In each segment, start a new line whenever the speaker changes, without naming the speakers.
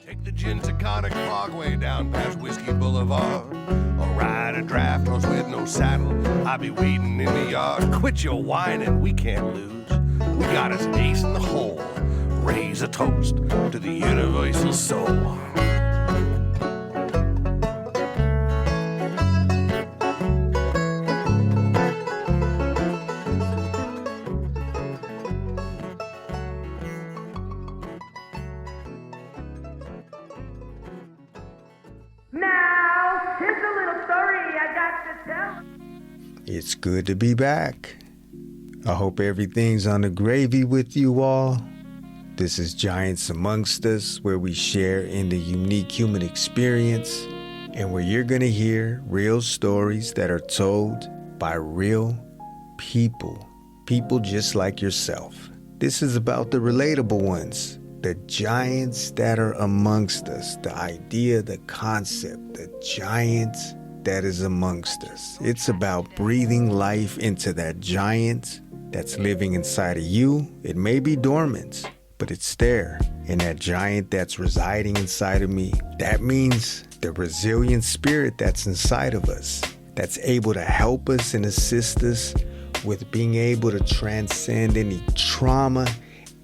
Take the gin taconic fogway down past Whiskey Boulevard, or ride a draft horse with no saddle. I'll be waiting in the yard. Quit your whining, we can't lose. We got us an ace in the hole. Raise a toast to the universal soul.
It's good to be back. I hope everything's on the gravy with you all. This is Giants Amongst Us, where we share in the unique human experience and where you're going to hear real stories that are told by real people. People just like yourself. This is about the relatable ones, the giants that are amongst us, the idea, the concept, the giant that is amongst us. It's about breathing life into that giant that's living inside of you. It may be dormant, but it's there. And that giant that's residing inside of me, that means the resilient spirit that's inside of us, that's able to help us and assist us with being able to transcend any trauma,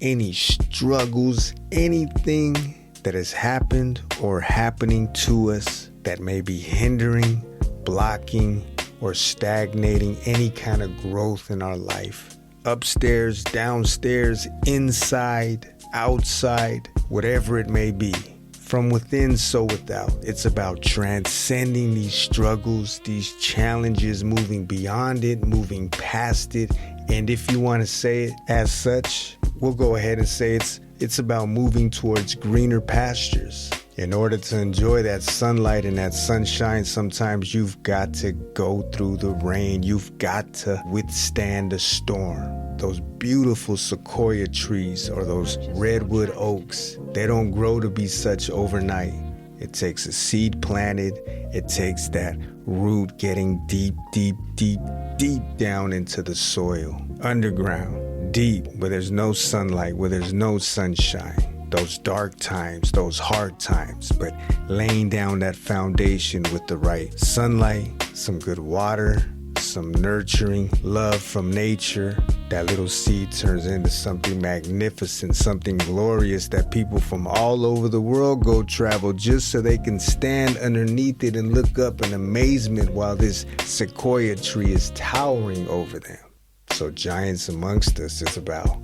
any struggles, anything that has happened or happening to us that may be hindering, blocking, or stagnating any kind of growth in our life. Upstairs, downstairs, inside, outside, whatever it may be. From within, so without. It's about transcending these struggles, these challenges, moving beyond it, moving past it. And if you want to say it as such, we'll go ahead and say it's about moving towards greener pastures. In order to enjoy that sunlight and that sunshine, sometimes you've got to go through the rain. You've got to withstand the storm. Those beautiful sequoia trees or those redwood oaks, they don't grow to be such overnight. It takes a seed planted. It takes that root getting deep, deep, deep, deep down into the soil, underground, deep, where there's no sunlight, where there's no sunshine. Those dark times, those hard times, but laying down that foundation with the right sunlight, some good water, some nurturing love from nature, that little seed turns into something magnificent, something glorious that people from all over the world go travel just so they can stand underneath it and look up in amazement while this sequoia tree is towering over them. So Giants Amongst Us is about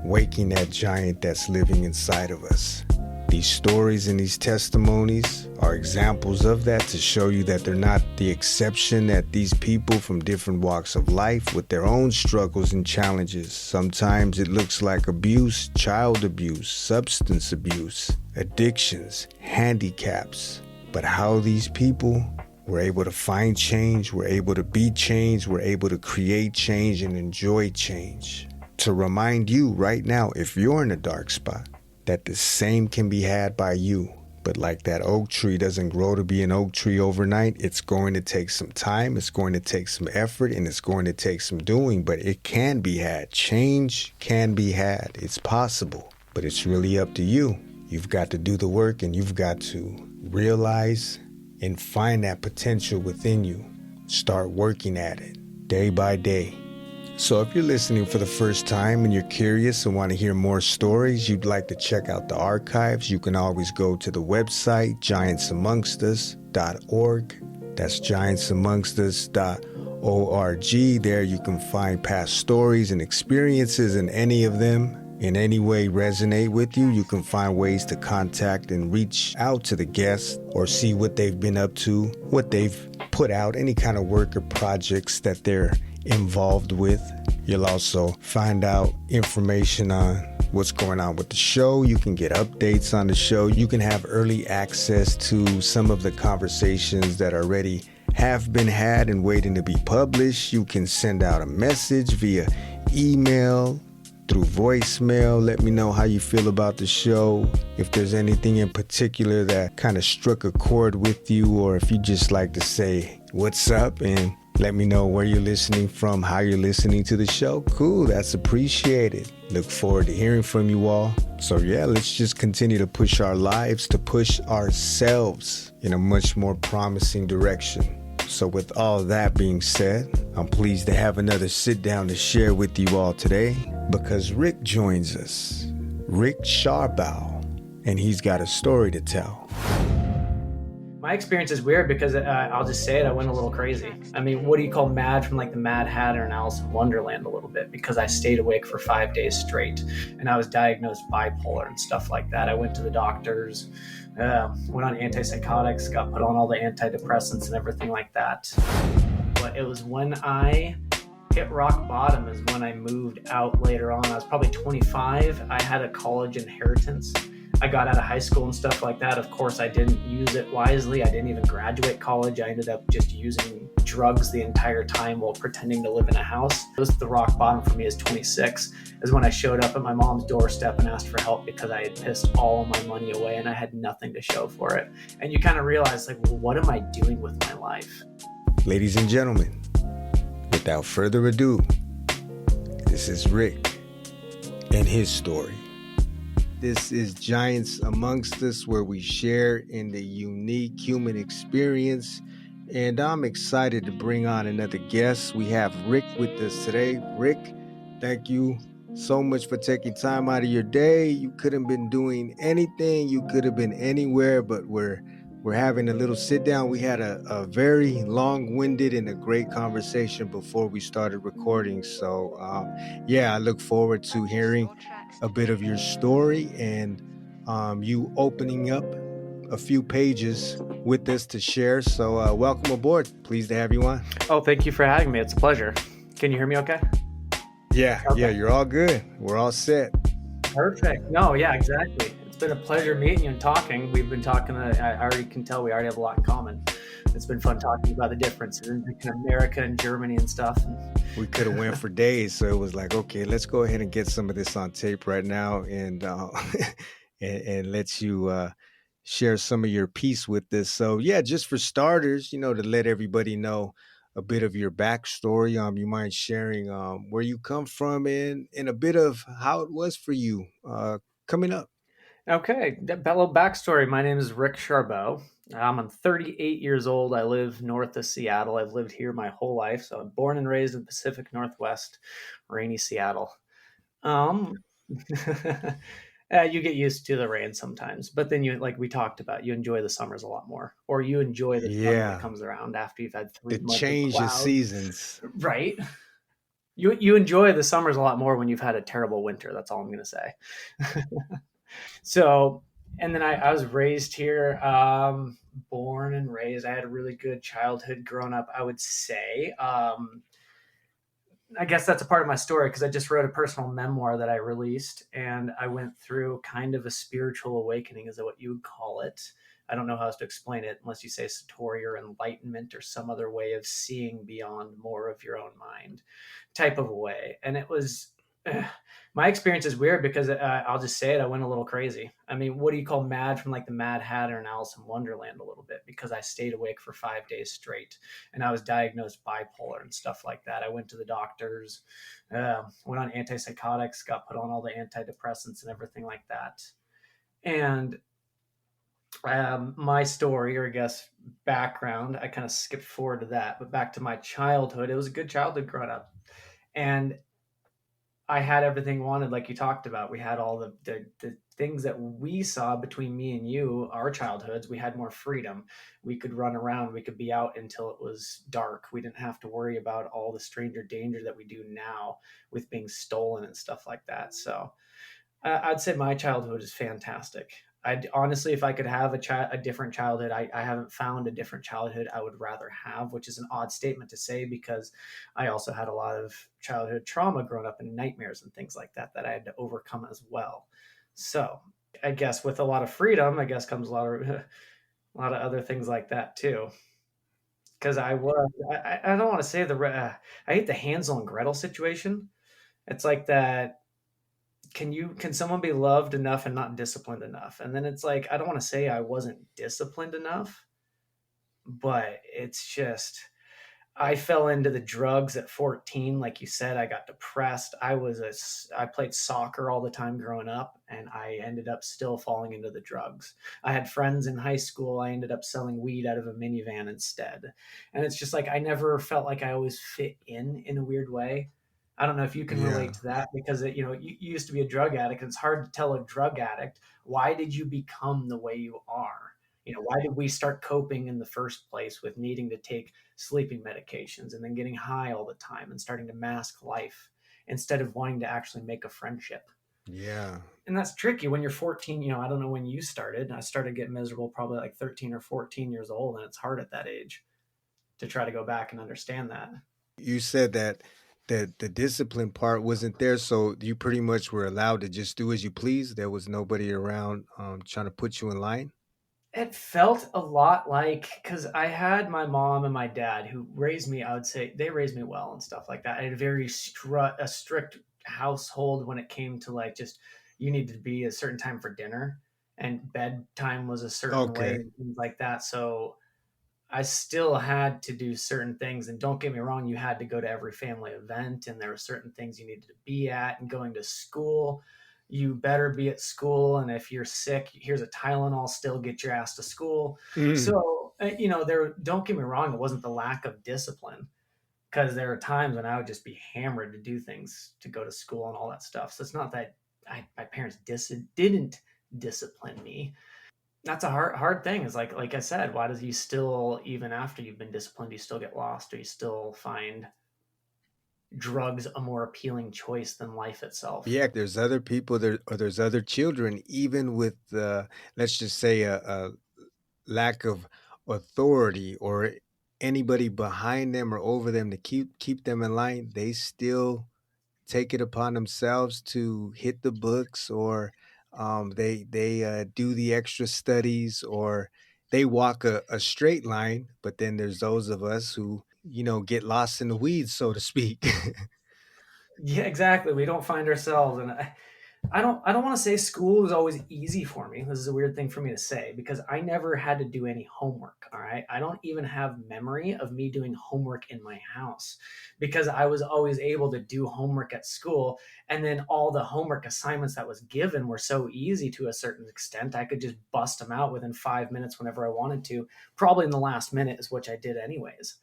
waking that giant that's living inside of us. These stories and these testimonies are examples of that to show you that they're not the exception, that these people from different walks of life with their own struggles and challenges. Sometimes it looks like abuse, child abuse, substance abuse, addictions, handicaps. But how these people were able to find change, were able to be changed, were able to create change and enjoy change. To remind you right now, if you're in a dark spot, that the same can be had by you. But like that oak tree doesn't grow to be an oak tree overnight, it's going to take some time, it's going to take some effort, and it's going to take some doing, but it can be had. Change can be had. It's possible, but it's really up to you. You've got to do the work, and you've got to realize and find that potential within you. Start working at it day by day. So if you're listening for the first time and you're curious and want to hear more stories, you'd like to check out the archives, you can always go to the website, giantsamongstus.org. That's giantsamongstus.org. There you can find past stories and experiences, and any of them in any way resonate with you. You can find ways to contact and reach out to the guests or see what they've been up to, what they've put out, any kind of work or projects that they're involved with. You'll also find out information on what's going on with the show. You can get updates on the show. You can have early access to some of the conversations that already have been had and waiting to be published. You can send out a message via email, through voicemail. Let me know how you feel about the show. If there's anything in particular that kind of struck a chord with you, or if you just like to say what's up and Let me know where you're listening from, how you're listening to the show. Cool, that's appreciated. Look forward to hearing from you all. So yeah, let's just continue to push our lives, to push ourselves in a much more promising direction. So with all that being said, I'm pleased to have another sit down to share with you all today because Rick joins us. Rick Sharbau, and he's got a story to tell.
My experience is weird because I'll just say it, I went a little crazy. I mean, what do you call mad from like the Mad Hatter and Alice in Wonderland a little bit, because I stayed awake for 5 days straight and I was diagnosed bipolar and stuff like that. I went to the doctors, went on antipsychotics, got put on all the antidepressants and everything like that. But it was when I hit rock bottom is when I moved out later on. I was probably 25. I had a college inheritance. I got out of high school and stuff like that. Of course, I didn't use it wisely. I didn't even graduate college. I ended up just using drugs the entire time while pretending to live in a house. It was the rock bottom for me as 26, is when I showed up at my mom's doorstep and asked for help because I had pissed all my money away and I had nothing to show for it. And you kind of realize, like, well, what am I doing with my life?
Ladies and gentlemen, without further ado, this is Rick and his story. This is Giants Amongst Us, where we share in the unique human experience. And I'm excited to bring on another guest. We have Rick with us today. Rick, thank you so much for taking time out of your day. You could have been doing anything. You could have been anywhere, but we're having a little sit down. We had a very long-winded and a great conversation before we started recording. So I look forward to hearing a bit of your story and you opening up a few pages with us to share. So welcome aboard. Pleased to have you on.
Oh, thank you for having me. It's a pleasure. Can you hear me okay?
Yeah, you're all good. We're all set.
Perfect. No, yeah, exactly. It's been a pleasure meeting you and talking. We've been talking, I already can tell we already have a lot in common. It's been fun talking about the differences in America and Germany and stuff.
We could have went for days, so it was like, okay, let's go ahead and get some of this on tape right now, and and let you share some of your piece with this. So yeah, just for starters, to let everybody know a bit of your backstory. You mind sharing where you come from and a bit of how it was for you coming up?
Okay, that little backstory. My name is Rick Sharbau. I'm 38 years old. I live north of Seattle. I've lived here my whole life. So I'm born and raised in the Pacific Northwest, rainy Seattle. Um, you get used to the rain sometimes, but then you, like we talked about, you enjoy the summers a lot more, or you enjoy the sun that comes around after you've had 3
the
months
change
of
of
clouds.
seasons,
right? You enjoy the summers a lot more when you've had a terrible winter. That's all I'm going to say. So, and then I was raised here, born and raised. I had a really good childhood growing up, I would say. I guess that's a part of my story because I just wrote a personal memoir that I released, and I went through kind of a spiritual awakening, is what you would call it. I don't know how else to explain it unless you say Satori or enlightenment or some other way of seeing beyond more of your own mind type of way. And it was, my experience is weird because I'll just say it, I went a little crazy. I mean, what do you call mad from like the Mad Hatter and Alice in Wonderland a little bit, because I stayed awake for 5 days straight and I was diagnosed bipolar and stuff like that. I went to the doctors, went on antipsychotics, got put on all the antidepressants and everything like that. And my story, or I guess background, I kind of skipped forward to that, but back to my childhood. It was a good childhood growing up, and I had everything wanted, like you talked about. We had all the things that we saw between me and you, our childhoods. We had more freedom. We could run around. We could be out until it was dark. We didn't have to worry about all the stranger danger that we do now with being stolen and stuff like that. So I'd say my childhood is fantastic. I'd honestly, if I could have a different childhood, I haven't found a different childhood I would rather have, which is an odd statement to say because I also had a lot of childhood trauma growing up and nightmares and things like that I had to overcome as well. So I guess with a lot of freedom, I guess comes a lot of a lot of other things like that too. Because I don't want to say I hate the Hansel and Gretel situation. It's like that, can someone be loved enough and not disciplined enough? And then it's like, I don't want to say I wasn't disciplined enough, but it's just, I fell into the drugs at 14. Like you said, I got depressed. I played soccer all the time growing up, and I ended up still falling into the drugs. I had friends in high school. I ended up selling weed out of a minivan instead. And it's just like, I never felt like I always fit in a weird way. I don't know if you can
Yeah.
relate to that because you used to be a drug addict. And it's hard to tell a drug addict, why did you become the way you are? Why did we start coping in the first place with needing to take sleeping medications and then getting high all the time and starting to mask life instead of wanting to actually make a friendship?
Yeah.
And that's tricky when you're 14. I don't know when you started. I started getting miserable probably like 13 or 14 years old, and it's hard at that age to try to go back and understand that.
You said that the discipline part wasn't there, so you pretty much were allowed to just do as you please. There was nobody around trying to put you in line.
It felt a lot like, because I had my mom and my dad who raised me. I would say they raised me well and stuff like that. I had a strict household when it came to like, just, you needed to be a certain time for dinner, and bedtime was a certain way
Okay.
and things like that. So I still had to do certain things. And don't get me wrong, you had to go to every family event, and there were certain things you needed to be at. And going to school, you better be at school. And if you're sick, here's a Tylenol, still get your ass to school.
Mm.
So, don't get me wrong, it wasn't the lack of discipline, because there are times when I would just be hammered to do things, to go to school and all that stuff. So it's not that my parents didn't discipline me. That's a hard thing. Is like I said, why does you still, even after you've been disciplined, you still get lost, or you still find drugs a more appealing choice than life itself?
Yeah, there's other people there, or there's other children, even with let's just say a lack of authority or anybody behind them or over them to keep them in line. They still take it upon themselves to hit the books, or they do the extra studies, or they walk a straight line. But then there's those of us who get lost in the weeds, so to speak.
Yeah, exactly. We don't find ourselves, and I don't want to say school was always easy for me. This is a weird thing for me to say, because I never had to do any homework. All right. I don't even have memory of me doing homework in my house, because I was always able to do homework at school. And then all the homework assignments that was given were so easy to a certain extent. I could just bust them out within 5 minutes whenever I wanted to, probably in the last minute, is which I did anyways.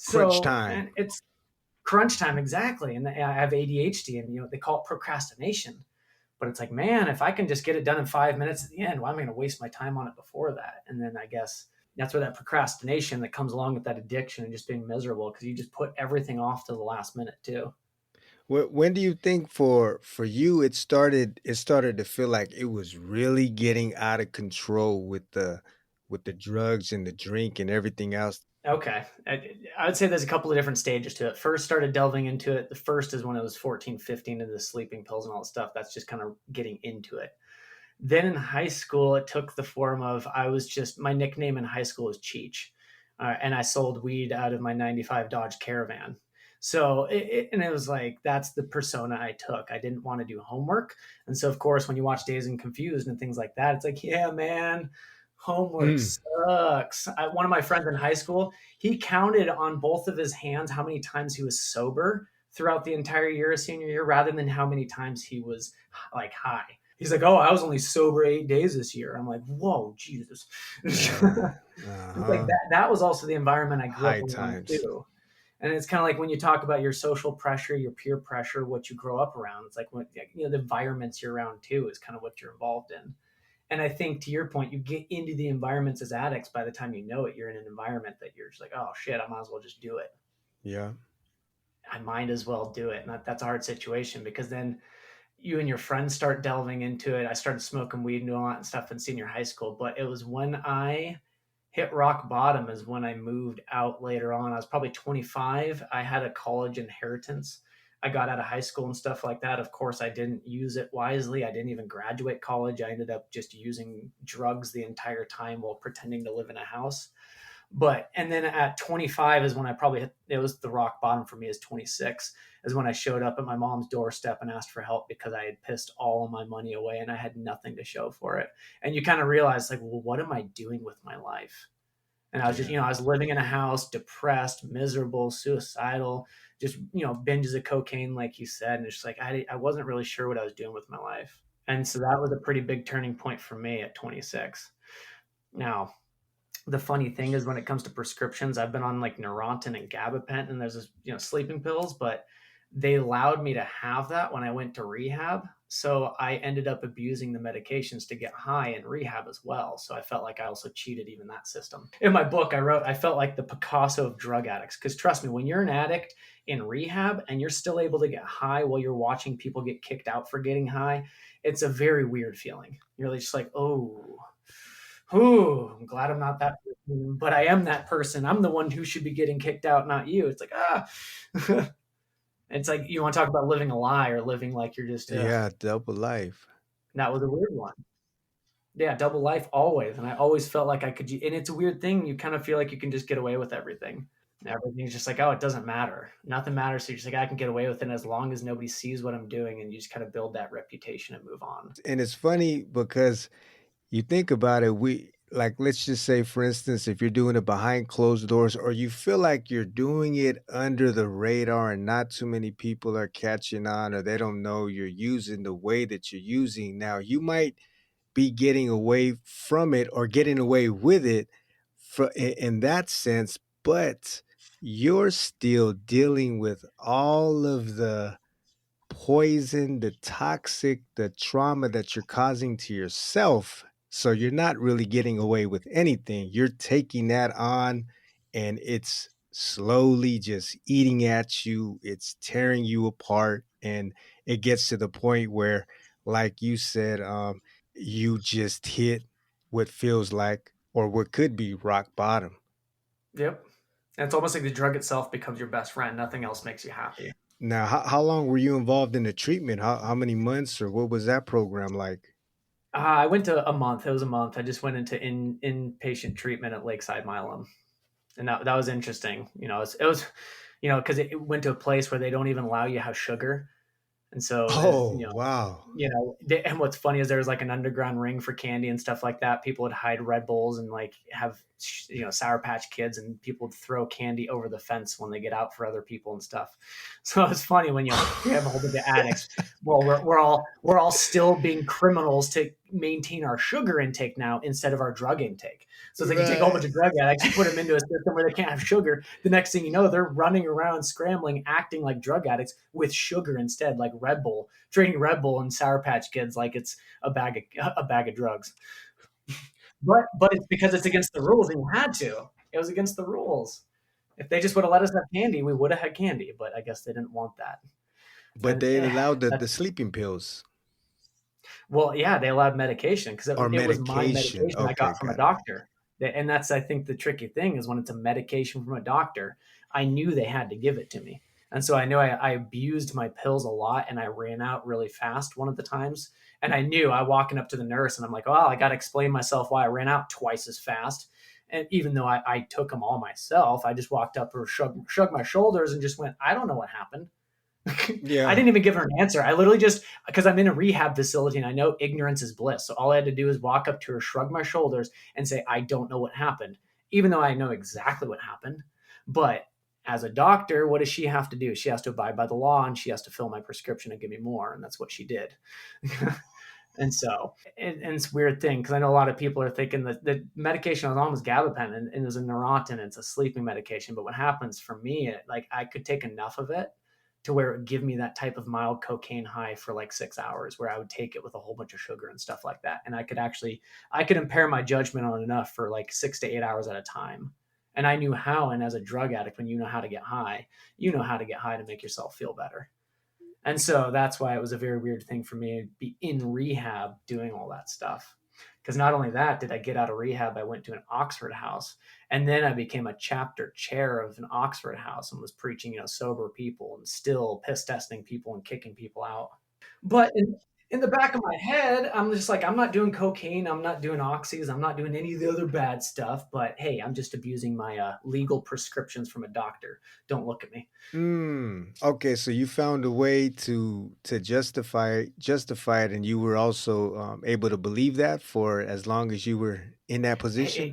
Crunch
So,
time.
and it's crunch time, exactly. And I have ADHD, and they call it procrastination. But it's like, man, if I can just get it done in 5 minutes at the end, why am I going to waste my time on it before that? And then I guess that's where that procrastination that comes along with that addiction and just being miserable, because you just put everything off to the last minute too.
When do you think for you it started to feel like it was really getting out of control with the drugs and the drink and everything else?
Okay. I would say there's a couple of different stages to it. First started delving into it. The first is when I was 14, 15, into the sleeping pills and all that stuff. That's just kind of getting into it. Then in high school, it took the form of, my nickname in high school was Cheech. And I sold weed out of my 95 Dodge Caravan. So and it was like, that's the persona I took. I didn't want to do homework. And so, of course, when you watch Dazed and Confused and things like that, it's like, yeah, man, homework
Mm.
sucks. One of my friends in high school, he counted on both of his hands how many times he was sober throughout the entire year of senior year, rather than how many times he was like high. He's like, "Oh, I was only sober 8 days this year." I'm like, "Whoa, Jesus!" It's like
Uh-huh.
that was also the environment I grew up
High
around
times.
too. And it's kind of like when you talk about your social pressure, your peer pressure, what you grow up around. It's like, the environments you're around too is kind of what you're involved in. And I think, to your point, you get into the environments as addicts. By the time you know it, you're in an environment that you're just like, "Oh shit, I might as well just do it.
Yeah.
I might as well do it." And that's a hard situation, because then you and your friends start delving into it. I started smoking weed and doing a lot of stuff in senior high school, but it was when I hit rock bottom is when I moved out later on. I was probably 25. I had a college inheritance. I got out of high school and stuff like that. Of course, I didn't use it wisely. I didn't even graduate college. I ended up just using drugs the entire time while pretending to live in a house. And then at 25 is when I probably hit, it was the rock bottom for me. Is 26 is when I showed up at my mom's doorstep and asked for help, because I had pissed all of my money away and I had nothing to show for it. And you kind of realize, like, well, what am I doing with my life? And I was just, I was living in a house, depressed, miserable, suicidal, just, binges of cocaine, like you said. And it's just like, I wasn't really sure what I was doing with my life. And so that was a pretty big turning point for me at 26. Now, the funny thing is when it comes to prescriptions, I've been on like Neurontin and gabapentin, and there's this, sleeping pills, but they allowed me to have that when I went to rehab. So I ended up abusing the medications to get high in rehab as well. So I felt like I also cheated even that system. In my book, I wrote, I felt like the Picasso of drug addicts. Because trust me, when you're an addict in rehab and you're still able to get high while you're watching people get kicked out for getting high, it's a very weird feeling. You're really just like, oh, I'm glad I'm not that person, but I am that person. I'm the one who should be getting kicked out, not you. It's like, it's like you want to talk about living a lie or living like you're just,
Yeah, double life.
that was a weird one. Yeah, double life always. And I always felt like I could, and it's a weird thing. You kind of feel like you can just get away with everything. Everything's just like, oh, it doesn't matter. Nothing matters. So you're just like, I can get away with it as long as nobody sees what I'm doing. And you just kind of build that reputation and move on.
And it's funny because you think about it, we like, let's just say, for instance, if you're doing it behind closed doors or you feel like you're doing it under the radar and not too many people are catching on or they don't know you're using the way that you're using now, you might be getting away from it or getting away with it in that sense, but you're still dealing with all of the poison, the toxic, the trauma that you're causing to yourself. So you're not really getting away with anything. You're taking that on and it's slowly just eating at you. It's tearing you apart. And it gets to the point where, like you said, you just hit what feels like or what could be rock bottom.
Yep. And it's almost like the drug itself becomes your best friend. Nothing else makes you happy.
Now, how long were you involved in the treatment? How many months or what was that program like?
I went to a month. It was a month. I just went into inpatient treatment at Lakeside Milam, and that was interesting. It was because it went to a place where they don't even allow you to have sugar, and so
Oh, wow.
and what's funny is there was like an underground ring for candy and stuff like that. People would hide Red Bulls and like have Sour Patch Kids, and people would throw candy over the fence when they get out for other people and stuff. So it's funny when we have a whole bunch of addicts. Well, we're all still being criminals to maintain our sugar intake now instead of our drug intake. So it's like you take a whole bunch
Right.
of drug addicts, you put them into a system where they can't have sugar. The next thing you know, they're running around scrambling, acting like drug addicts with sugar instead, like Red Bull, trading Red Bull and Sour Patch Kids like it's a bag of drugs. But it's because it's against the rules, and you had to. It was against the rules. If they just would have let us have candy, we would have had candy. But I guess they didn't want that.
But
And
they allowed the
that's
sleeping pills
well, yeah, they allowed medication because
or
it was my
medication.
medication I
Okay,
got from a
got it.
doctor. And that's, I think, the tricky thing is when it's a medication from a doctor, I knew they had to give it to me. And so I knew I abused my pills a lot and I ran out really fast one of the times. And I knew I walking up to the nurse and I'm like, well, I got to explain myself why I ran out twice as fast. And even though I took them all myself, I just walked up or shrugged my shoulders and just went, I don't know what happened. I
Yeah.
didn't even give her an answer. I literally just, because I'm in a rehab facility and I know ignorance is bliss. So all I had to do is walk up to her, shrug my shoulders, and say, I don't know what happened, even though I know exactly what happened. But as a doctor, what does she have to do? She has to abide by the law and she has to fill my prescription and give me more. And that's what she did. And so, and it's a weird thing because I know a lot of people are thinking that the medication I was on was gabapentin and it was a Neurontin. It's a sleeping medication. But what happens for me, like I could take enough of it to where it would give me that type of mild cocaine high for like 6 hours, where I would take it with a whole bunch of sugar and stuff like that. And I could impair my judgment on enough for like 6 to 8 hours at a time. And I knew how. And as a drug addict, when you know how to get high, you know how to get high to make yourself feel better. And so that's why it was a very weird thing for me to be in rehab doing all that stuff. Because not only that, did I get out of rehab, I went to an Oxford house. And then I became a chapter chair of an Oxford house and was preaching, sober people and still piss testing people and kicking people out. But in the back of my head, I'm just like, I'm not doing cocaine. I'm not doing oxys. I'm not doing any of the other bad stuff. But hey, I'm just abusing my legal prescriptions from a doctor. Don't look at me.
Okay, so you found a way to justify it, and you were also able to believe that for as long as you were in that position.
Hey,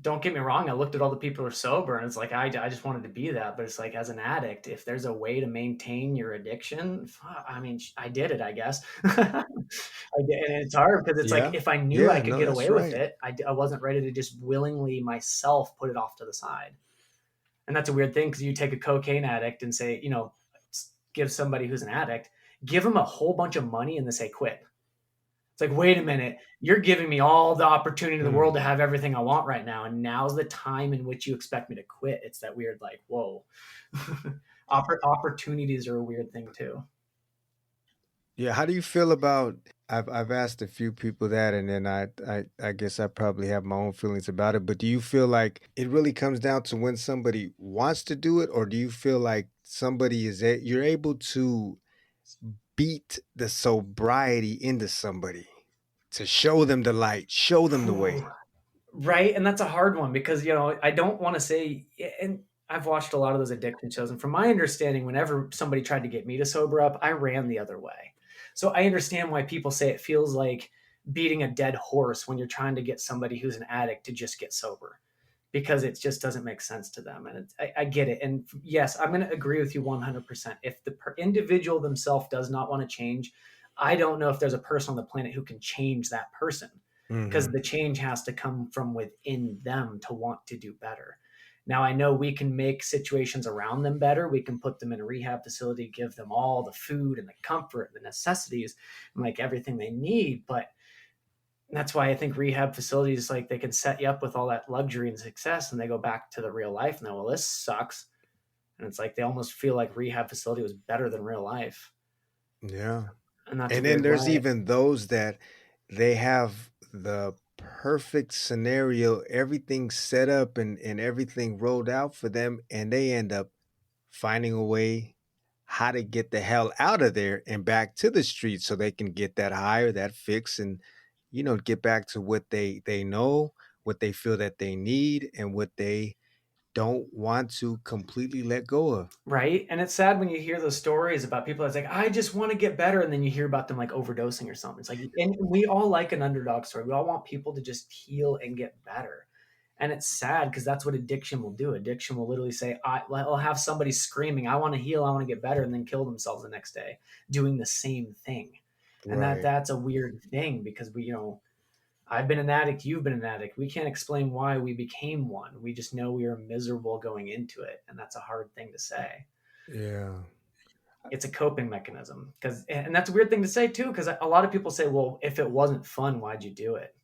don't get me wrong. I looked at all the people who are sober, and it's like I just wanted to be that. But it's like, as an addict, if there's a way to maintain your addiction, I mean, I did it. I guess I did, and it's hard because it's like
Yeah.
if I knew I
Yeah,
could
no,
get
that's
away with
right.
it, I wasn't ready to just willingly myself put it off to the side. And that's a weird thing because you take a cocaine addict and say, give somebody who's an addict, give them a whole bunch of money and they say quit. It's like, wait a minute, you're giving me all the opportunity in the
Hmm.
world to have everything I want right now, and now's the time in which you expect me to quit. It's that weird, like, whoa. Opportunities are a weird thing too.
Yeah, how do you feel about I've asked a few people that, and then I guess I probably have my own feelings about it, but do you feel like it really comes down to when somebody wants to do it, or do you feel like you're able to beat the sobriety into somebody to show them the light, show them the way?
Right, and that's a hard one because, I don't wanna say, and I've watched a lot of those addiction shows, and from my understanding, whenever somebody tried to get me to sober up, I ran the other way. So I understand why people say it feels like beating a dead horse when you're trying to get somebody who's an addict to just get sober, because it just doesn't make sense to them, and I get it, and yes, I'm gonna agree with you 100%. If the individual themselves does not wanna change, I don't know if there's a person on the planet who can change that person, because
Hmm.
the change has to come from within them to want to do better. Now, I know we can make situations around them better. We can put them in a rehab facility, give them all the food and the comfort, the necessities, and like everything they need. But that's why I think rehab facilities, like, they can set you up with all that luxury and success, and they go back to the real life and they're, well, this sucks. And it's like they almost feel like rehab facility was better than real life.
Yeah.
And that's
And then
weird.
there's
Why?
even those that they have the perfect scenario, everything set up and everything rolled out for them, and they end up finding a way how to get the hell out of there and back to the street so they can get that high or that fix and get back to what they know, what they feel that they need and what they don't want to completely let go of.
Right? And it's sad when you hear those stories about people that's like, I just want to get better. And then you hear about them like overdosing or something. It's like, and we all like an underdog story. We all want people to just heal and get better. And it's sad because that's what addiction will do. Addiction will literally say, I'll have somebody screaming, I want to heal, I want to get better, and then kill themselves the next day doing the same thing. And
Right.
that's a weird thing because I've been an addict, you've been an addict. We can't explain why we became one. We just know we were miserable going into it. And that's a hard thing to say.
Yeah.
It's a coping mechanism, because, and that's a weird thing to say too, because a lot of people say, well, if it wasn't fun, why'd you do it?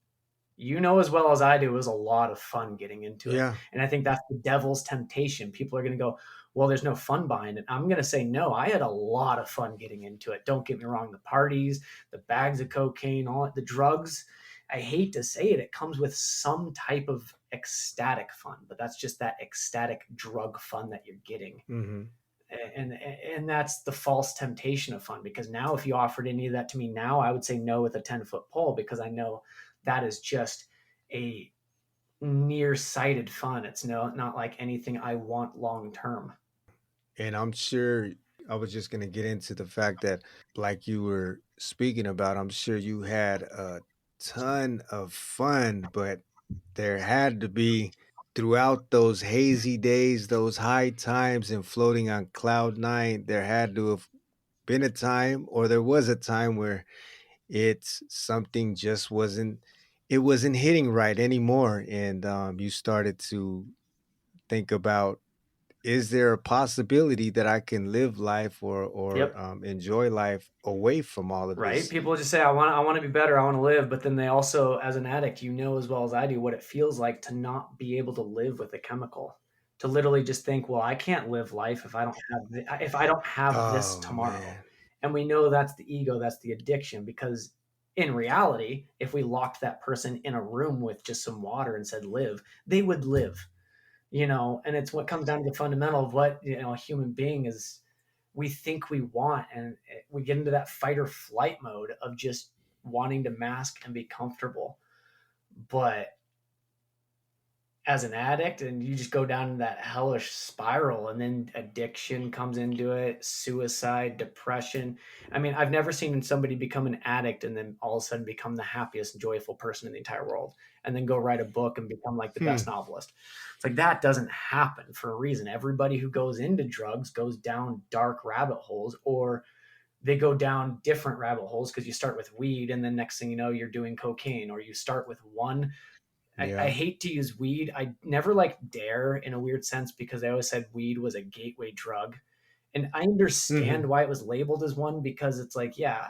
You know as well as I do, it was a lot of fun getting into it.
Yeah.
And I think that's the devil's temptation. People are going to go, well, there's no fun behind it. I'm going to say, no, I had a lot of fun getting into it. Don't get me wrong. The parties, the bags of cocaine, all the drugs, I hate to say it, it comes with some type of ecstatic fun, but that's just that ecstatic drug fun that you're getting.
Hmm.
And that's the false temptation of fun, because now if you offered any of that to me now, I would say no with a 10-foot pole, because I know that is just a nearsighted fun. It's not like anything I want long term.
And I'm sure I was just going to get into the fact that, like you were speaking about, I'm sure you had a ton of fun, but there had to be, throughout those hazy days, those high times and floating on cloud nine, there had to have been a time, or there was a time where it's something just wasn't hitting right anymore. And you started to think about, is there a possibility that I can live life or
Yep.
enjoy life away from all of
Right?
this?
People just say, I want to be better, I want to live, but then they also, as an addict, as well as I do what it feels like to not be able to live with a chemical. To literally just think, well, I can't live life if I don't have this
Oh
tomorrow.
man.
And we know that's the ego, that's the addiction, because in reality, if we locked that person in a room with just some water and said live, they would live. And it's what comes down to the fundamental of what, a human being is. We think we want, and we get into that fight or flight mode of just wanting to mask and be comfortable. But as an addict, and you just go down that hellish spiral, and then addiction comes into it, suicide, depression. I mean, I've never seen somebody become an addict and then all of a sudden become the happiest and joyful person in the entire world, and then go write a book and become like the
Hmm.
best novelist. It's like that doesn't happen for a reason. Everybody who goes into drugs goes down dark rabbit holes, or they go down different rabbit holes, because you start with weed and then next thing you know you're doing cocaine, or you start with one. I
Yeah.
hate to use weed. I never liked dare in a weird sense, because I always said weed was a gateway drug. And I
Hmm.
understand why it was labeled as one, because it's like, yeah,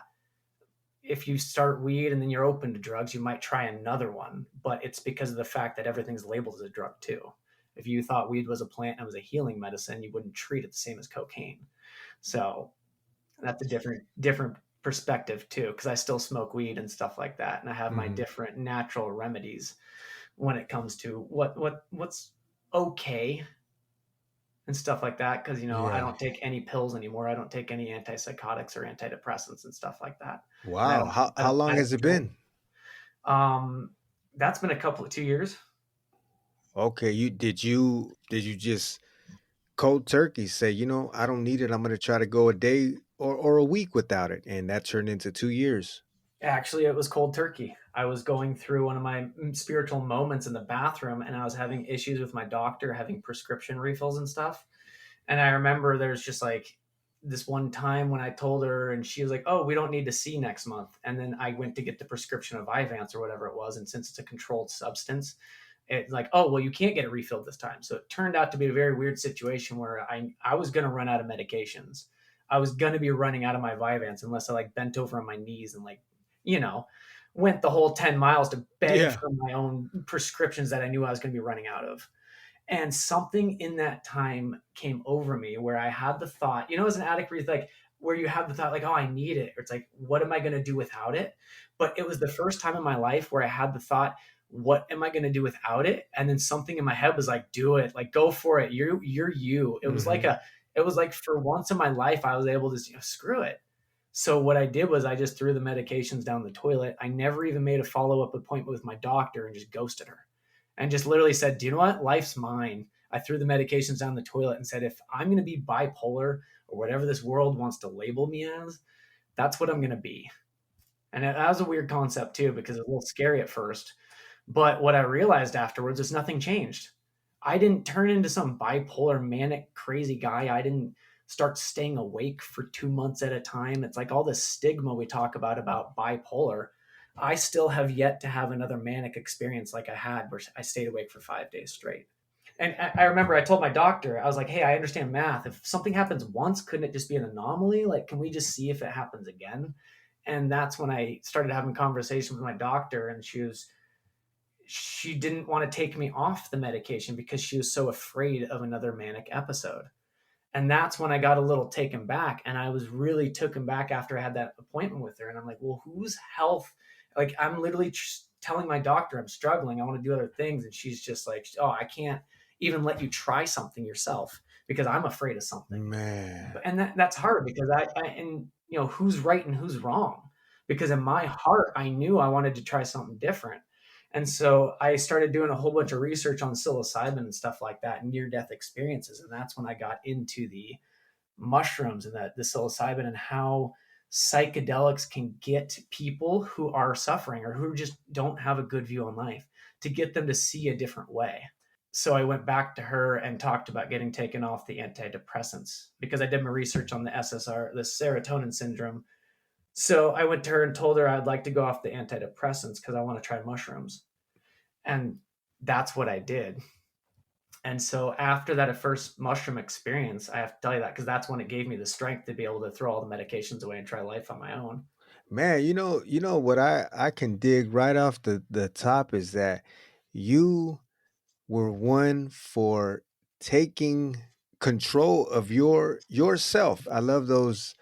if you start weed and then you're open to drugs, you might try another one. But it's because of the fact that everything's labeled as a drug too. If you thought weed was a plant and was a healing medicine, you wouldn't treat it the same as cocaine. So that's a different perspective too, because I still smoke weed and stuff like that, and I have my
Hmm.
different natural remedies when it comes to what's okay and stuff like that, because I
Yeah.
don't take any pills anymore. I don't take any antipsychotics or antidepressants and stuff like that. And
Wow. How
I
long has
don't
it
drink.
been?
um that's been a couple of 2 years.
Okay. You just cold turkey say, I don't need it. I'm gonna try to go a day or a week without it, and that turned into 2 years.
Actually, it was cold turkey. I was going through one of my spiritual moments in the bathroom, and I was having issues with my doctor, having prescription refills and stuff. And I remember there's just like this one time when I told her, and she was like, "Oh, we don't need to see next month." And then I went to get the prescription of Vyvanse or whatever it was, and since it's a controlled substance, it's like, "Oh, well, you can't get it refilled this time." So it turned out to be a very weird situation where I was going to run out of medications. I was going to be running out of my Vyvanse unless I like bent over on my knees and like, you know, went the whole 10 miles to beg
Yeah.
for my own prescriptions that I knew I was going to be running out of. And something in that time came over me where I had the thought, as an addict, where where you have the thought, like, oh, I need it. Or it's like, what am I going to do without it? But it was the first time in my life where I had the thought, what am I going to do without it? And then something in my head was like, do it, like, go for it. You're you.
Hmm.
It was like for once in my life, I was able to, screw it. So what I did was I just threw the medications down the toilet. I never even made a follow up appointment with my doctor and just ghosted her and just literally said, "Do you know what? Life's mine." I threw the medications down the toilet and said, "If I'm going to be bipolar or whatever this world wants to label me as, that's what I'm going to be." And that was a weird concept too, because it was a little scary at first. But what I realized afterwards is nothing changed. I didn't turn into some bipolar, manic, crazy guy. I didn't start staying awake for 2 months at a time. It's like all this stigma we talk about bipolar. I still have yet to have another manic experience like I had where I stayed awake for 5 days straight. And I remember I told my doctor, I was like, hey, I understand math. If something happens once, couldn't it just be an anomaly? Like, can we just see if it happens again? And that's when I started having conversations with my doctor, and she didn't want to take me off the medication because she was so afraid of another manic episode. And that's when I got a little taken back. And I was really taken back after I had that appointment with her. And I'm like, well, whose health? Like, I'm literally telling my doctor I'm struggling. I want to do other things. And she's just like, oh, I can't even let you try something yourself because I'm afraid of something.
Man.
And that's hard because and who's right and who's wrong, because in my heart I knew I wanted to try something different. And so I started doing a whole bunch of research on psilocybin and stuff like that, near death experiences, and that's when I got into the mushrooms and the psilocybin, and how psychedelics can get people who are suffering or who just don't have a good view on life, to get them to see a different way. So I went back to her and talked about getting taken off the antidepressants because I did my research on the SSR, the serotonin syndrome. So I went to her and told her I'd like to go off the antidepressants because I want to try mushrooms. And that's what I did. And so after that first mushroom experience, I have to tell you that because that's when it gave me the strength to be able to throw all the medications away and try life on my own.
Man, you know what I can dig right off the top is that you were one for taking control of yourself. I love those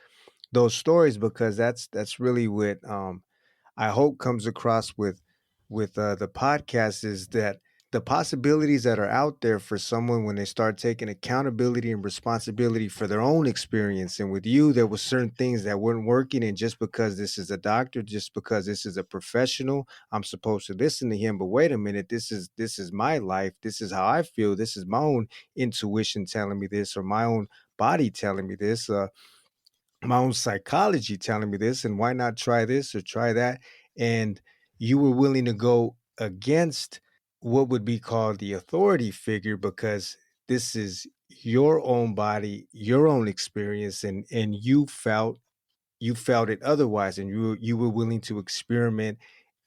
stories because that's really what I hope comes across with the podcast is that the possibilities that are out there for someone when they start taking accountability and responsibility for their own experience. And with you, there was certain things that weren't working, and just because this is a doctor, just because this is a professional, I'm supposed to listen to him. But wait a minute, this is my life. This is how I feel. This is my own intuition telling me this, or my own body telling me this. My own psychology telling me this, and why not try this or try that? And you were willing to go against what would be called the authority figure, because this is your own body, your own experience, and you felt it otherwise, and you were willing to experiment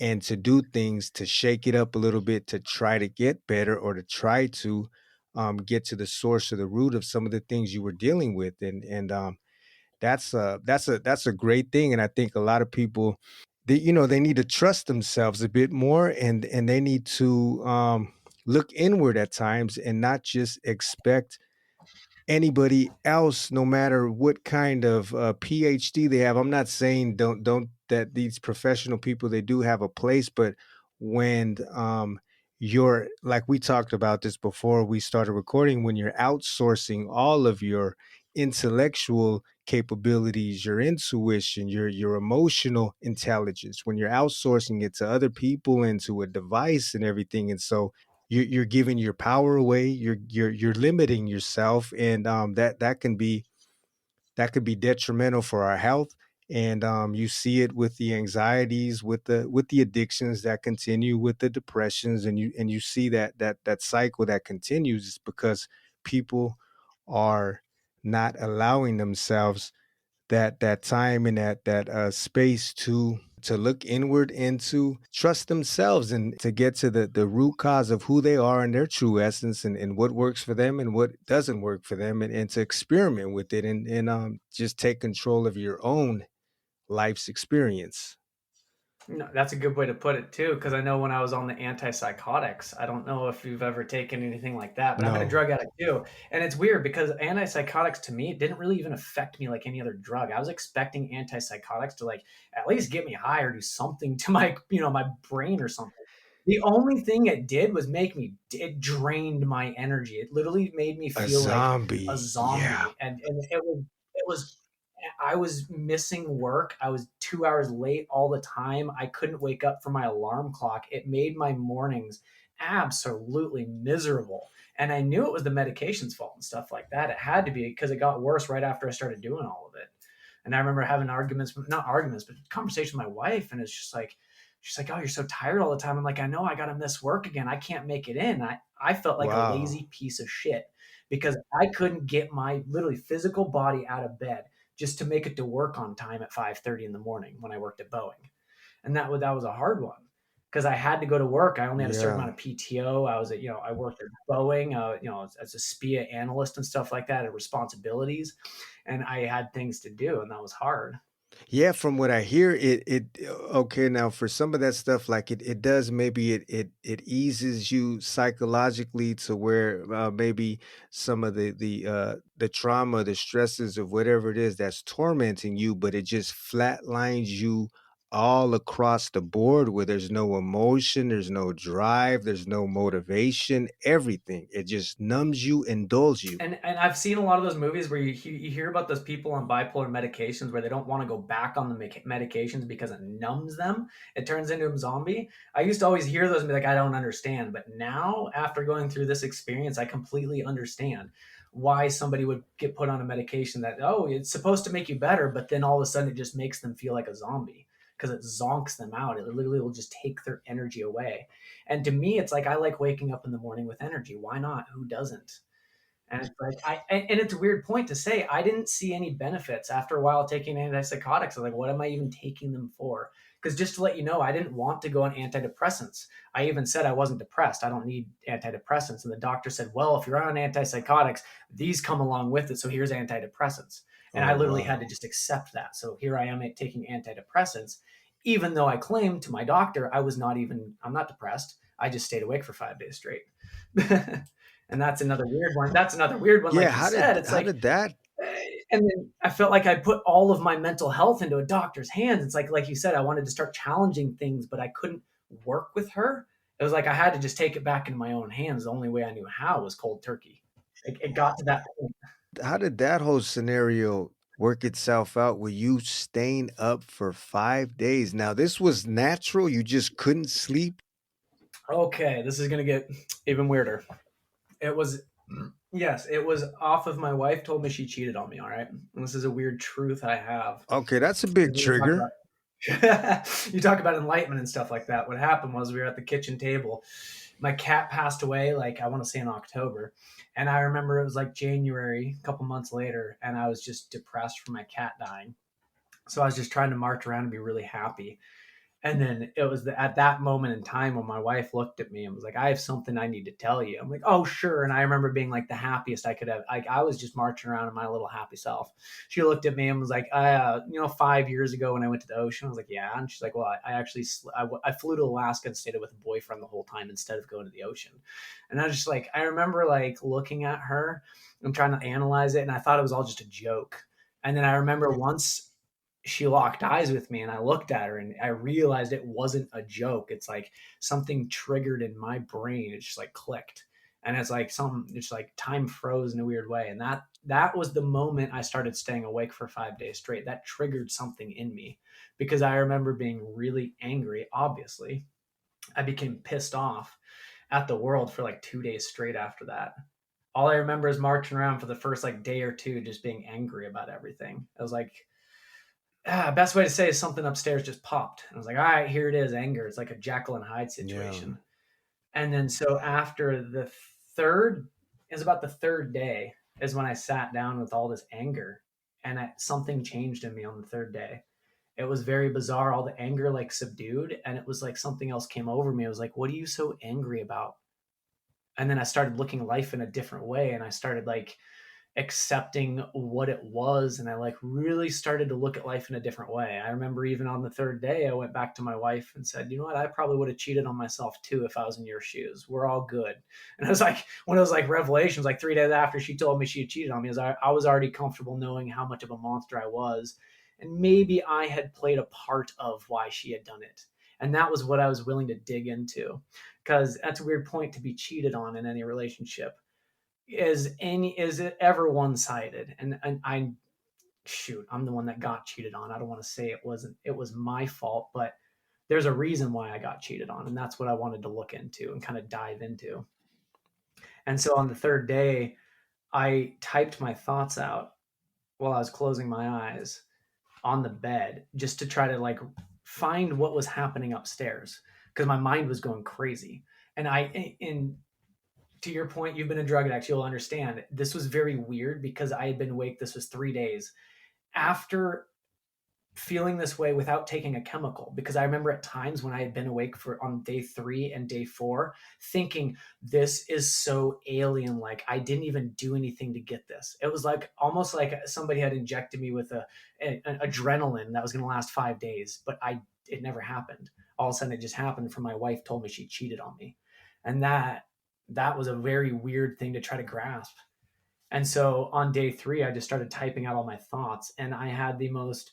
and to do things to shake it up a little bit, to try to get better, or to try to get to the source or the root of some of the things you were dealing with. And that's a great thing. And I think a lot of people, they need to trust themselves a bit more, and they need to look inward at times, and not just expect anybody else, no matter what kind of PhD they have. I'm not saying don't that these professional people, they do have a place, but when you're, like we talked about this before we started recording, when you're outsourcing all of your intellectual capabilities, your intuition, your emotional intelligence, when you're outsourcing it to other people and to a device and everything, and so you're giving your power away. You're limiting yourself, and that could be detrimental for our health. And you see it with the anxieties, with the addictions that continue, with the depressions, and you see that cycle that continues. Is because people are not allowing themselves that time and that space to look inward and to trust themselves, and to get to the root cause of who they are and their true essence, and what works for them and what doesn't work for them, and to experiment with it, and just take control of your own life's experience.
No, that's a good way to put it too, because I know when I was on the antipsychotics, I don't know if you've ever taken anything like that, but I've been a
No.
drug addict too. And it's weird because antipsychotics to me didn't really even affect me like any other drug. I was expecting antipsychotics to like at least get me high or do something to my, my brain or something. The only thing it did was it drained my energy. It literally made me
A
feel like a
zombie. Yeah.
zombie. And it was I was missing work. I was 2 hours late all the time. I couldn't wake up for my alarm clock. It made my mornings absolutely miserable. And I knew it was the medication's fault and stuff like that. It had to be because it got worse right after I started doing all of it. And I remember having arguments, not arguments, but conversation with my wife. And it's just like, she's like, "Oh, you're so tired all the time." I'm like, "I know, I got to miss work again. I can't make it in." I felt like a
Wow.
lazy piece of shit because I couldn't get my literally physical body out of bed just to make it to work on time at 5:30 in the morning when I worked at Boeing. And that was a hard one because I had to go to work. I only had a certain
Yeah.
amount of PTO. I worked at Boeing, as a SPIA analyst and stuff like that, and responsibilities, and I had things to do, and that was hard.
Yeah, from what I hear, okay, now for some of that stuff, like it does, maybe it eases you psychologically to where maybe some of the trauma, the stresses of whatever it is that's tormenting you, but it just flatlines you all across the board, where there's no emotion, there's no drive, there's no motivation, everything. It just numbs you and dulls you.
And I've seen a lot of those movies where you hear about those people on bipolar medications where they don't want to go back on the medications because it numbs them. It turns into a zombie. I used to always hear those and be like, I don't understand. But now, after going through this experience, I completely understand why somebody would get put on a medication that, oh, it's supposed to make you better, but then all of a sudden it just makes them feel like a zombie because it zonks them out. It literally will just take their energy away. And to me, it's like I like waking up in the morning with energy. Why not? Who doesn't? And it's like and it's a weird point to say. I didn't see any benefits after a while taking antipsychotics. I was like, what am I even taking them for? Because just to let you know, I didn't want to go on antidepressants. I even said I wasn't depressed. I don't need antidepressants. And the doctor said, well, if you're on antipsychotics, these come along with it. So here's antidepressants. And I
Oh
literally had to
wow.
just accept that. So here I am taking antidepressants, even though I claimed to my doctor I'm not depressed. I just stayed awake for 5 days straight. And that's another weird one. That's another weird one,
Yeah,
like you
how
said.
did
It's
how
like,
did that
and then I felt like I put all of my mental health into a doctor's hands. It's like you said, I wanted to start challenging things, but I couldn't work with her. It was like I had to just take it back into my own hands. The only way I knew how was cold turkey. It got to that point.
How did that whole scenario work itself out with you staying up for 5 days? Now, this was natural. You just couldn't sleep.
Okay, this is gonna get even weirder. It was, yes, it was off of my wife told me she cheated on me. All right, and this is a weird truth I have.
Okay, that's a big
We were talking
trigger.
about you talk about enlightenment and stuff like that. What happened was we were at the kitchen table. My cat passed away, like I want to say in October, and I remember it was like January, a couple months later, and I was just depressed from my cat dying. So I was just trying to march around and be really happy. And then it was at that moment in time when my wife looked at me and was like, I have something I need to tell you. I'm like, oh, sure. And I remember being like the happiest I could have. Like, I was just marching around in my little happy self. She looked at me and was like, 5 years ago when I went to the ocean, I was like, yeah. And she's like, well, I actually, I flew to Alaska and stayed with a boyfriend the whole time instead of going to the ocean. And I was just like, I remember like looking at her and trying to analyze it. And I thought it was all just a joke. And then I remember once she locked eyes with me and I looked at her and I realized it wasn't a joke. It's like something triggered in my brain. It just like clicked. And it's like time froze in a weird way. And that was the moment I started staying awake for 5 days straight. That triggered something in me because I remember being really angry. Obviously, I became pissed off at the world for like 2 days straight after that. All I remember is marching around for the first like day or two, just being angry about everything. I was like, best way to say is something upstairs just popped. I was like, all right, here it is, anger. It's like a Jekyll and Hyde
Yeah.
situation. And then so after the third, is about the third day is when I sat down with all this anger, and something changed in me on the third day. It was very bizarre. All the anger like subdued, and it was like something else came over me. I was like, what are you so angry about? And then I started looking life in a different way, and I started like accepting what it was, and I like really started to look at life in a different way. I remember even on the third day I went back to my wife and said, you know what, I probably would have cheated on myself too if I was in your shoes. We're all good. And I was like, when it was like revelations, like 3 days after she told me she had cheated on me, I was already comfortable knowing how much of a monster I was, and maybe I had played a part of why she had done it. And that was what I was willing to dig into, because that's a weird point to be cheated on in any relationship. Is it ever one-sided? And I shoot, I'm the one that got cheated on. I don't want to say it was my fault, but there's a reason why I got cheated on, and that's what I wanted to look into and kind of dive into. And so on the third day, I typed my thoughts out while I was closing my eyes on the bed just to try to like find what was happening upstairs, because my mind was going crazy. And in to your point, you've been a drug addict, you'll understand. This was very weird because I had been awake. This was 3 days after feeling this way without taking a chemical. Because I remember at times when I had been awake for on day 3 and day 4, thinking this is so alien. Like I didn't even do anything to get this. It was like almost like somebody had injected me with an adrenaline that was going to last 5 days, but it never happened. All of a sudden, it just happened. From my wife told me she cheated on me, and that was a very weird thing to try to grasp. And so on day 3, I just started typing out all my thoughts. And I had the most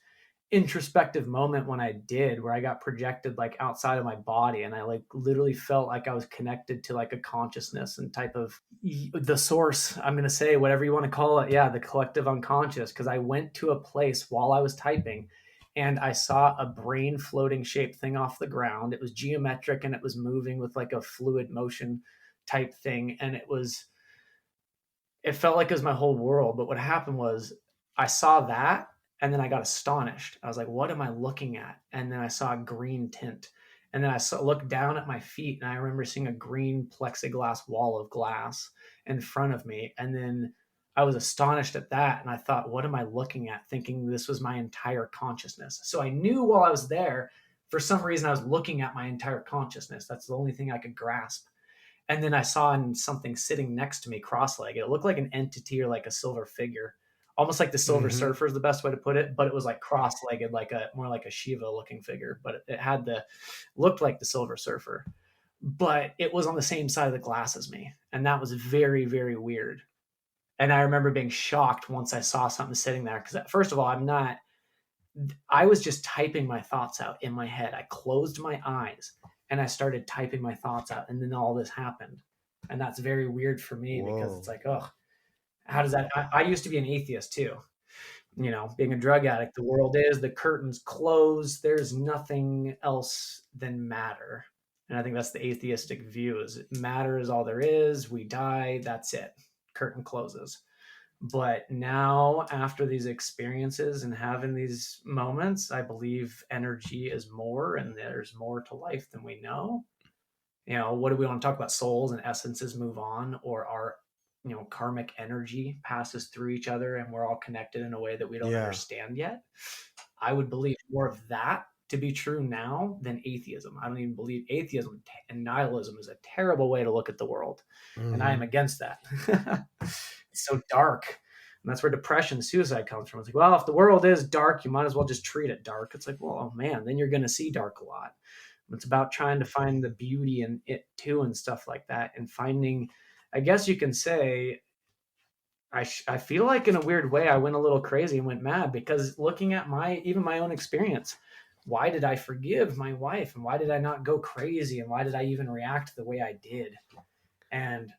introspective moment when I did, where I got projected like outside of my body. And I like literally felt like I was connected to like a consciousness and type of the source, I'm going to say, whatever you want to call it. Yeah, the collective unconscious. Because I went to a place while I was typing and I saw a brain floating shaped thing off the ground. It was geometric and it was moving with like a fluid motion type thing. And it felt like it was my whole world. But what happened was I saw that and then I got astonished. I was like, what am I looking at? And then I saw a green tint. And then looked down at my feet and I remember seeing a green plexiglass wall of glass in front of me. And then I was astonished at that. And I thought, what am I looking at? Thinking this was my entire consciousness. So I knew while I was there, for some reason, I was looking at my entire consciousness. That's the only thing I could grasp. And then I saw something sitting next to me, cross-legged. It looked like an entity or like a silver figure, almost like the Silver
Mm-hmm.
Surfer is the best way to put it. But it was like cross-legged, like a more like a Shiva-looking figure. But it had looked like the Silver Surfer, but it was on the same side of the glass as me, and that was very, very weird. And I remember being shocked once I saw something sitting there, because first of all, I was just typing my thoughts out in my head. I closed my eyes and I started typing my thoughts out, and then all this happened. And that's very weird for me because it's
Whoa.
like, oh, how does that? I used to be an atheist too. You know, being a drug addict, the world is, the curtains close. There's nothing else than matter. And I think that's the atheistic view: is matter is all there is. We die. That's it. Curtain closes. But now, after these experiences and having these moments, I believe energy is more, and there's more to life than we know. You know, what do we want to talk about? Souls and essences move on, or our, you know, karmic energy passes through each other and we're all connected in a way that we don't
Yeah.
understand yet. I would believe more of that to be true now than atheism. I don't even believe atheism and nihilism is a terrible way to look at the world. And I am
Hmm.
against that. It's so dark. And that's where depression, suicide comes from. It's like, well, if the world is dark, you might as well just treat it dark. It's like, well, oh man, then you're going to see dark a lot. It's about trying to find the beauty in it too and stuff like that. And finding, I guess you can say, I feel like in a weird way, I went a little crazy and went mad because looking at even my own experience, why did I forgive my wife? And why did I not go crazy? And why did I even react the way I did? And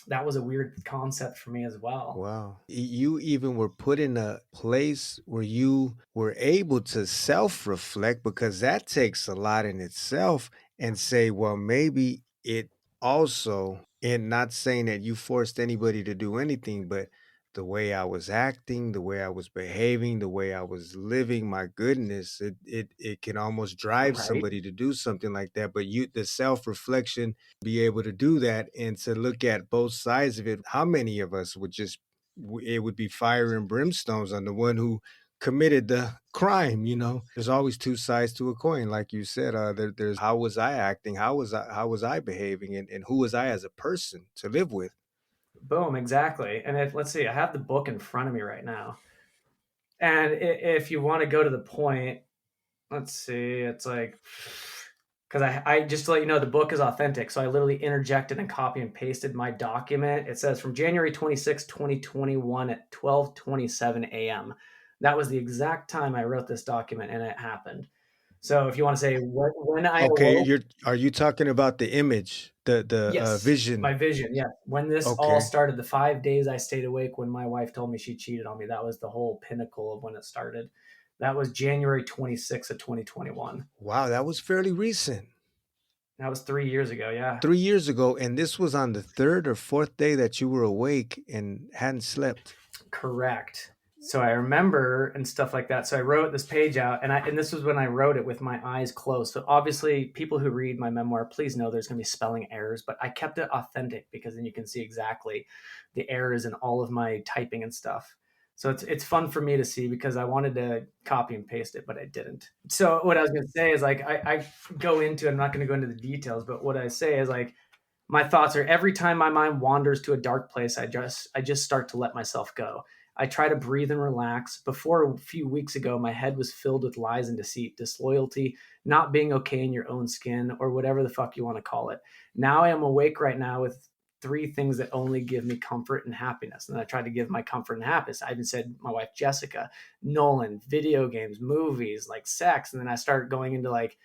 that was a weird concept for me as well.
Wow. You even were put in a place where you were able to self reflect, because that takes a lot in itself, and say, well, maybe it also, and not saying that you forced anybody to do anything, but the way I was acting, the way I was behaving, the way I was living, my goodness, it can almost drive
Right.
somebody to do something like that. But the self reflection, be able to do that and to look at both sides of it. How many of us would just, it would be fire and brimstones on the one who committed the crime? There's always two sides to a coin, like you said. There's how was I acting, how was I behaving, and who was I as a person to live with.
Boom. Exactly. And let's see, I have the book in front of me right now. And if you want to go to the point, let's see, it's like, because I just to let you know, the book is authentic. So I literally interjected and copy and pasted my document. It says from January 26, 2021 at 12:27 a.m. That was the exact time I wrote this document, and it happened. So if you want to say when I
Okay,
awoke,
are you talking about the image, the
yes,
vision?
my vision, yeah. When this all
Okay.
started, the 5 days I stayed awake when my wife told me she cheated on me, that was the whole pinnacle of when it started. That was January 26th of 2021.
Wow, that was fairly recent.
That was 3 years ago. Yeah,
3 years ago, and this was on the third or fourth day that you were awake and hadn't slept.
correct. So I remember and stuff like that. So I wrote this page out, and this was when I wrote it with my eyes closed. So obviously, people who read my memoir, please know there's going to be spelling errors, but I kept it authentic because then you can see exactly the errors in all of my typing and stuff. So it's fun for me to see because I wanted to copy and paste it, but I didn't. So what I was going to say is like I go into. I'm not going to go into the details, but what I say is like my thoughts are every time my mind wanders to a dark place, I just start to let myself go. I try to breathe and relax. Before a few weeks ago, my head was filled with lies and deceit, disloyalty, not being okay in your own skin, or whatever the fuck you want to call it. Now I am awake right now with three things that only give me comfort and happiness. And I try to give my comfort and happiness. I even said my wife Jessica, Nolan, video games, movies, like sex. And then I start going into like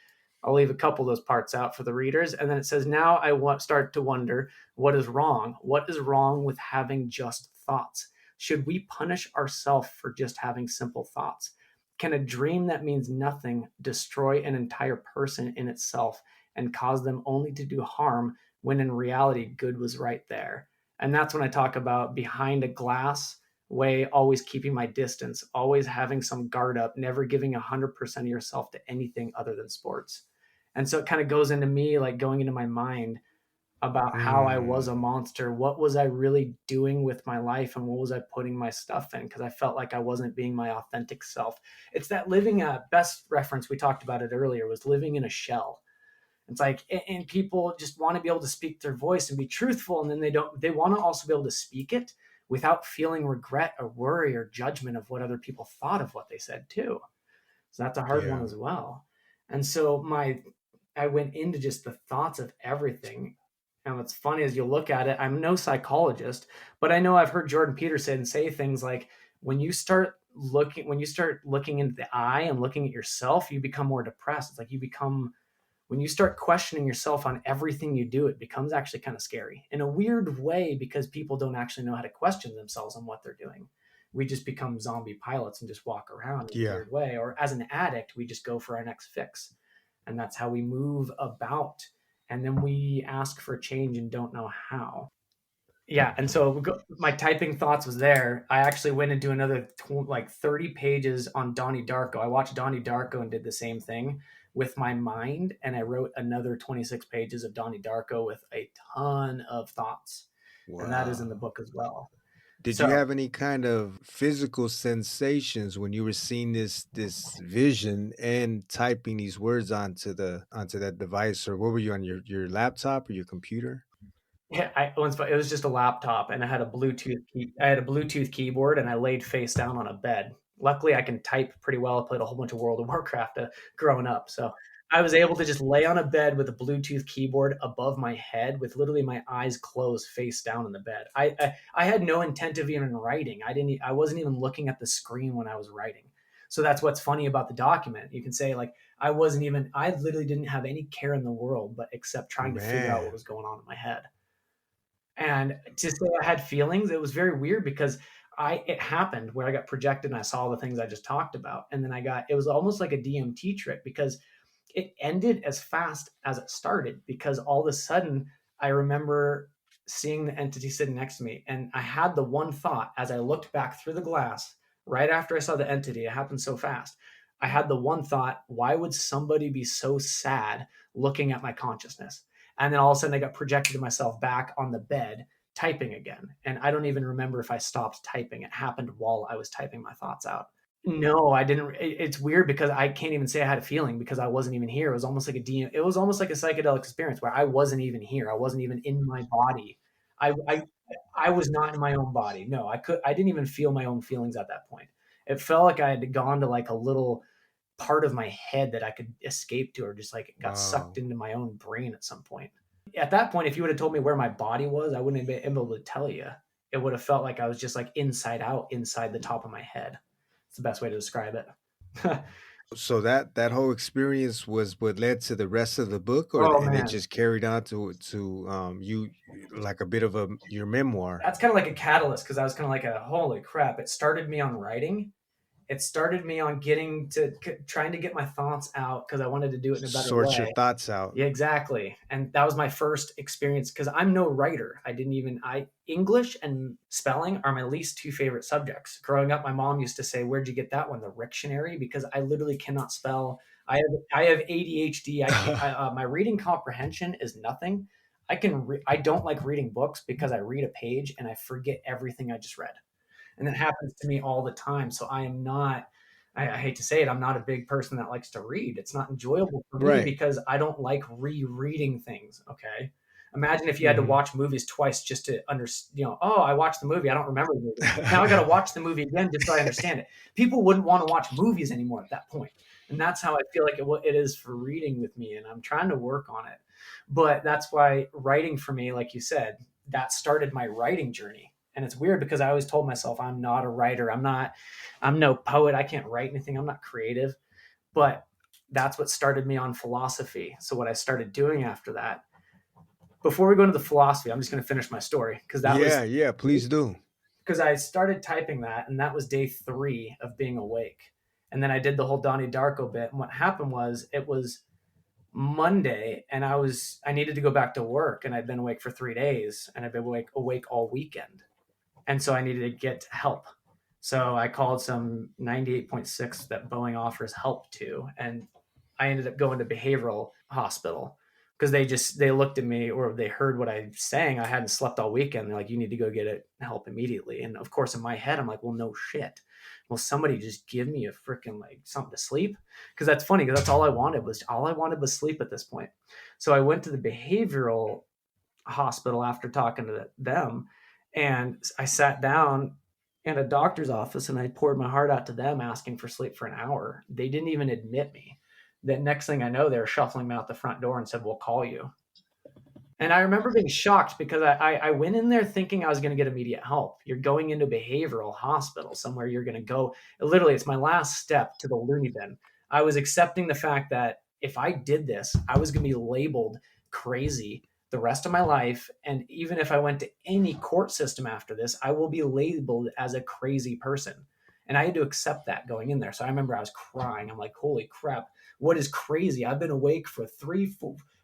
I'll leave a couple of those parts out for the readers. And then it says, now start to wonder what is wrong? What is wrong with having just thoughts? Should we punish ourselves for just having simple thoughts? Can a dream that means nothing destroy an entire person in itself and cause them only to do harm when in reality good was right there? And that's when I talk about behind a glass way, always keeping my distance, always having some guard up, never giving 100% of yourself to anything other than sports. And so it kind of goes into me like going into my mind about how I was a
Mm,
monster. What was I really doing with my life and what was I putting my stuff in? Because I felt like I wasn't being my authentic self. It's that living a best reference we talked about it earlier was living in a shell. It's like, and people just want to be able to speak their voice and be truthful. And then they want to also be able to speak it without feeling regret or worry or judgment of what other people thought of what they said too. So that's a hard one
yeah.
as well. And so I went into just the thoughts of everything. And what's funny is you look at it, I'm no psychologist, but I know I've heard Jordan Peterson say things like when you start looking into the eye and looking at yourself, you become more depressed. It's like you become When you start questioning yourself on everything you do, it becomes actually kind of scary in a weird way, because people don't actually know how to question themselves on what they're doing. We just become zombie pilots and just walk around in a
Yeah.
weird way. Or as an addict, we just go for our next fix. And that's how we move about. And then we ask for change and don't know how. Yeah, and so my typing thoughts was there. I actually went into another like 30 pages on Donnie Darko. I watched Donnie Darko and did the same thing with my mind, and I wrote another 26 pages of Donnie Darko with a ton of thoughts, and that is in the
Wow.
book as well.
Did you
So
have any kind of physical sensations when you were seeing this vision and typing these words onto that device, or what were you on your laptop or your computer?
yeah, it was just a laptop, and I had a Bluetooth keyboard, and I laid face down on a bed. Luckily, I can type pretty well. I played a whole bunch of World of Warcraft growing up, so I was able to just lay on a bed with a Bluetooth keyboard above my head, with literally my eyes closed, face down in the bed. I had no intent of even writing. I wasn't even looking at the screen when I was writing. So that's what's funny about the document. You can say like I literally didn't have any care in the world, but except trying to figure out what
Man.
was going on in my head. And to say I had feelings, it was very weird, because it happened where I got projected and I saw the things I just talked about. And then it was almost like a DMT trick, because it ended as fast as it started, because all of a sudden I remember seeing the entity sitting next to me. And I had the one thought as I looked back through the glass right after I saw the entity. It happened so fast. I had the one thought, why would somebody be so sad looking at my consciousness? And then all of a sudden I got projected myself back on the bed typing again. And I don't even remember if I stopped typing. It happened while I was typing my thoughts out. No, I didn't. It's weird because I can't even say I had a feeling, because I wasn't even here. It was almost like it was almost like a psychedelic experience where I wasn't even here. I wasn't even in my body. I, I, I was not in my own body. No, I didn't even feel my own feelings at that point. It felt like I had gone to like a little part of my head that I could escape to, or just like it got sucked
Wow.
into my own brain at some point. At that point, if you would have told me where my body was, I wouldn't have been able to tell you. It would have felt like I was just like inside out, inside the top of my head. It's the best way to describe it.
So that whole experience was what led to the rest of the book, or
Oh
and it
man,
just carried on to you like a bit of a your memoir.
that's kind of like a catalyst, because I was kind of like a holy crap. It started me on writing. It started me on trying to get my thoughts out, because I wanted to do it in a better
Sort your
way.
thoughts out.
Yeah, exactly. And that was my first experience, because I'm no writer. I English and spelling are my least two favorite subjects. Growing up, my mom used to say, "Where'd you get that one? The Rictionary?" Because I literally cannot spell. I have ADHD. I can't. My reading comprehension is nothing. I don't like reading books, because I read a page and I forget everything I just read, and that happens to me all the time. So I am not. I hate to say it, I'm not a big person that likes to read. It's not enjoyable for me,
Right.
because I don't like rereading things. Okay, imagine if you had to
Hmm.
watch movies twice just to understand. Oh, I watched the movie. I don't remember the movie. Now I got to watch the movie again just so I understand it. People wouldn't want to watch movies anymore at that point, and that's how I feel like it is for reading with me. And I'm trying to work on it, but that's why writing for me, like you said, that started my writing journey. And it's weird, because I always told myself I'm not a writer. I'm no poet. I can't write anything. I'm not creative. But that's what started me on philosophy. So what I started doing after that, before we go into the philosophy, I'm just going to finish my story,
Yeah, yeah, please do.
because I started typing that, and that was day 3 of being awake. And then I did the whole Donnie Darko bit. And what happened was, it was Monday, and I needed to go back to work, and I'd been awake for 3 days, and I've been awake all weekend, and so I needed to get help. So I called some 98.6 that Boeing offers help to, and I ended up going to behavioral hospital, because they looked at me, or they heard what I was saying. I hadn't slept all weekend. They're like, you need to go get it help immediately. And of course, in my head, I'm like, well, no shit. Will somebody just give me a freaking like something to sleep? Because that's funny, because that's all I wanted was sleep at this point. So I went to the behavioral hospital after talking to them, and I sat down in a doctor's office, and I poured my heart out to them, asking for sleep for an hour. They didn't even admit me. The next thing I know, they were shuffling me out the front door and said, we'll call you. And I remember being shocked, because I went in there thinking I was going to get immediate help. You're going into behavioral hospital, somewhere you're going to go. Literally, it's my last step to the loony bin. I was accepting the fact that if I did this, I was going to be labeled crazy the rest of my life. And even if I went to any court system after this, I will be labeled as a crazy person. And I had to accept that going in there. So I remember I was crying. I'm like, holy crap, what is crazy? I've been awake for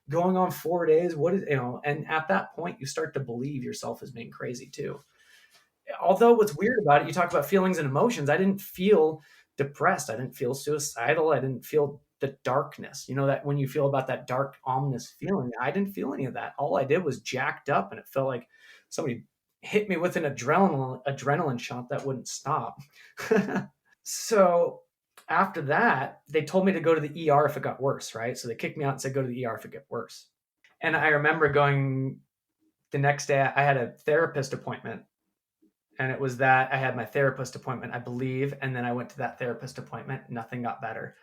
going on 4 days. What is, and at that point, you start to believe yourself as being crazy too. Although what's weird about it, you talk about feelings and emotions. I didn't feel depressed. I didn't feel suicidal. I didn't feel the darkness. That when you feel about that dark, ominous feeling, I didn't feel any of that. All I did was jacked up, and it felt like somebody hit me with an adrenaline shot that wouldn't stop. So after that, they told me to go to the ER if it got worse, right? So they kicked me out and said, go to the ER if it get worse. And I remember going the next day, I had a therapist appointment. And it was that I had my therapist appointment, I believe. And then I went to that therapist appointment. Nothing got better.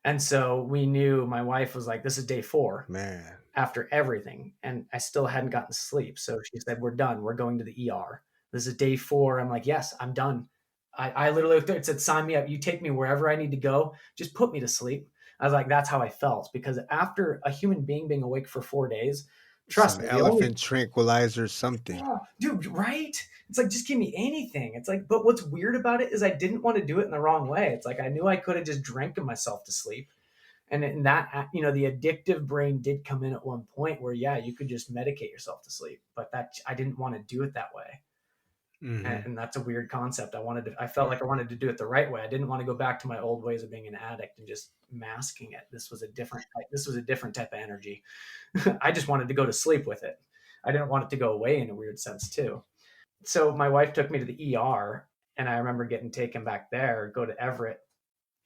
And so we knew, my wife was like, this is day 4,
Man.
after everything. And I still hadn't gotten sleep. So she said, we're done. We're going to the ER. This is day 4. I'm like, yes, I'm done. I literally looked there and said, sign me up. You take me wherever I need to go. Just put me to sleep. I was like, that's how I felt. Because after a human being awake for 4 days, trust
Some
me,
elephant tranquilizer, something.
yeah, dude, right? It's like, just give me anything. It's like, but what's weird about it is I didn't want to do it in the wrong way. It's like I knew I could have just drank myself to sleep. And in that, the addictive brain did come in at one point where, yeah, you could just medicate yourself to sleep. But that I didn't want to do it that way. And that's a weird concept. I felt like I wanted to do it the right way. I didn't want to go back to my old ways of being an addict and just masking it. This was a different type of energy. I just wanted to go to sleep with it. I didn't want it to go away in a weird sense too. So my wife took me to the ER, and I remember getting taken back there, go to Everett,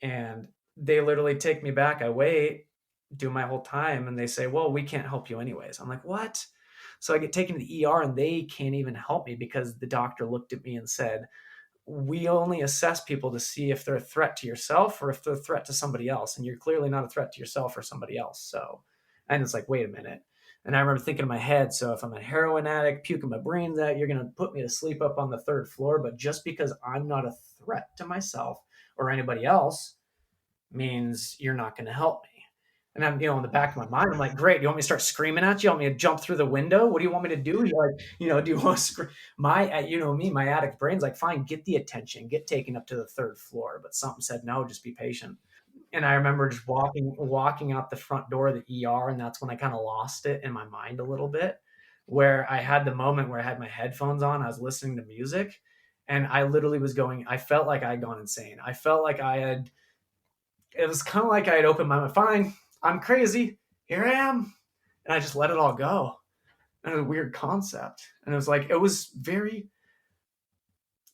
and they literally take me back. I wait, do my whole time, and they say, well, we can't help you anyways. I'm like, what? So I get taken to the ER, and they can't even help me because the doctor looked at me and said, we only assess people to see if they're a threat to yourself or if they're a threat to somebody else. And you're clearly not a threat to yourself or somebody else. So, and it's like, wait a minute. And I remember thinking in my head, so if I'm a heroin addict, puking my brains out, you're going to put me to sleep up on the 3rd floor. But just because I'm not a threat to myself or anybody else means you're not going to help me. And I'm, in the back of my mind, I'm like, great. You want me to start screaming at you? You want me to jump through the window? What do you want me to do? You're like, do you want to scream? My addict brain's like, fine, get the attention, get taken up to the 3rd floor. But something said, no, just be patient. And I remember just walking out the front door of the ER. And that's when I kind of lost it in my mind a little bit, where I had the moment where I had my headphones on, I was listening to music, and I literally I felt like I had gone insane. I felt like it was kind of like I had opened my mind. Fine, I'm crazy. Here I am. And I just let it all go. And it was a weird concept. And it was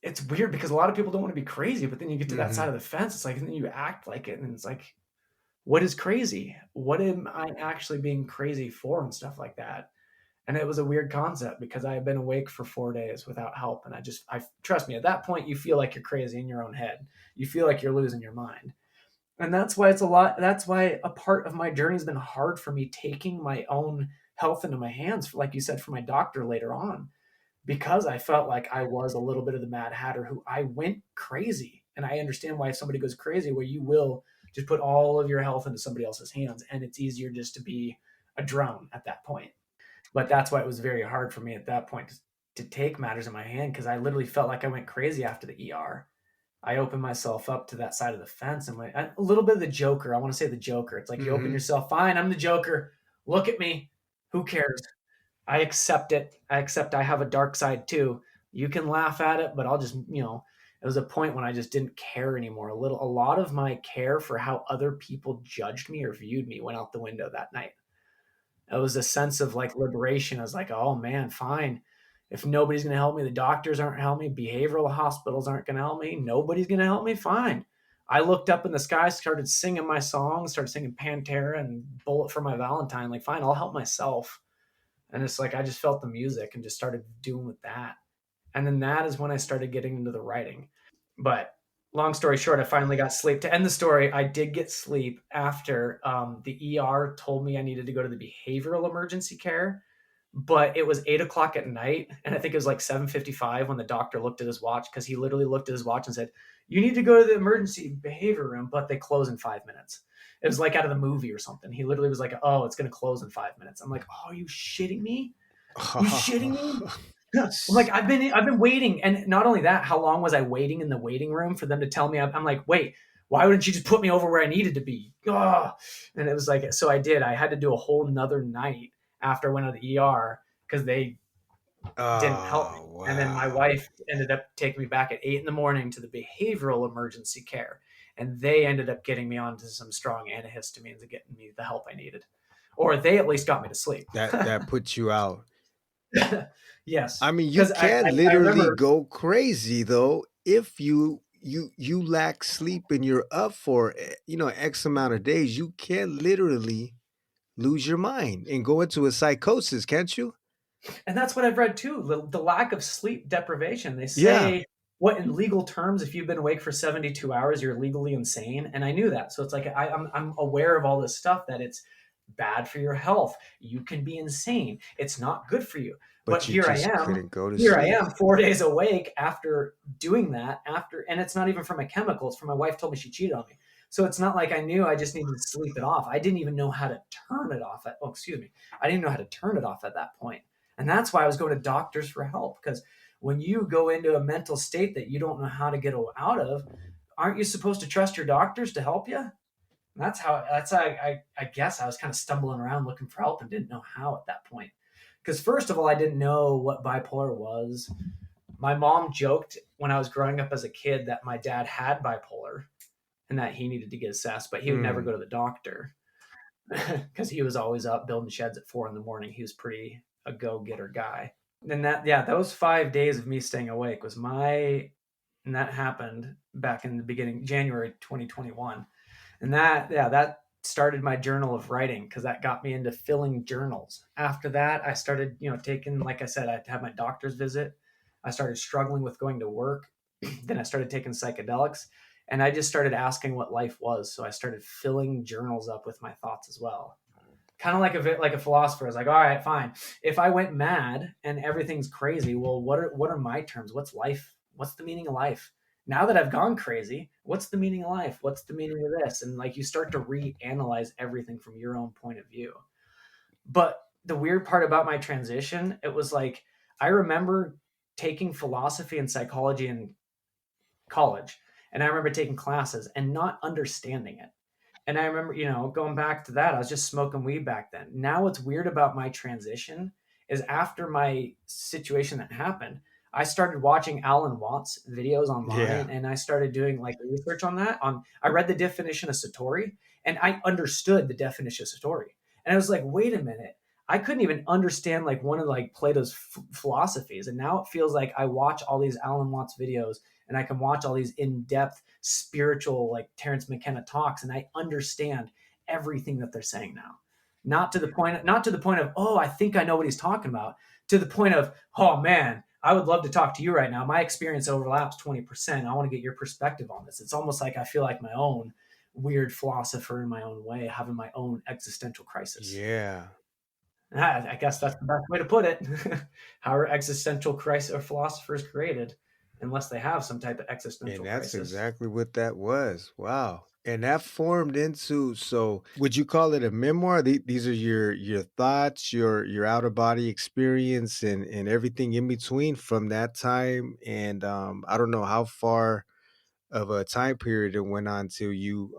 it's weird because a lot of people don't want to be crazy, but then you get to that side of the fence. It's like, and then you act like it. And it's like, what is crazy? What am I actually being crazy for and stuff like that? And it was a weird concept because I had been awake for 4 days without help. And I trust me, at that point, you feel like you're crazy in your own head. You feel like you're losing your mind. And that's why that's why a part of my journey has been hard for me, taking my own health into my hands, like you said, for my doctor later on, because I felt like I was a little bit of the Mad Hatter who I went crazy. And I understand why somebody goes crazy, where you will just put all of your health into somebody else's hands. And it's easier just to be a drone at that point. But that's why it was very hard for me at that point to take matters in my hand, because I literally felt like I went crazy after the ER. I opened myself up to that side of the fence and went a little bit of the Joker. I want to say the Joker. It's like you open yourself. Fine, I'm the Joker. Look at me. Who cares? I accept it. I accept I have a dark side too. You can laugh at it, but I'll just, it was a point when I just didn't care anymore. A lot of my care for how other people judged me or viewed me went out the window that night. It was a sense of like liberation. I was like, oh man, fine. If nobody's going to help me, the doctors aren't helping me, behavioral hospitals aren't going to help me, nobody's going to help me, fine. I looked up in the sky, started singing my songs, started singing Pantera and Bullet for My Valentine. Like, fine, I'll help myself. And it's like, I just felt the music and just started doing with that. And then that is when I started getting into the writing. But long story short, I finally got sleep. To end the story, I did get sleep after the ER told me I needed to go to the behavioral emergency care. but it was 8 o'clock at night. And I think it was like 7:55 when the doctor looked at his watch, because he literally looked at his watch and said, "You need to go to the emergency behavior room, but they close in 5 minutes." It was like out of the movie or something. He literally was like, "Oh, it's going to close in 5 minutes." I'm like, "Oh, are you shitting me? You shitting me?" I'm like, I've been waiting. And not only that, how long was I waiting in the waiting room for them to tell me? I'm like, wait, why wouldn't you just put me over where I needed to be? Oh. And it was like, so I did. I had to do a whole nother night after I went to the ER because they didn't help me.
Oh,
And then my
wow.
wife ended up taking me back at 8 in the morning to the behavioral emergency care. And they ended up getting me onto some strong antihistamines and getting me the help I needed. Or they at least got me to sleep.
That puts you out.
Yes.
I mean, you
Because
can
I
literally
remember.
go crazy though if you lack sleep and you're up for X amount of days. You can literally lose your mind and go into a psychosis, can't you?
And that's what I've read too. The lack of sleep deprivation. They
Yeah,
say, what in legal terms, if you've been awake for 72 hours, you're legally insane. And I knew that. So it's like I'm aware of all this stuff, that it's bad for your health. You can be insane. It's not good for you. But
but you just couldn't go to
here I
sleep.
am 4 days awake after doing that, and it's not even from a chemical. It's from my wife told me she cheated on me. So it's not like I knew I just needed to sleep it off. I didn't even know how to turn it off. Oh, excuse me. I didn't know how to turn it off at that point. And that's why I was going to doctors for help, because when you go into a mental state that you don't know how to get out of, aren't you supposed to trust your doctors to help you? And that's how I guess I was kind of stumbling around looking for help and didn't know how at that point. Because first of all, I didn't know what bipolar was. My mom joked when I was growing up as a kid that my dad had bipolar and that he needed to get assessed, but he would never go
Mm.
to the doctor because he was always up building sheds at 4 in the morning. He was pretty a go-getter guy. And those 5 days of me staying awake was and that happened back in the beginning, January 2021. And that started my journal of writing, because that got me into filling journals. After that, I started, taking, like I said, I had my doctor's visit. I started struggling with going to work. Then I started taking psychedelics, and I just started asking what life was. So I started filling journals up with my thoughts as well. Kind of like a philosopher. I was like, all right, fine. If I went mad and everything's crazy, well, what are my terms? What's life? What's the meaning of life? Now that I've gone crazy, what's the meaning of life? What's the meaning of this? And like, you start to reanalyze everything from your own point of view. But the weird part about my transition, it was like, I remember taking philosophy and psychology in college, and I remember taking classes and not understanding it. And I remember, going back to that, I was just smoking weed back then. Now, what's weird about my transition is after my situation that happened, I started watching Alan Watts videos
Yeah.
online, and I started doing like research on that. I read the definition of Satori, and I understood the definition of Satori. And I was like, wait a minute. I couldn't even understand like one of like Plato's philosophies. And now it feels like I watch all these Alan Watts videos, and I can watch all these in-depth spiritual like Terence McKenna talks, and I understand everything that they're saying now. Not to the point of, oh, I think I know what he's talking about, to the point of, oh man, I would love to talk to you right now. My experience overlaps 20%. I want to get your perspective on this. It's almost like I feel like my own weird philosopher in my own way, having my own existential crisis.
Yeah.
I guess that's the best way to put it. How are existential crisis or philosophers created, unless they have some type of
And
existential
that's
crisis?
exactly what that was. Wow. And that formed into, so would you call it a memoir? These are your thoughts, your out of body experience and everything in between from that time. And I don't know how far of a time period it went on till you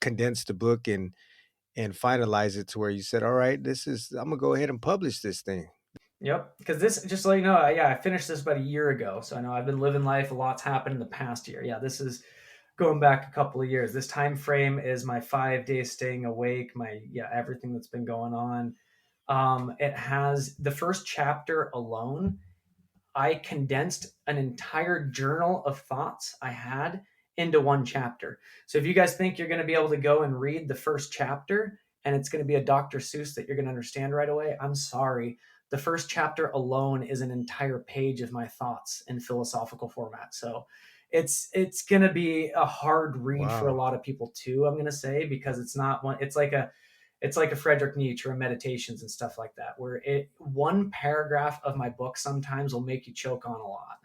condensed the book and finalize it to where you said, all right, I'm gonna go ahead and publish this thing.
Yep. Because this, just so you know, yeah, I finished this about a year ago. So I know I've been living life. A lot's happened in the past year. Yeah, this is going back a couple of years. This time frame is my 5 days staying awake, everything that's been going on. It has the first chapter alone. I condensed an entire journal of thoughts I had into one chapter. So if you guys think you're going to be able to go and read the first chapter and it's going to be a Dr. Seuss that you're going to understand right away, I'm sorry. The first chapter alone is an entire page of my thoughts in philosophical format. So it's going to be a hard read for a
Wow.
lot of people too, I'm going to say, because it's not one, it's like It's like a Frederick Nietzsche or meditations and stuff like that, where one paragraph of my book sometimes will make you choke on a lot.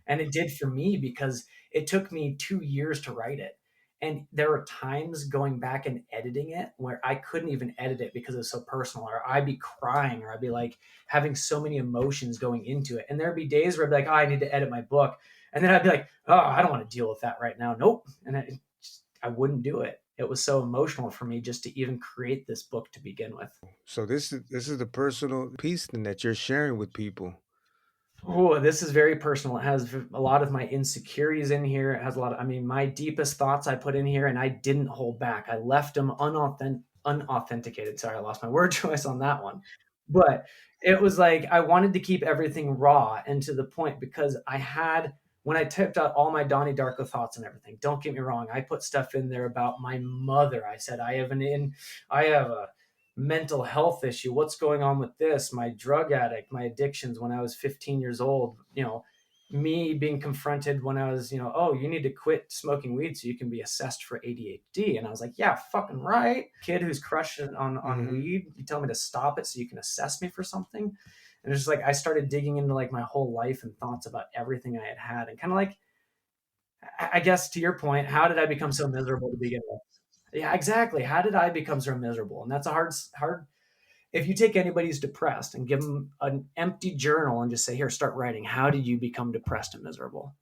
And it did for me because it took me 2 years to write it. And there were times going back and editing it where I couldn't even edit it because it was so personal, or I'd be crying, or I'd be like having so many emotions going into it. And there'd be days where I'd be like, oh, I need to edit my book. And then I'd be like, oh, I don't want to deal with that right now. Nope. And I wouldn't do it. It was so emotional for me just to even create this book to begin with.
So this is the personal piece then that you're sharing with people.
Oh, this is very personal. It has a lot of my insecurities in here. It has a lot of, I mean, my deepest thoughts I put in here, and I didn't hold back. I left them unauthenticated. Sorry, I lost my word choice on that one. But it was like I wanted to keep everything raw and to the point, because when I typed out all my Donnie Darko thoughts and everything, don't get me wrong, I put stuff in there about my mother. I said, I have a mental health issue. What's going on with this? My drug addict, my addictions when I was 15 years old, me being confronted when I was, oh, you need to quit smoking weed so you can be assessed for ADHD. And I was like, yeah, fucking right. Kid who's crushing on weed, you tell me to stop it so you can assess me for something. And it's just like I started digging into like my whole life and thoughts about everything I had and kind of like, I guess to your point, how did I become so miserable to begin with? Yeah, exactly. How did I become so miserable? And that's a hard. If you take anybody who's depressed and give them an empty journal and just say, "Here, start writing. How did you become depressed and miserable?"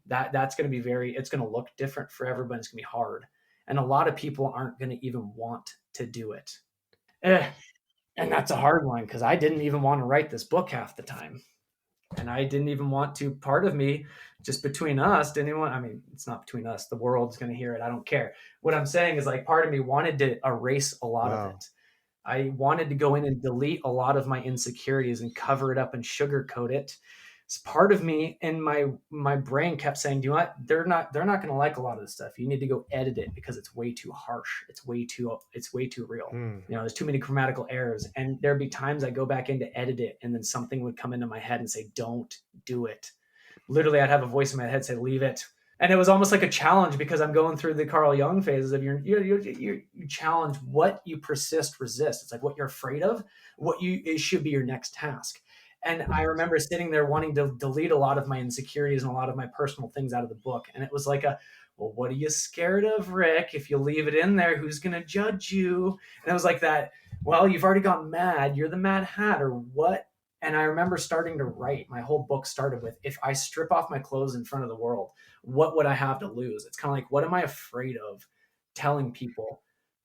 That's going to be it's going to look different for everybody. It's going to be hard, and a lot of people aren't going to even want to do it. Eh, and that's a hard one because I didn't even want to write this book half the time. And I didn't even want to. Part of me, just between us, didn't even want. I mean, it's not between us. The world's going to hear it. I don't care. What I'm saying is, like, part of me wanted to erase a lot of
Wow.
it. I wanted to go in and delete a lot of my insecurities and cover it up and sugarcoat it. It's part of me, and my brain kept saying, "Do you know what? They're not going to like a lot of this stuff. You need to go edit it because it's way too harsh. It's way too real.
Hmm.
There's too many grammatical errors." And there'd be times I go back in to edit it, and then something would come into my head and say, "Don't do it." Literally, I'd have a voice in my head say, "Leave it." And it was almost like a challenge because I'm going through the Carl Jung phases of you challenge what you persist, resist. It's like what you're afraid of, it should be your next task. And I remember sitting there wanting to delete a lot of my insecurities and a lot of my personal things out of the book. And it was like well, what are you scared of, Rick? If you leave it in there, who's going to judge you? And it was like that, well, you've already gotten mad. You're the Mad Hatter. What? And I remember starting to write. My whole book started with, if I strip off my clothes in front of the world, what would I have to lose? It's kind of like, what am I afraid of telling people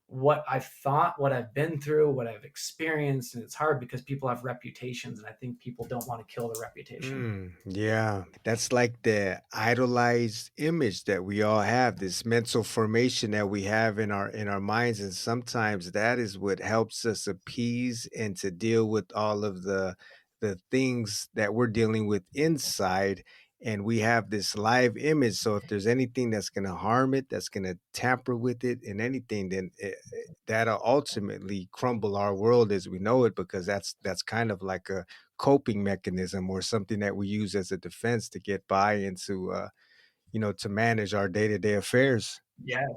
what I've thought, what I've been through, what I've experienced? And it's hard because people have reputations, and I think people don't want to kill their reputation.
Yeah, that's like the idolized image that we all have, this mental formation that we have in our minds, and sometimes that is what helps us appease and to deal with all of the things that we're dealing with inside. And we have this live image. So if there's anything that's going to harm it, that's going to tamper with it, and anything, then that'll ultimately crumble our world as we know it, because that's kind of like a coping mechanism or something that we use as a defense to get by and to to manage our day-to-day affairs.
Yes.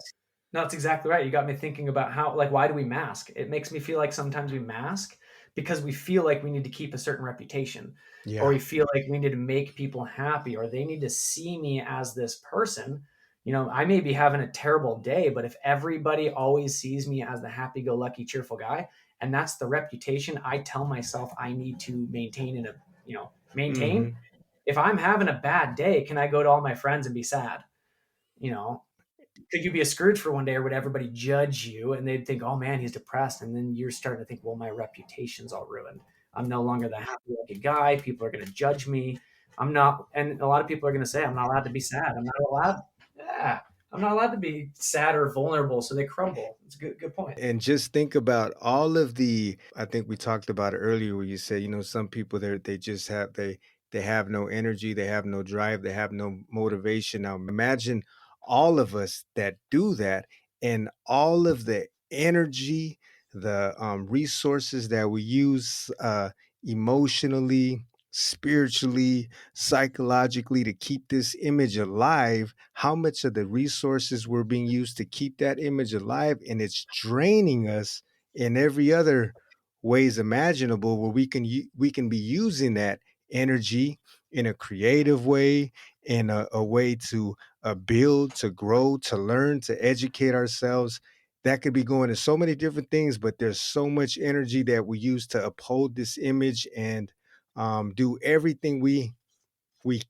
No, that's exactly right. You got me thinking about how, like, why do we mask? It makes me feel like sometimes we mask because we feel like we need to keep a certain reputation, or
Yeah.
we feel like we need to make people happy, or they need to see me as this person. I may be having a terrible day, but if everybody always sees me as the happy go lucky, cheerful guy, and that's the reputation I tell myself I need to maintain maintain.
Hmm.
If I'm having a bad day, can I go to all my friends and be sad? You know, could you be a Scrooge for one day, or would everybody judge you and they'd think, oh man, he's depressed? And then you're starting to think, well, my reputation's all ruined. I'm no longer the happy lucky guy. People are going to judge me. I'm not, and a lot of people are going to say, I'm not allowed to be sad. I'm not allowed. Yeah, I'm not allowed to be sad or vulnerable. So they crumble. It's a good point.
And just think about all of the, I think we talked about it earlier where you said, some people they just have they have no energy, they have no drive, they have no motivation. Now imagine all of us that do that, and all of the energy, the resources that we use emotionally, spiritually, psychologically to keep this image alive, how much of the resources were being used to keep that image alive, and it's draining us in every other ways imaginable, where we can be using that energy in a creative way, in a way to build, to grow, to learn, to educate ourselves. That could be going to so many different things, but there's so much energy that we use to uphold this image and do everything we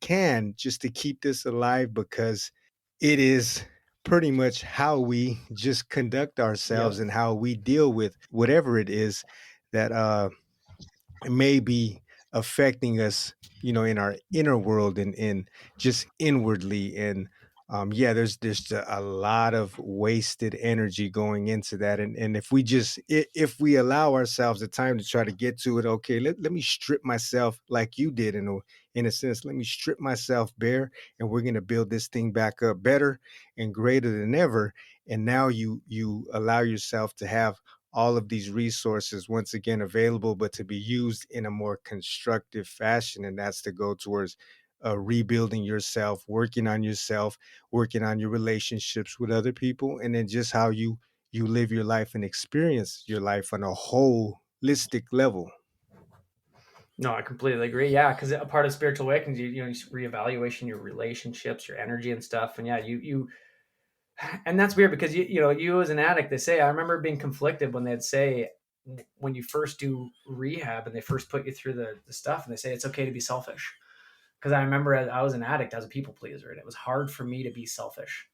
can just to keep this alive, because it is pretty much how we just conduct ourselves
Yep.
and how we deal with whatever it is that may be affecting us, in our inner world and just inwardly. And yeah, there's a lot of wasted energy going into that. And if we just if we allow ourselves the time to try to get to it, okay, let me strip myself like you did in a sense. Let me strip myself bare, and we're gonna build this thing back up better and greater than ever. And now you allow yourself to have all of these resources once again available, but to be used in a more constructive fashion. And that's to go towards rebuilding yourself, working on your relationships with other people, and then just how you live your life and experience your life on a holistic level.
No, I completely agree. Yeah, because a part of spiritual awakening, reevaluation your relationships, your energy and stuff. And yeah, and that's weird because you as an addict, they say, I remember being conflicted when they'd say, when you first do rehab and they first put you through the stuff, and they say it's okay to be selfish. Because I remember as I was an addict, I was a people pleaser, and it was hard for me to be selfish.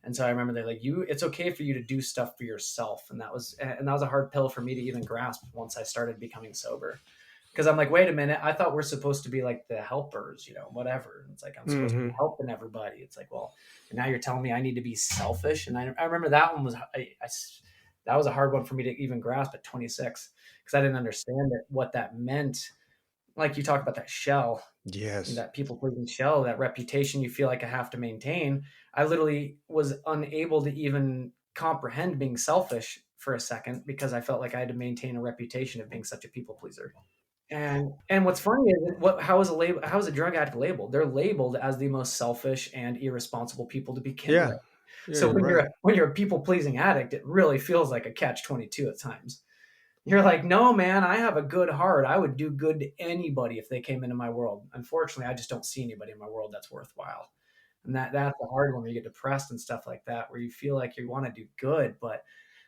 And so I remember they're like, it's okay for you to do stuff for yourself. And that was a hard pill for me to even grasp once I started becoming sober. Because I'm like, wait a minute, I thought we're supposed to be like the helpers, whatever. And it's like, I'm supposed to be
Hmm.
helping everybody. It's like, well, and now you're telling me I need to be selfish. And I remember that one was, that was a hard one for me to even grasp at 26, because I didn't understand what that meant. Like you talk about that shell,
Yes.
that people pleasing shell, that reputation you feel like I have to maintain. I literally was unable to even comprehend being selfish for a second, because I felt like I had to maintain a reputation of being such a people pleaser. And what's funny is, how is a drug addict labeled? They're labeled as the most selfish and irresponsible people to begin
Yeah.
with.
Yeah,
So
you're right.
when you're a people pleasing addict, it really feels like a catch 22 at times. You're like, no, man, I have a good heart. I would do good to anybody if they came into my world. Unfortunately, I just don't see anybody in my world that's worthwhile. And that's a hard one, where you get depressed and stuff like that, where you feel like you want to do good,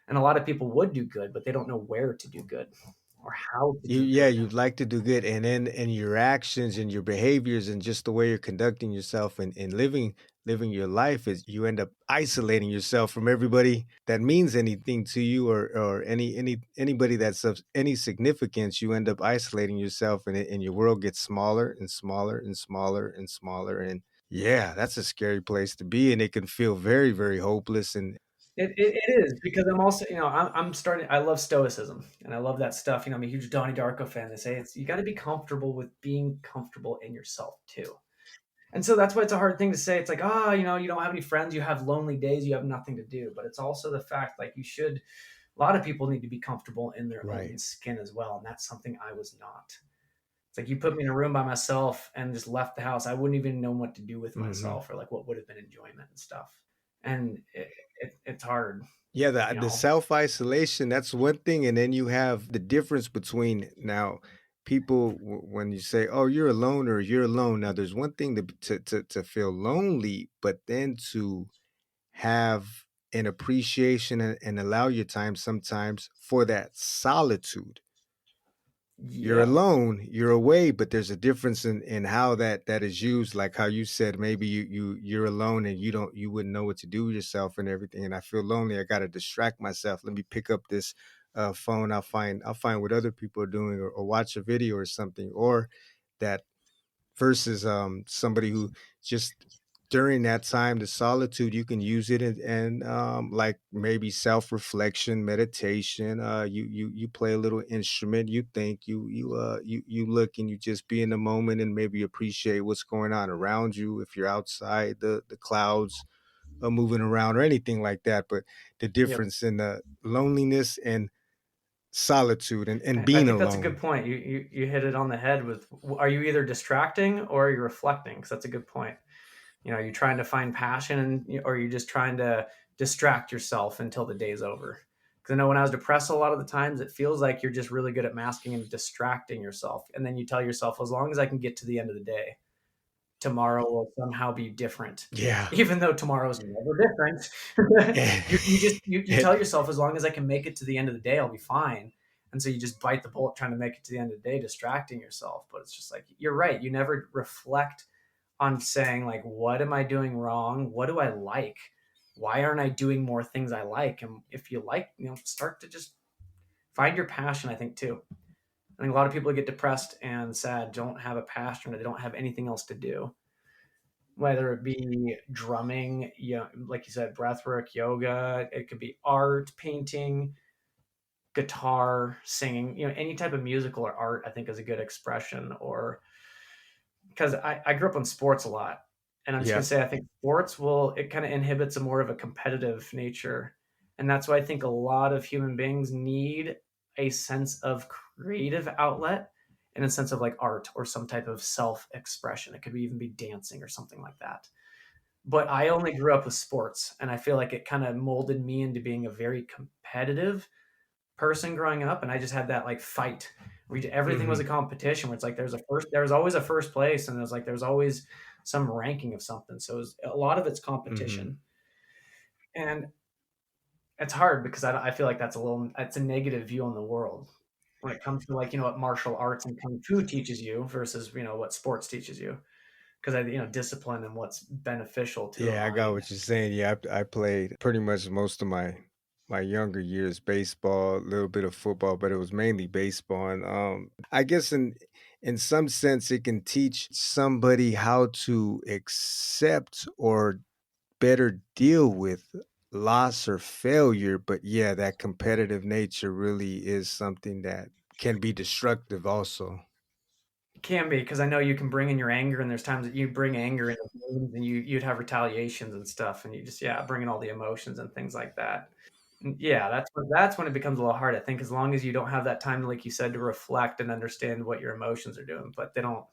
and a lot of people would do good, but they don't know where to do good or how to do
Yeah,
good.
you'd like to do good, and then and your actions and your behaviors and just the way you're conducting yourself and living your life, is you end up isolating yourself from everybody that means anything to you, or anybody that's of any significance. You end up isolating yourself, and your world gets smaller and smaller and smaller and smaller. And yeah, that's a scary place to be, and it can feel very, very hopeless. And
It is, because I'm also, I'm starting. I love stoicism, and I love that stuff. I'm a huge Donnie Darko fan. They say you got to be comfortable with being comfortable in yourself too. And so that's why it's a hard thing to say. It's like, you don't have any friends, you have lonely days, you have nothing to do. But it's also the fact, like, a lot of people need to be comfortable in their own
right.
skin as well. And that's something I was not. It's like you put me in a room by myself and just left the house, I wouldn't even know what to do with
Hmm.
myself, or like what would have been enjoyment and stuff. And it's hard,
Yeah,
you
the
know.
self isolation, that's one thing, and then you have the difference between now people when you say, "Oh, you're alone," or "You're alone." Now, there's one thing to feel lonely, but then to have an appreciation and allow your time sometimes for that solitude. You're
Yep.
alone, you're away, but there's a difference in how that is used. Like how you said, maybe you're alone and you wouldn't know what to do with yourself and everything. And I feel lonely. I got to distract myself. Let me pick up this phone. I'll find what other people are doing, or watch a video or something. Or that versus somebody who just during that time, the solitude, you can use it and like maybe self-reflection, meditation. You play a little instrument, you think, you look, and you just be in the moment and maybe appreciate what's going on around you. If you're outside, the clouds are moving around or anything like that. But the
Yep.
difference in the loneliness and solitude and
I
being
think that's a good
alone.
point. You hit it on the head with, are you either distracting or are you reflecting? Because that's a good point. Are you trying to find passion, or are you just trying to distract yourself until the day's over? Because I know when I was depressed, a lot of the times it feels like you're just really good at masking and distracting yourself. And then you tell yourself, as long as I can get to the end of the day, tomorrow will somehow be different.
Yeah.
Even though tomorrow's never different. You
And
tell yourself, as long as I can make it to the end of the day, I'll be fine. And so you just bite the bullet trying to make it to the end of the day, distracting yourself. But it's just like, you're right. You never reflect on saying, like, what am I doing wrong? What do I like? Why aren't I doing more things I like? And if you like, start to just find your passion, I think, too. I think a lot of people who get depressed and sad don't have a passion, or they don't have anything else to do, whether it be drumming, like you said, breathwork, yoga. It could be art, painting, guitar, singing, any type of musical or art, I think, is a good expression. Or because I grew up on sports a lot, and I'm just
yeah.
gonna say, I think sports it kind of inhibits a more of a competitive nature, and that's why I think a lot of human beings need a sense of creative outlet, and a sense of like art or some type of self-expression. It could even be dancing or something like that. But I only grew up with sports, and I feel like it kind of molded me into being a very competitive person growing up. And I just had that like fight. Everything was
Hmm.
a competition where it's like there was always a first place, and there's always some ranking of something. So a lot of it's
Hmm.
competition, and it's hard because I feel like it's a negative view on the world when it comes to, like, what martial arts and kung fu teaches you versus what sports teaches you, because discipline and what's beneficial to a
Yeah, I got
mind.
what you're saying. Yeah, I played pretty much most of my younger years baseball, a little bit of football, but it was mainly baseball. And I guess in some sense, it can teach somebody how to accept or better deal with loss or failure. But yeah, that competitive nature really is something that can be destructive also.
Can be, because I know you can bring in your anger, and there's times that you bring anger into games, and you'd have retaliations and stuff, and you just bring in all the emotions and things like that. And yeah, that's when it becomes a little hard. I think as long as you don't have that time, like you said, to reflect and understand what your emotions are doing, but they don't.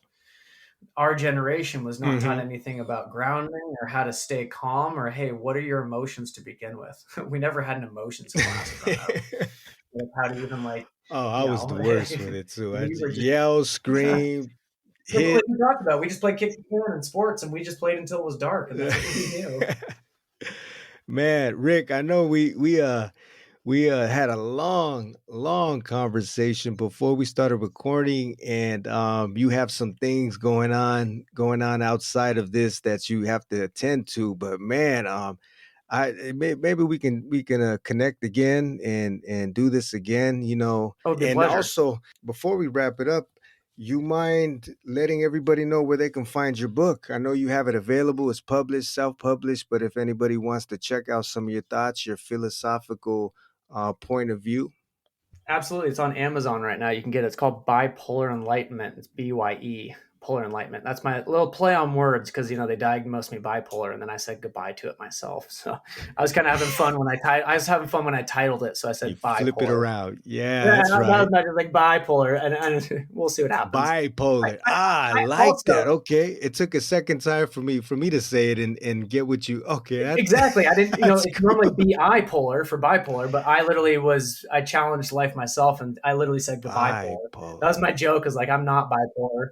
Our generation was not taught
Hmm.
anything about grounding or how to stay calm, or hey, what are your emotions to begin with? We never had an emotions class growing up. Like, how to even, like,
Oh, I was the worst with it too. I
we were just
yell, scream,
like
hit.
we talked about, we just played kick the can in sports, and we just played until it was dark, and that's what we knew.
Man, Rick, I know we had a long conversation before we started recording, and you have some things going on outside of this that you have to attend to. But man, maybe we can connect again and do this again.
Oh, it'd be a
And
pleasure.
also before we wrap it up, you mind letting everybody know where they can find your book? I know you have it available. It's published, self-published, but if anybody wants to check out some of your thoughts, your philosophical point of view.
Absolutely. It's on Amazon right now. You can get it. It's called Bye-Polar Enlightenment. It's BYE, Polar Enlightenment. That's my little play on words, because they diagnosed me bipolar, and then I said goodbye to it myself. So I was kind of having fun when I was having fun when I titled it. So I
You
said
flip it
bipolar.
around. Yeah,
Yeah,
that's
that was
right.
not just like bipolar, and we'll see what happens. I,
Bipolar.
I,
Ah, I
I
like
also
that. Okay. It took a second time for me to say it and get what you okay,
exactly. I didn't,
that's
it's normally
cool.
bi polar for bipolar, but I challenged life myself, and I literally said goodbye polar. That was
Bipolar.
my joke, is like, I'm not bipolar,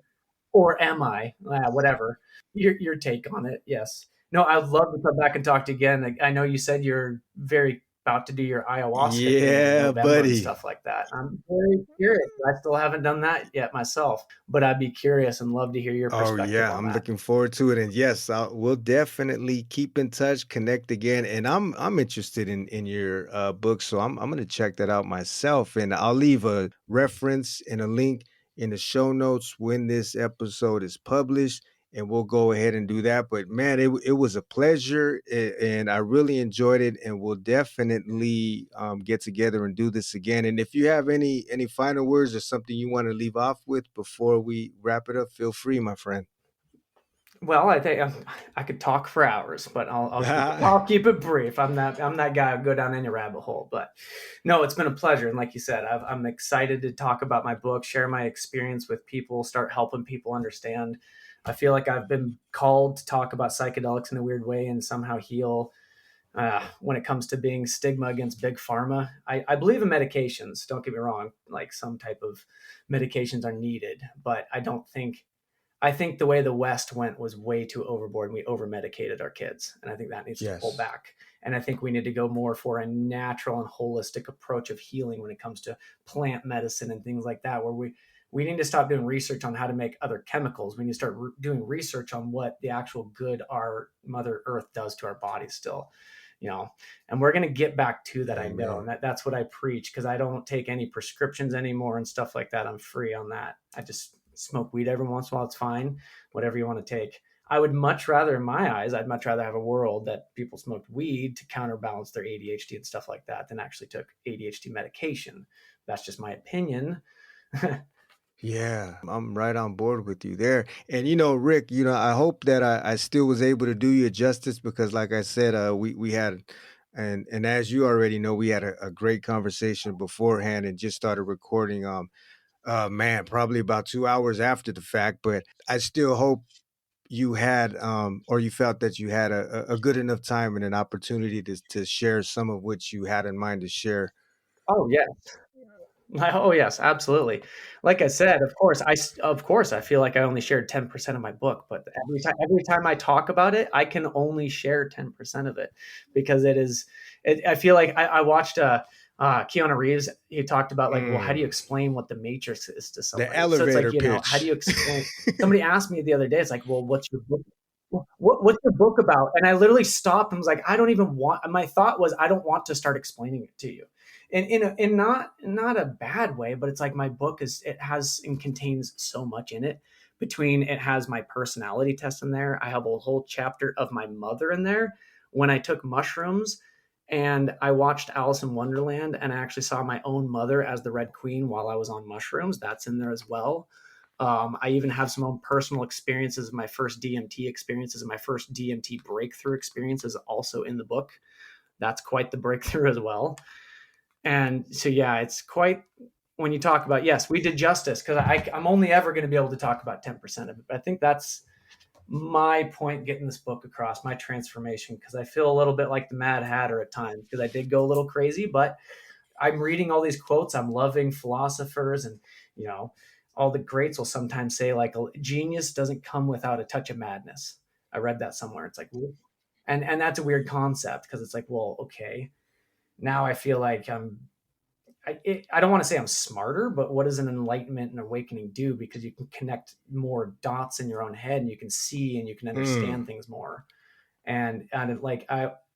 or am I? Whatever. Your take on it. Yes. No, I'd love to come back and talk to you again. Like, I know you said you're very about to do your ayahuasca thing in
Yeah,
November and
buddy.
stuff like that. I'm very curious. I still haven't done that yet myself, but I'd be curious and love to hear your
Oh
perspective
yeah,
on
I'm
that.
looking forward to it, and yes, we'll definitely keep in touch, connect again, and I'm interested in your book, so I'm gonna check that out myself, and I'll leave a reference and a link in the show notes when this episode is published, and we'll go ahead and do that. But man, it was a pleasure, and I really enjoyed it, and we'll definitely get together and do this again. And if you have any final words or something you want to leave off with before we wrap it up, feel free, my friend.
Well, I think I could talk for hours, but I'll keep it brief. I'm that guy who go down any rabbit hole. But no, it's been a pleasure, and like you said, I'm excited to talk about my book, share my experience with people, start helping people understand. I feel like I've been called to talk about psychedelics in a weird way and somehow heal when it comes to being stigma against big pharma. I believe in medications. Don't get me wrong. Like some type of medications are needed, but I think the way the West went was way too overboard and we over medicated our kids. And I think that needs to pull
Yes.
back. And I think we need to go more for a natural and holistic approach of healing when it comes to plant medicine and things like that, where we need to stop doing research on how to make other chemicals. We need to start doing research on what the actual good our Mother Earth does to our bodies still, you know. And we're going to get back to that, I know.
Amen.
And that's what I preach, because I don't take any prescriptions anymore and stuff like that. I'm free on that. I just smoke weed every once in a while. It's fine, whatever you want to take. I would much rather, in my eyes, I'd much rather have a world that people smoked weed to counterbalance their ADHD and stuff like that than actually took ADHD medication. That's just my opinion.
Yeah, I'm right on board with you there. And Rick, I hope that I still was able to do you justice because, like I said, we had, and as you already know, we had a great conversation beforehand and just started recording. Man, probably about 2 hours after the fact, but I still hope you had, or you felt that you had a good enough time and an opportunity to share some of what you had in mind to share.
Oh yeah. Oh yes, absolutely. Like I said, of course I feel like I only shared 10% of my book, but every time I talk about it, I can only share 10% of it because I feel like I watched Keanu Reeves. He talked about like, well, how do you
Mm,
explain what the Matrix is to
the
somebody? So it's like,
elevator
how do
pitch.
you explain? Somebody asked me the other day, it's like, well, what's your book? What's your book about? And I literally stopped and was like, I don't even want. My thought was, I don't want to start explaining it to you, and in not a bad way, but it's like my book it has and contains so much in it. Between it has my personality test in there. I have a whole chapter of my mother in there when I took mushrooms. And I watched Alice in Wonderland, and I actually saw my own mother as the Red Queen while I was on mushrooms. That's in there as well. I even have some own personal experiences. My first DMT experiences and my first DMT breakthrough experiences also in the book. That's quite the breakthrough as well. And so, yeah, it's quite, when you talk about, yes, we did justice, because I'm only ever going to be able to talk about 10% of it. But I think that's my point getting this book across, my transformation, because I feel a little bit like the Mad Hatter at times, because I did go a little crazy, but I'm reading all these quotes. I'm loving philosophers, and you know, all the greats will sometimes say like, genius doesn't come without a touch of madness. I read that somewhere. It's like, and that's a weird concept, because it's like, well, okay, now I feel like I don't want to say I'm smarter, but what does an enlightenment and awakening do? Because you can connect more dots in your own head, and you can see and you can
Mm,
understand things more. And like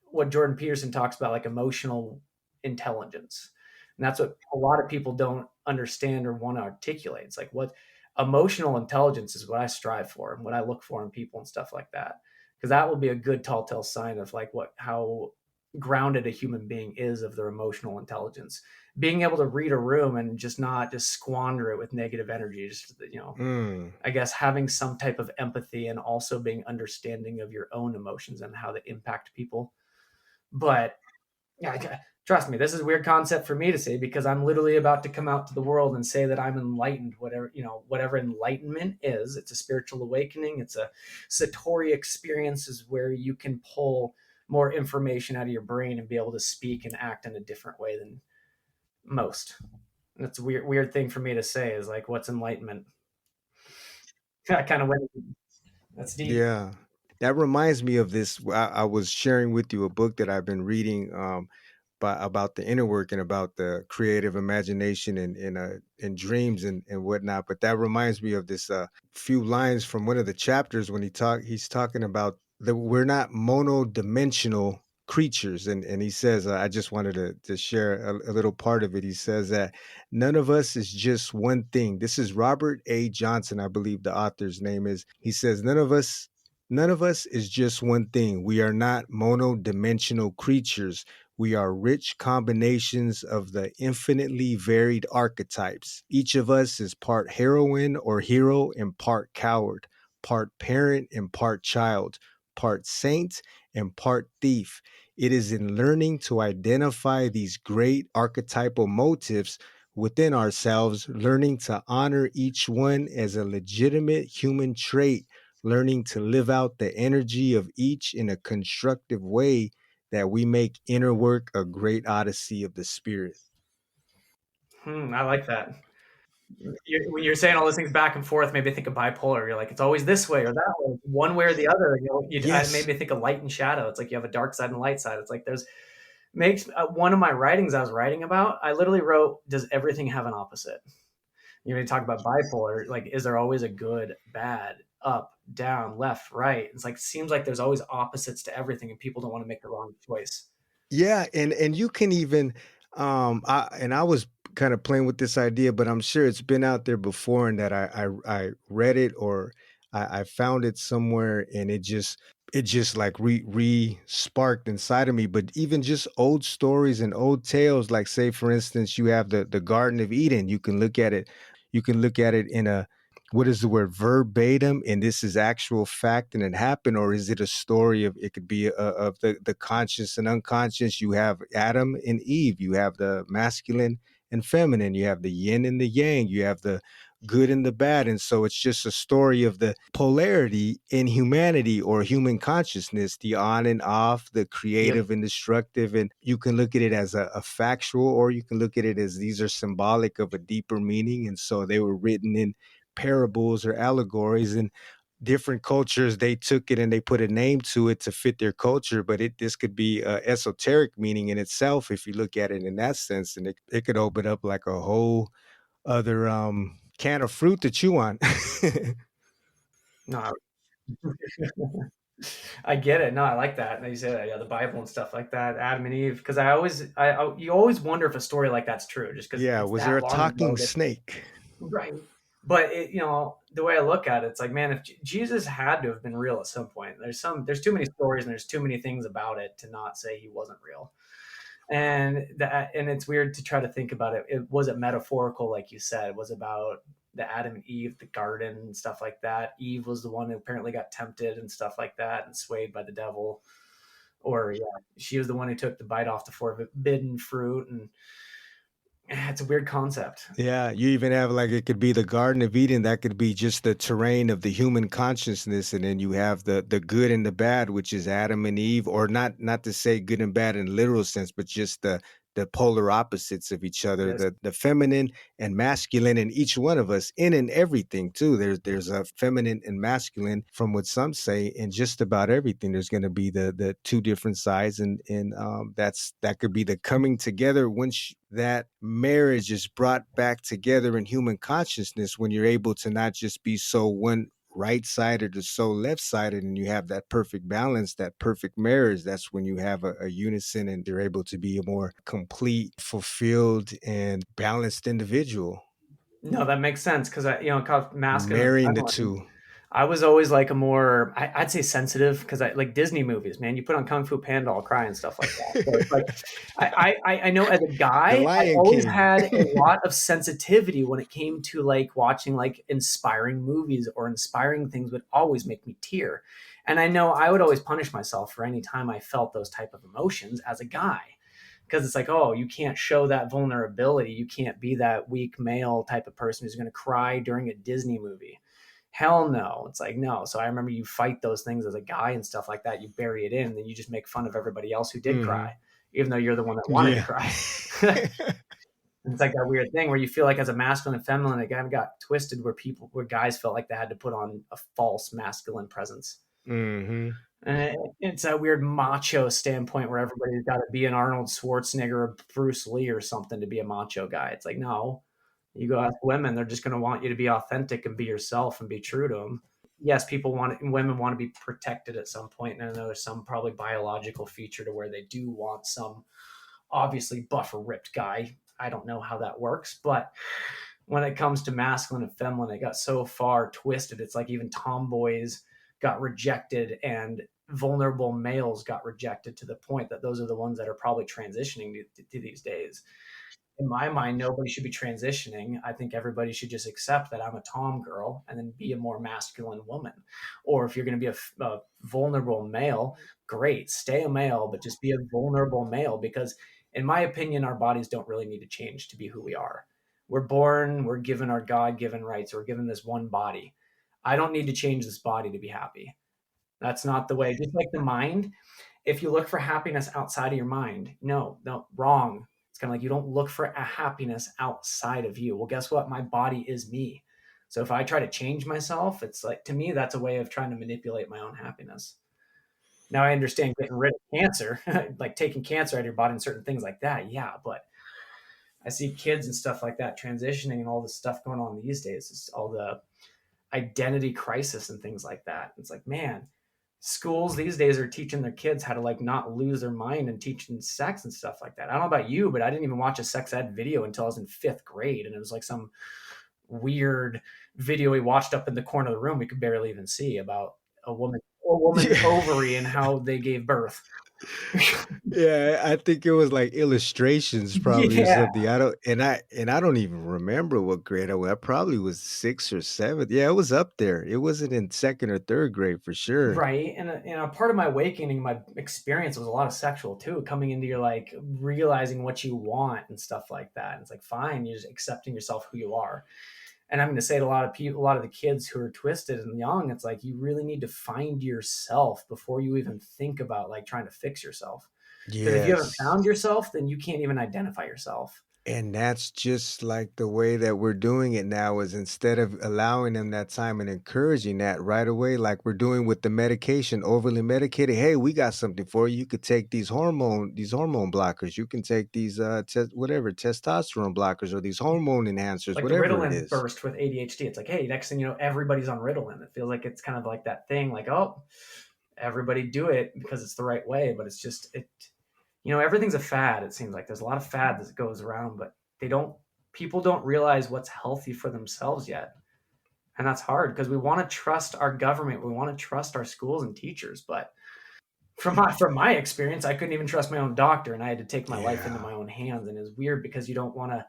what Jordan Peterson talks about, like emotional intelligence, and that's what a lot of people don't understand or want to articulate. It's like, what emotional intelligence is what I strive for and what I look for in people and stuff like that, because that will be a good telltale sign of like what how grounded a human being is of their emotional intelligence, being able to read a room and just not just squander it with negative energy, just
mm.
I guess having some type of empathy and also being understanding of your own emotions and how they impact people. But yeah, trust me, this is a weird concept for me to say, because I'm literally about to come out to the world and say that I'm enlightened, whatever, whatever enlightenment is. It's a spiritual awakening. It's a Satori experiences where you can pull more information out of your brain and be able to speak and act in a different way than most. And it's a weird thing for me to say, is like, what's enlightenment? I kind of went, that's deep.
Yeah. That reminds me of this. I was sharing with you a book that I've been reading about the inner work and about the creative imagination and dreams and whatnot. But that reminds me of this few lines from one of the chapters when he's talking about that we're not monodimensional creatures. And he says, I just wanted to share a little part of it. He says that none of us is just one thing. This is Robert A. Johnson, I believe the author's name is. He says, none of us is just one thing. We are not monodimensional creatures. We are rich combinations of the infinitely varied archetypes. Each of us is part heroine or hero and part coward, part parent and part child, part saint and part thief. It is in learning to identify these great archetypal motives within ourselves, learning to honor each one as a legitimate human trait, learning to live out the energy of each in a constructive way, that we make inner work a great odyssey of the spirit.
I like that. When you're saying all those things back and forth, maybe think of bipolar. You're like, it's always this way or that way, one way or the other. It made
Yes.
me think of light and shadow. It's like you have a dark side and light side. It's like there's makes one of my writings I was writing about. I literally wrote, "Does everything have an opposite?" You talk about bipolar. Like, is there always a good, bad, up, down, left, right? It's like seems like there's always opposites to everything, and people don't want to make the wrong choice.
Yeah, and you can even I was kind of playing with this idea, but I'm sure it's been out there before and that I read it or I found it somewhere and it just like re sparked inside of me. But even just old stories and old tales, like say for instance, you have the Garden of Eden. You can look at it in a what is the word verbatim and this is actual fact and it happened, or is it a story of it could be of the conscious and unconscious. You have Adam and Eve, you have the masculine and feminine, you have the yin and the yang, you have the good and the bad. And so it's just a story of the polarity in humanity or human consciousness, the on and off, the
Yep.
creative and destructive. And you can look at it as a factual, or you can look at it as these are symbolic of a deeper meaning. And so they were written in parables or allegories, and different cultures they took it and they put a name to it to fit their culture, but this could be esoteric meaning in itself if you look at it in that sense, and it could open up like a whole other can of fruit to chew on.
No, I get it. No, I like that. And you said, yeah, the Bible and stuff like that, Adam and Eve. Because you always wonder if a story like that's true, just because
Yeah,
it's
was there
that
a
long
talking
ago.
snake?
Right. But the way I look at it, it's like, man, if Jesus had to have been real at some point, there's too many stories and there's too many things about it to not say he wasn't real. And it's weird to try to think about it. It was it metaphorical, like you said. It was about the Adam and Eve, the garden and stuff like that. Eve was the one who apparently got tempted and stuff like that and swayed by the devil. Or yeah, she was the one who took the bite off the forbidden fruit. And it's a weird concept.
Yeah, you even have like it could be the Garden of Eden. That could be just the terrain of the human consciousness, and then you have the good and the bad, which is Adam and Eve, or not to say good and bad in literal sense, but just the polar opposites of each other,
Yes.
the feminine and masculine in each one of us, in everything too. There's a feminine and masculine from what some say in just about everything. There's going to be the two different sides, and that could be the coming together once that marriage is brought back together in human consciousness, when you're able to not just be so one right-sided or so left-sided, and you have that perfect balance, that perfect marriage. That's when you have a unison and you're able to be a more complete, fulfilled, and balanced individual.
No, that makes sense because called masculine and
Marrying the
feminine.
two.
I was always like a more, I'd say sensitive because I like Disney movies, man. You put on Kung Fu Panda, I'll cry and stuff like that. So it's like, I know as a
The
guy, I
Lion
always
King.
had a lot of sensitivity when it came to like watching like inspiring movies or inspiring things would always make me tear. And I know I would always punish myself for any time I felt those type of emotions as a guy because it's like, oh, you can't show that vulnerability. You can't be that weak male type of person who's going to cry during a Disney movie. Hell no. It's like, no. So I remember you fight those things as a guy and stuff like that. You bury it in, and then you just make fun of everybody else who did
Hmm.
cry, even though you're the one that wanted to
Yeah.
cry. It's like that weird thing where you feel like as a masculine and feminine, it kind of got twisted where guys felt like they had to put on a false masculine presence.
Hmm.
And it's a weird macho standpoint where everybody's got to be an Arnold Schwarzenegger or Bruce Lee or something to be a macho guy. It's like, no, you go ask women, they're just going to want you to be authentic and be yourself and be true to them. Yes, women want to be protected at some point, and I know there's some probably biological feature to where they do want some obviously buff or ripped guy. I don't know how that works, but when it comes to masculine and feminine, it got so far twisted. It's like even tomboys got rejected and vulnerable males got rejected to the point that those are the ones that are probably transitioning to these days. In my mind, nobody should be transitioning. I think everybody should just accept that I'm a tom girl and then be a more masculine woman. Or if you're going to be a vulnerable male, great, stay a male, but just be a vulnerable male because, in my opinion, our bodies don't really need to change to be who we are. We're born, we're given our God given rights, we're given this one body. I don't need to change this body to be happy. That's not the way. Just like the mind, if you look for happiness outside of your mind, no, wrong. It's kind of like you don't look for a happiness outside of you. Well, guess what? My body is me. So if I try to change myself, it's like, to me, that's a way of trying to manipulate my own happiness. Now I understand getting rid of cancer, like taking cancer out of your body and certain things like that. Yeah, but I see kids and stuff like that transitioning and all this stuff going on these days. It's all the identity crisis and things like that. It's like, man, schools these days are teaching their kids how to like not lose their mind and teaching sex and stuff like that. I don't know about you, but I didn't even watch a sex ed video until I was in 5th grade, and it was like some weird video we watched up in the corner of the room we could barely even see about a woman's ovary and how they gave birth.
Yeah, I think it was like illustrations probably or
Yeah,
something. I don't even remember what grade I was. I probably was 6th or 7th. Yeah, it was up there. It wasn't in 2nd or 3rd grade for sure.
right. And a part of my awakening, my experience was a lot of sexual too, coming into your like realizing what you want and stuff like that. And it's like, fine, you're just accepting yourself who you are. And I'm going to say to a lot of people, a lot of the kids who are twisted and young, it's like you really need to find yourself before you even think about like trying to fix yourself. Because if you haven't
Yes.
found yourself, then you can't even identify yourself.
And that's just like the way that we're doing it now is instead of allowing them that time and encouraging that right away, like we're doing with the medication, overly medicated. Hey, we got something for you. You could take these hormone blockers. You can take these whatever testosterone blockers or these hormone enhancers,
Like the
whatever it
Ritalin
is.
burst with ADHD. It's like, hey, next thing you know, everybody's on Ritalin. It feels like it's kind of like that thing, like, oh, everybody do it because it's the right way. But it's just everything's a fad. It seems like there's a lot of fad that goes around, but people don't realize what's healthy for themselves yet. And that's hard because we want to trust our government. We want to trust our schools and teachers. But from my experience, I couldn't even trust my own doctor, and I had to take my life into
Yeah.
my own hands. And it's weird because you don't want to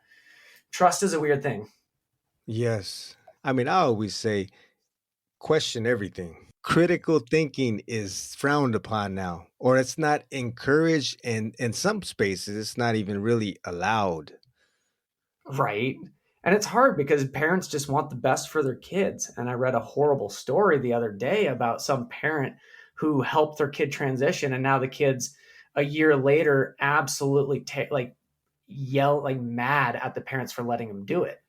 trust is a weird thing.
Yes. I mean, I always say question everything. Critical thinking is frowned upon now, or it's not encouraged, and in some spaces, it's not even really allowed.
Right. And it's hard because parents just want the best for their kids. And I read a horrible story the other day about some parent who helped their kid transition, and now the kids a year later absolutely like yell like mad at the parents for letting them do it,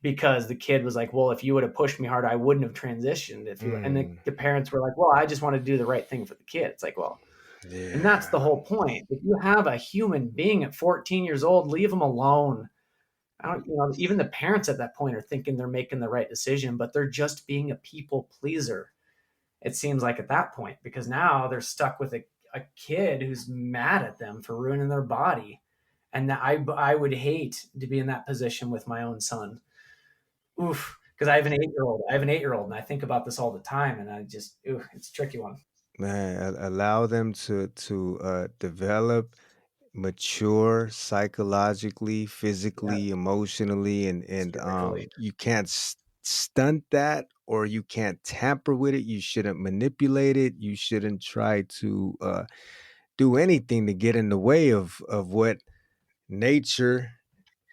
because the kid was like, well, if you would have pushed me harder, I wouldn't have transitioned. If you and
Mm,
the parents were like, well, I just want to do the right thing for the kid. It's like, well, and that's the
yeah.
whole point. If you have a human being at 14 years old, leave them alone. I don't, even the parents at that point are thinking they're making the right decision, but they're just being a people pleaser. It seems like at that point, because now they're stuck with a kid who's mad at them for ruining their body. And that I would hate to be in that position with my own son. Oof. Because I have an 8-year old. I have an 8-year old, and I think about this all the time. And I just, ooh, it's a tricky one.
Man, allow them to develop, mature psychologically,
Yeah,
physically, emotionally, and
spiritually.
you can't stunt that or you can't tamper with it. You shouldn't manipulate it. You shouldn't try to do anything to get in the way of what nature,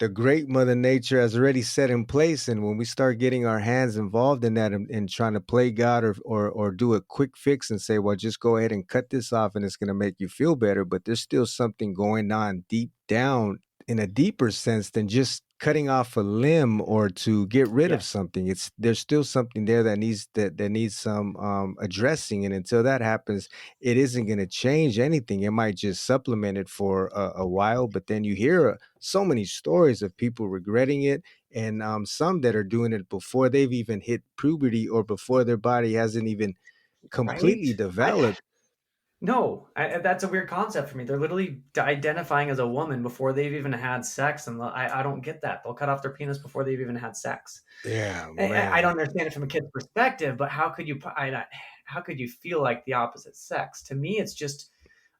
the great mother nature, has already set in place. And when we start getting our hands involved in that and trying to play God or do a quick fix and say, well, just go ahead and cut this off and it's going to make you feel better, but there's still something going on deep down in a deeper sense than just cutting off a limb or to get rid
Yeah,
of something. It's there's still something there that needs some addressing, and until that happens, it isn't going to change anything. It might just supplement it for a while, but then you hear so many stories of people regretting it, and some that are doing it before they've even hit puberty or before their body hasn't even
right.
completely
I
developed.
No, that's a weird concept for me. They're literally identifying as a woman before they've even had sex, and I don't get that. They'll cut off their penis before they've even had sex.
Yeah,
I
man.
don't understand it from a kid's perspective, but how could you feel like the opposite sex? To me, it's just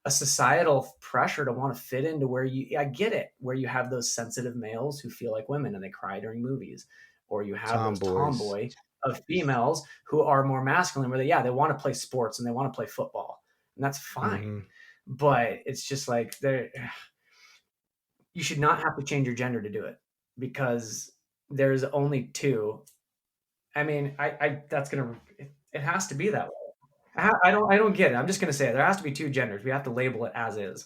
a societal pressure to want to fit into where I get it, where you have those sensitive males who feel like women and they cry during movies, or you have those
Tomboys.
tomboy of females who are more masculine, where they want to play sports and they want to play football, and that's fine.
Hmm.
But it's just like you should not have to change your gender to do it, because there's only two. I mean, I that's gonna it has to be that way. I don't get it. I'm just going to say it. There has to be two genders. We have to label it as is.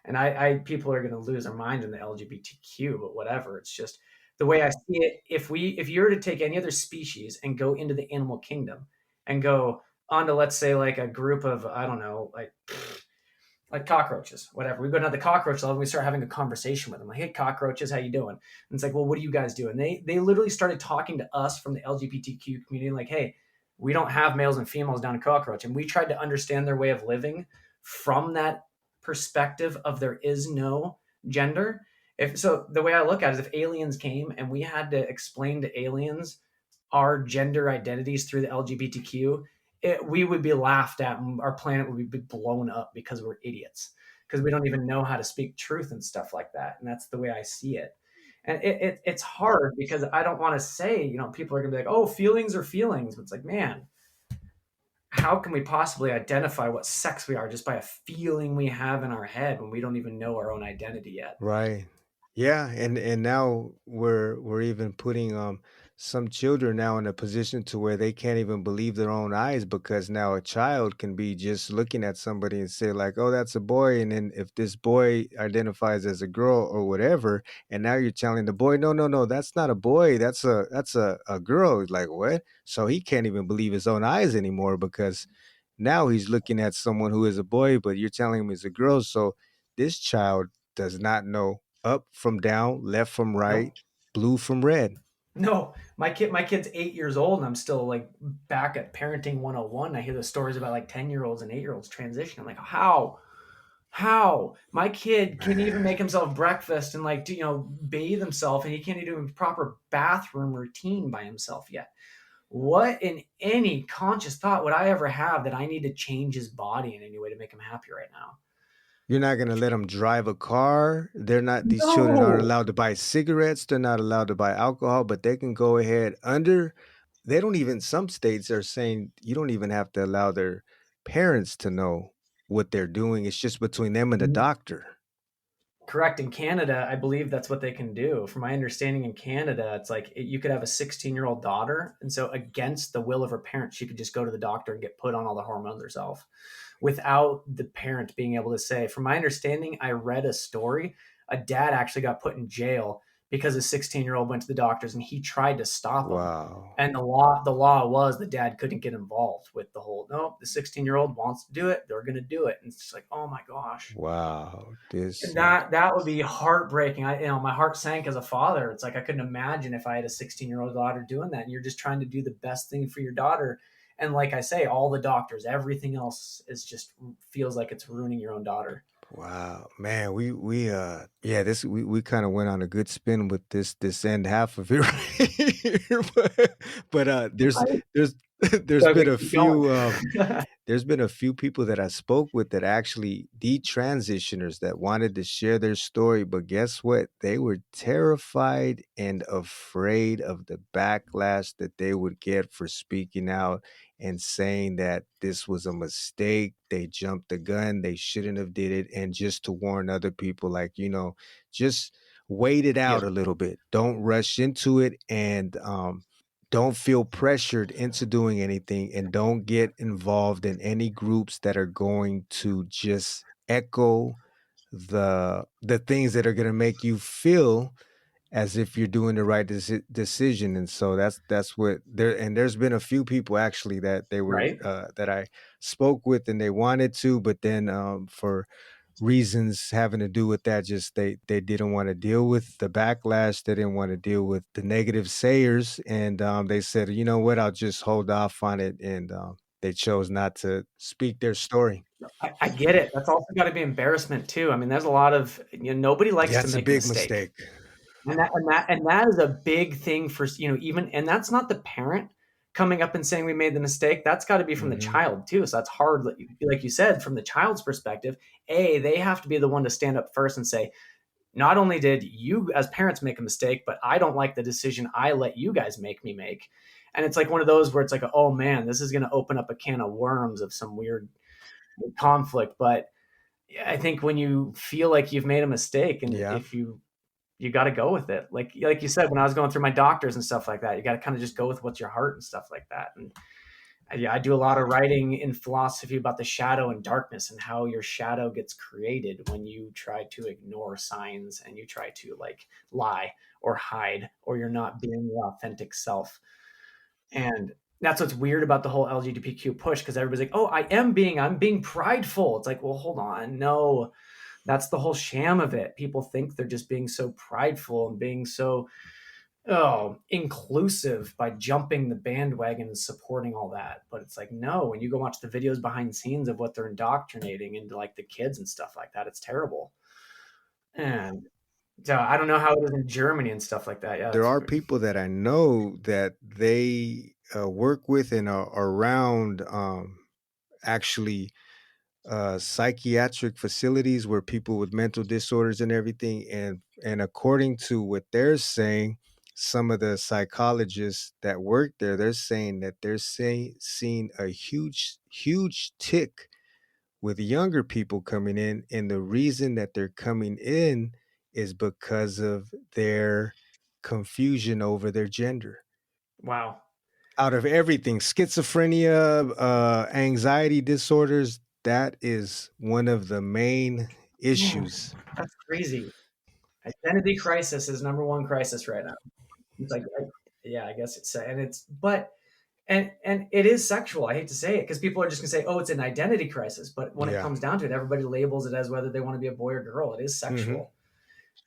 And people are going to lose their mind in the LGBTQ, but whatever. It's just the way I see it. If you were to take any other species and go into the animal kingdom and go onto, let's say, like a group of, I don't know, like cockroaches, whatever. We go down to the cockroach level and we start having a conversation with them. Like, hey, cockroaches, how you doing? And it's like, well, what do you guys do? And they literally started talking to us from the LGBTQ community, like, hey, we don't have males and females down in cockroach. And we tried to understand their way of living from that perspective of there is no gender. If so, the way I look at it is if aliens came and we had to explain to aliens our gender identities through the LGBTQ, we would be laughed at and our planet would be blown up because we're idiots, because we don't even know how to speak truth and stuff like that. And that's the way I see it. And it's hard because I don't want to say, people are going to be like, oh, feelings are feelings. But it's like, man, how can we possibly identify what sex we are just by a feeling we have in our head when we don't even know our own identity yet?
Right. Yeah, and now we're even putting some children now in a position to where they can't even believe their own eyes, because now a child can be just looking at somebody and say like, "Oh, that's a boy," and then if this boy identifies as a girl or whatever, and now you're telling the boy, "No, no, no, that's not a boy. That's a girl." He's like, "What?" So he can't even believe his own eyes anymore, because now he's looking at someone who is a boy, but you're telling him he's a girl. So this child does not know up from down, left from right,
No,
blue from red.
no, my kid's 8 years old and I'm still like back at parenting 101. I hear the stories about like 10-year-olds and 8-year-olds transition. I'm like, how my kid can't even make
Man,
himself breakfast and like bathe himself, and he can't even do a proper bathroom routine by himself yet. What in any conscious thought would I ever have that I need to change his body in any way to make him happy right now?
you're not gonna let them drive a car. They're not. These children aren't
No.
allowed to buy cigarettes. They're not allowed to buy alcohol, but they can go ahead under. They don't even. Some states are saying you don't even have to allow their parents to know what they're doing. It's just between them and the doctor.
Correct. In Canada, I believe that's what they can do. From my understanding, in Canada, it's like you could have a 16-year-old daughter. And so, against the will of her parents, she could just go to the doctor and get put on all the hormones herself without the parent being able to say. From my understanding, I read a story. A dad actually got put in jail because a 16-year-old went to the doctors and he tried to stop him.
Wow.
And the law was the dad couldn't get involved with the whole, no, the 16-year-old wants to do it. They're going to do it. And it's just like, oh my gosh.
Wow. This.
And that would be heartbreaking. My heart sank as a father. It's like I couldn't imagine if I had a 16-year-old daughter doing that. And you're just trying to do the best thing for your daughter. And like I say, all the doctors, everything else is just feels like it's ruining your own daughter.
Wow, man, we yeah, this we kind of went on a good spin with this end half of it right here. But
Right.
there's there's
So
been
we
a
keep going.
few people that I spoke with that actually detransitioners that wanted to share their story, but guess what? They were terrified and afraid of the backlash that they would get for speaking out and saying that this was a mistake. They jumped the gun. They shouldn't have did it. And just to warn other people, like, just wait it
Yep.
out a little bit. Don't rush into it, and don't feel pressured into doing anything, and don't get involved in any groups that are going to just echo the things that are going to make you feel as if you're doing the right decision. And so that's what there, and there's been a few people actually that they were
Right.
that I spoke with, and they wanted to, but then for reasons having to do with that, just they didn't want to deal with the backlash. They didn't want to deal with the negative sayers, and they said, you know what, I'll just hold off on it. And they chose not to speak their story.
I get it. That's also got to be embarrassment too. I mean, there's a lot of, nobody likes to
That's a
make a
big
mistake.
mistake.
And that is a big thing for, even, and that's not the parent coming up and saying we made the mistake. That's got to be from the
Hmm.
child too. So that's hard. Like you said, from the child's perspective, they have to be the one to stand up first and say, not only did you as parents make a mistake, but I don't like the decision I let you guys make me make. And it's like one of those where it's like, oh man, this is going to open up a can of worms of some weird conflict. But I think when you feel like you've made a mistake, and
Yeah.
if you got to go with it. Like you said, when I was going through my doctors and stuff like that, you got to kind of just go with what's your heart and stuff like that. And Yeah, I do a lot of writing in philosophy about the shadow and darkness and how your shadow gets created when you try to ignore signs and you try to like lie or hide or you're not being your authentic self. And that's what's weird about the whole LGBTQ push because everybody's like, "Oh, I'm being prideful." It's like, "Well, hold on. No, that's the whole sham of it. People think they're just being so prideful and being so inclusive by jumping the bandwagon and supporting all that. But it's like, no, when you go watch the videos behind the scenes of what they're indoctrinating into like the kids and stuff like that, it's terrible. And so I don't know how it is in Germany and stuff like that. Yeah,
There
that's
are people that I know that they work with and are around actually psychiatric facilities where people with mental disorders and everything, and according to what they're saying, some of the psychologists that work there, they're saying that they're seeing a huge tick with younger people coming in, and the reason that they're coming in is because of their confusion over their gender.
wow.
Out of everything, schizophrenia, anxiety disorders, that is one of the main
Man,
issues.
that's crazy. Identity crisis is number one crisis right now. It's like, yeah, I guess it's, and it's, but and it is sexual. I hate to say it because people are just gonna say, "Oh, it's an identity crisis," but when it
Yeah.
comes down to it, everybody labels it as whether they want to be a boy or girl. It is
Hmm.
sexual,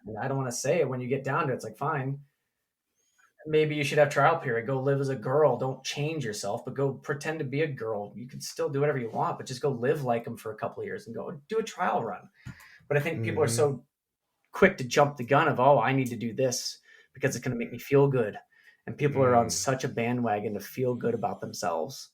and I don't want to say it. When you get down to it, it's like, fine, maybe you should have trial period. Go live as a girl. Don't change yourself, but go pretend to be a girl. You can still do whatever you want, but just go live like them for a couple of years and go do a trial run. But I think people are
Hmm.
so quick to jump the gun of, oh, I need to do this because it's going to make me feel good. And people are on
Mm.
such a bandwagon to feel good about themselves.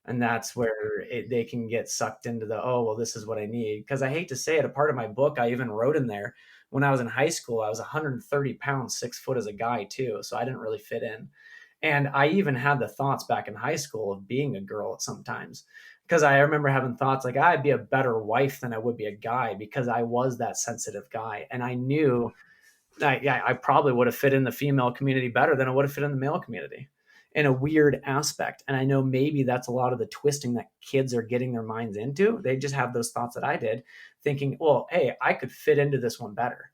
And that's where they can get sucked into the, oh, well, this is what I need. Because I hate to say it, a part of my book, I even wrote in there when I was in high school, I was 130 pounds, 6 foot as a guy, too. So I didn't really fit in. And I even had the thoughts back in high school of being a girl at sometimes. Because I remember having thoughts like I'd be a better wife than I would be a guy because I was that sensitive guy. And I knew I probably would have fit in the female community better than I would have fit in the male community in a weird aspect. And I know maybe that's a lot of the twisting that kids are getting their minds into. They just have those thoughts that I did, thinking, well, hey, I could fit into this one better.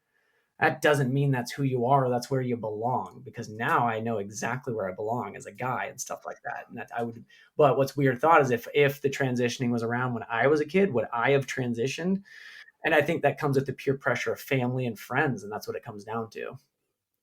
That doesn't mean that's who you are or that's where you belong, because now I know exactly where I belong as a guy and stuff like that. And that I would, but what's weird thought is if the transitioning was around when I was a kid, would I have transitioned? And I think that comes with the peer pressure of family and friends, and that's what it comes down to.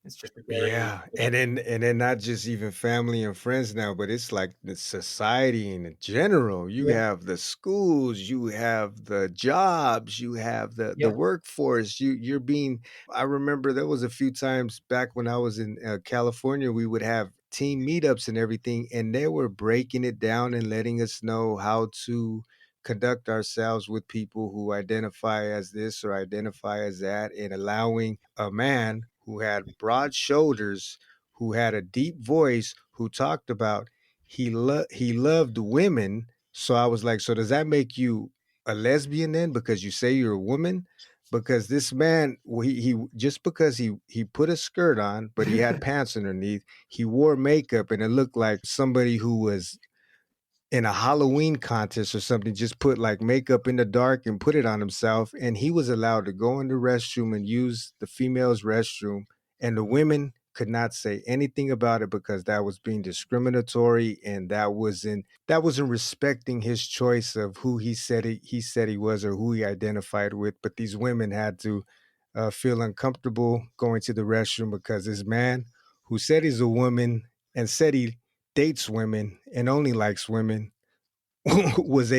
It's just a very,
Yeah, and then not just even family and friends now, but it's like the society in general. You
yeah,
have the schools, you have the jobs, you have the
yep.
workforce. You're being. I remember there was a few times back when I was in California, we would have team meetups and everything, and they were breaking it down and letting us know how to conduct ourselves with people who identify as this or identify as that, and allowing a man who had broad shoulders, who had a deep voice, who talked about he loved women. So I was like, so does that make you a lesbian then because you say you're a woman? Because this man, he just because he put a skirt on, but he had pants underneath, he wore makeup, and it looked like somebody who was in a Halloween contest or something, just put like makeup in the dark and put it on himself. And he was allowed to go in the restroom and use the female's restroom. And the women could not say anything about it because that was being discriminatory, and that wasn't respecting his choice of who he said he was or who he identified with. But these women had to feel uncomfortable going to the restroom because this man who said he's a woman and said he dates women and only likes women was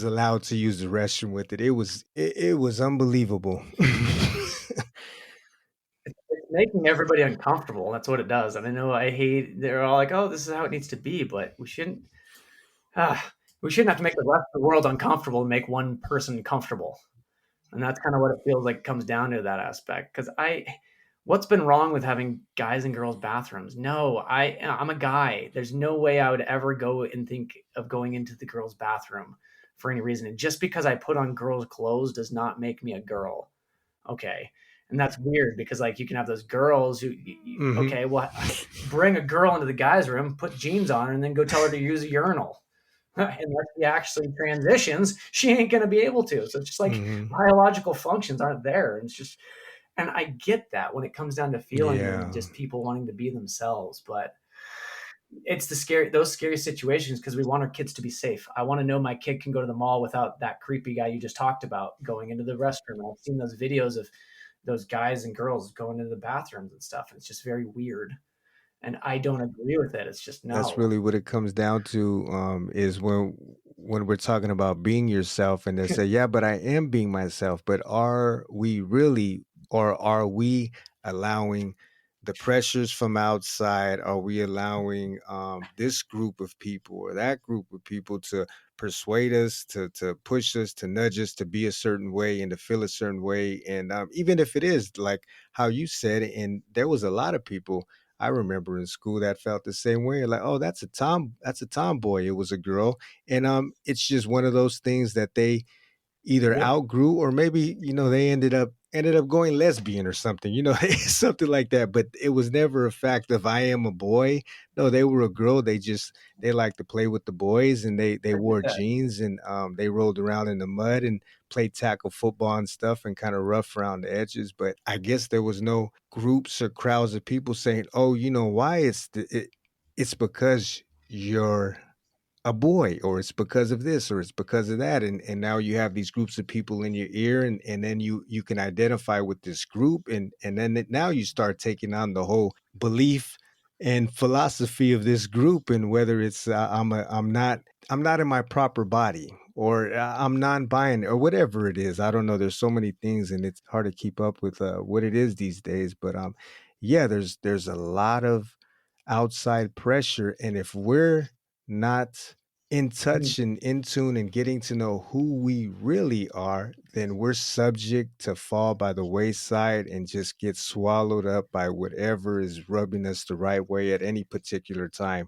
allowed to use the restroom with it. It was unbelievable.
It's making everybody uncomfortable. That's what it does. And I know I hate, they're all like, oh, this is how it needs to be, but ah, we shouldn't have to make the rest of the world uncomfortable to make one person comfortable. And that's kind of what it feels like it comes down to that aspect. Because what's been wrong with having guys and girls bathrooms? No, I'm a guy. There's no way I would ever go and think of going into the girls' bathroom for any reason. And just because I put on girls' clothes does not make me a girl. Okay. And that's weird because like you can have those girls who,
Hmm.
okay, well, bring a girl into the guys' room, put jeans on her, and then go tell her to use a urinal. unless she actually transitions, she ain't going to be able to. So it's just like
Hmm.
biological functions aren't there. And it's just, and I get that when it comes down to feeling and
Yeah.
just people wanting to be themselves, but it's those scary situations because we want our kids to be safe. I want to know my kid can go to the mall without that creepy guy you just talked about going into the restroom. I've seen those videos of those guys and girls going into the bathrooms and stuff. And it's just very weird. And I don't agree with it. It's just
That's
no.
really what it comes down to, is when we're talking about being yourself, and they say, "Yeah, but I am being myself." But are we really, or are we allowing the pressures from outside? Are we allowing this group of people or that group of people to persuade us, to push us, to nudge us to be a certain way and to feel a certain way? And even if it is like how you said, and there was a lot of people I remember in school that felt the same way. Like, oh, that's a tomboy. It was a girl. And it's just one of those things that they either
Yep.
outgrew, or maybe, they ended up going lesbian or something, something like that. But it was never a fact of I am a boy. No, they were a girl. They liked to play with the boys, and they wore jeans, and they rolled around in the mud and played tackle football and stuff, and kind of rough around the edges. But I guess there was no groups or crowds of people saying, oh, you know why it's because you're a boy, or it's because of this, or it's because of that. And now you have these groups of people in your ear, and then you can identify with this group, and then now you start taking on the whole belief and philosophy of this group. And whether it's I'm not in my proper body, or I'm non-binary, or whatever it is. I don't know, there's so many things, and it's hard to keep up with what it is these days. But yeah, there's a lot of outside pressure, and if we're not in
Mhm.
touch and in tune and getting to know who we really are, then we're subject to fall by the wayside and just get swallowed up by whatever is rubbing us the right way at any particular time.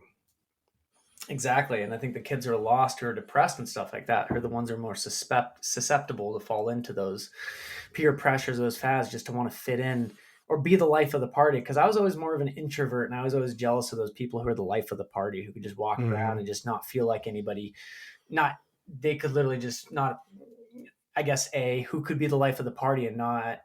Exactly. And I think the kids who are lost, who are depressed and stuff like that, are the ones who are more susceptible to fall into those peer pressures, those fads, just to want to fit in or be the life of the party. Because I was always more of an introvert, and I was always jealous of those people who are the life of the party, who could just walk around
Hmm.
and just not feel like anybody. Not they could literally just not. I guess who could be the life of the party and not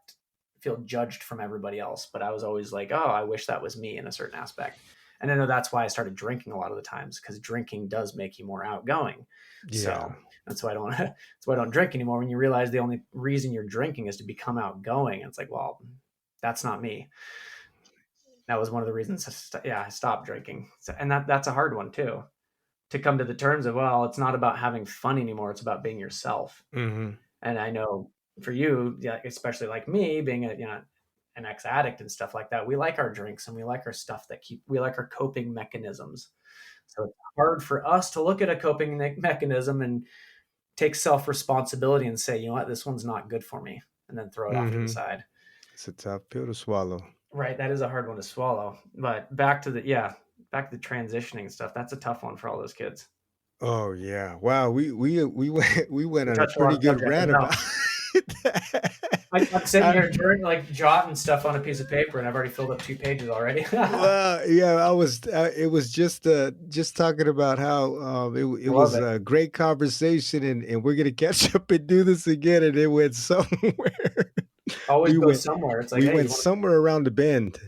feel judged from everybody else. But I was always like, oh, I wish that was me in a certain aspect. And I know that's why I started drinking a lot of the times, because drinking does make you more outgoing.
Yeah.
So that's why I don't that's why I don't drink anymore. When you realize the only reason you're drinking is to become outgoing, it's like, well, that's not me. That was one of the reasons I stopped drinking. So, and that's a hard one too, to come to the terms of, well, it's not about having fun anymore, it's about being yourself.
Hmm.
And I know for you, yeah, especially like me, being an ex addict and stuff like that, we like our drinks and we like our stuff we like our coping mechanisms. So it's hard for us to look at a coping mechanism and take self responsibility and say, you know what, this one's not good for me, and then throw it off to the
Hmm.
side.
It's a tough pill to swallow.
Right. That is a hard one to swallow. But back to the transitioning stuff. That's a tough one for all those kids.
Oh yeah. Wow. We went
We
on a
touched a lot
pretty
of
good
subjects. I
rant
know.
about that.
I'm sitting
I,
here like jotting stuff on a piece of paper, and I've already filled up 2 pages already. I
Well, yeah, I was. It was just talking about how it
love
was
it.
a great conversation, and we're gonna catch up and do this again, and it went somewhere.
Always
we
go
went
somewhere. It's like,
we
hey,
went
you want to?
somewhere around the bend.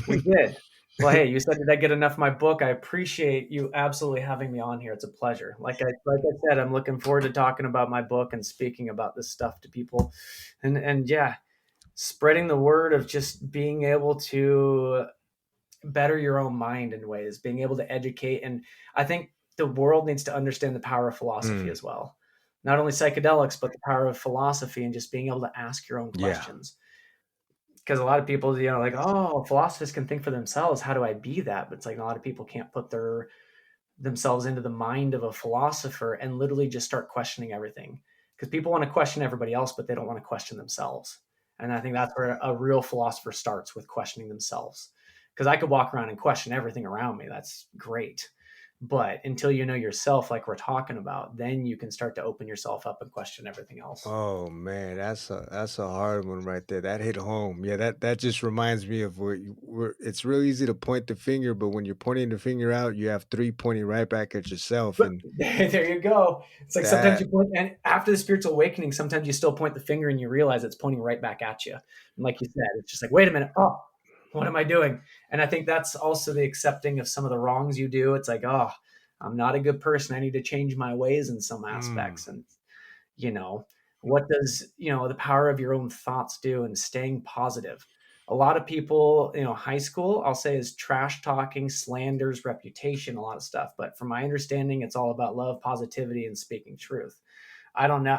We did. Well, hey, you said, did I get enough of my book? I appreciate you absolutely having me on here. It's a pleasure. Like I said, I'm looking forward to talking about my book and speaking about this stuff to people, and yeah, spreading the word of just being able to better your own mind in ways, being able to educate. And I think the world needs to understand the power of philosophy
Mm,
as well. Not only psychedelics, but the power of philosophy and just being able to ask your own
yeah.
questions. Because a lot of people, like, oh, philosophers can think for themselves. How do I be that? But it's like a lot of people can't put themselves into the mind of a philosopher and literally just start questioning everything. Because people want to question everybody else, but they don't want to question themselves. And I think that's where a real philosopher starts, with questioning themselves. Because I could walk around and question everything around me. That's great. But until you know yourself, like we're talking about, then you can start to open yourself up and question everything else.
Oh man, that's a hard one right there. That hit home. Yeah, that just reminds me of where it's real easy to point the finger, but when you're pointing the finger out, you have three pointing right back at yourself,
But
and
there you go. It's like sometimes
that
you point, and after the spiritual awakening, sometimes you still point the finger and you realize it's pointing right back at you. And like you said, it's just like, wait a minute, oh, what am I doing? And I think that's also the accepting of some of the wrongs you do. It's like, oh, I'm not a good person. I need to change my ways in some
mm,
aspects. And you know, what does the power of your own thoughts do, and staying positive? A lot of people, high school, I'll say, is trash talking, slanders, reputation, a lot of stuff. But from my understanding, it's all about love, positivity, and speaking truth. I don't know.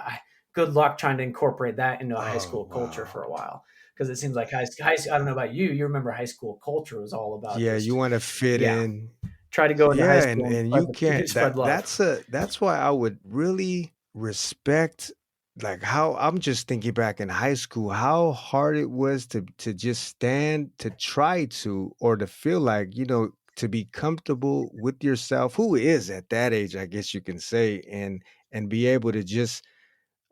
Good luck trying to incorporate that into a high
oh
school culture
wow.
for a while, because it seems like I don't know about you. You remember high school culture was all about
Yeah, you
just,
want to fit
yeah,
in.
try to go into high
Yeah, and
school and
and
spread,
you can't
spread love.
that's why I would really respect like how I'm just thinking back in high school, how hard it was to just stand to try to or to feel like, to be comfortable with yourself, who is at that age, I guess you can say, and be able to just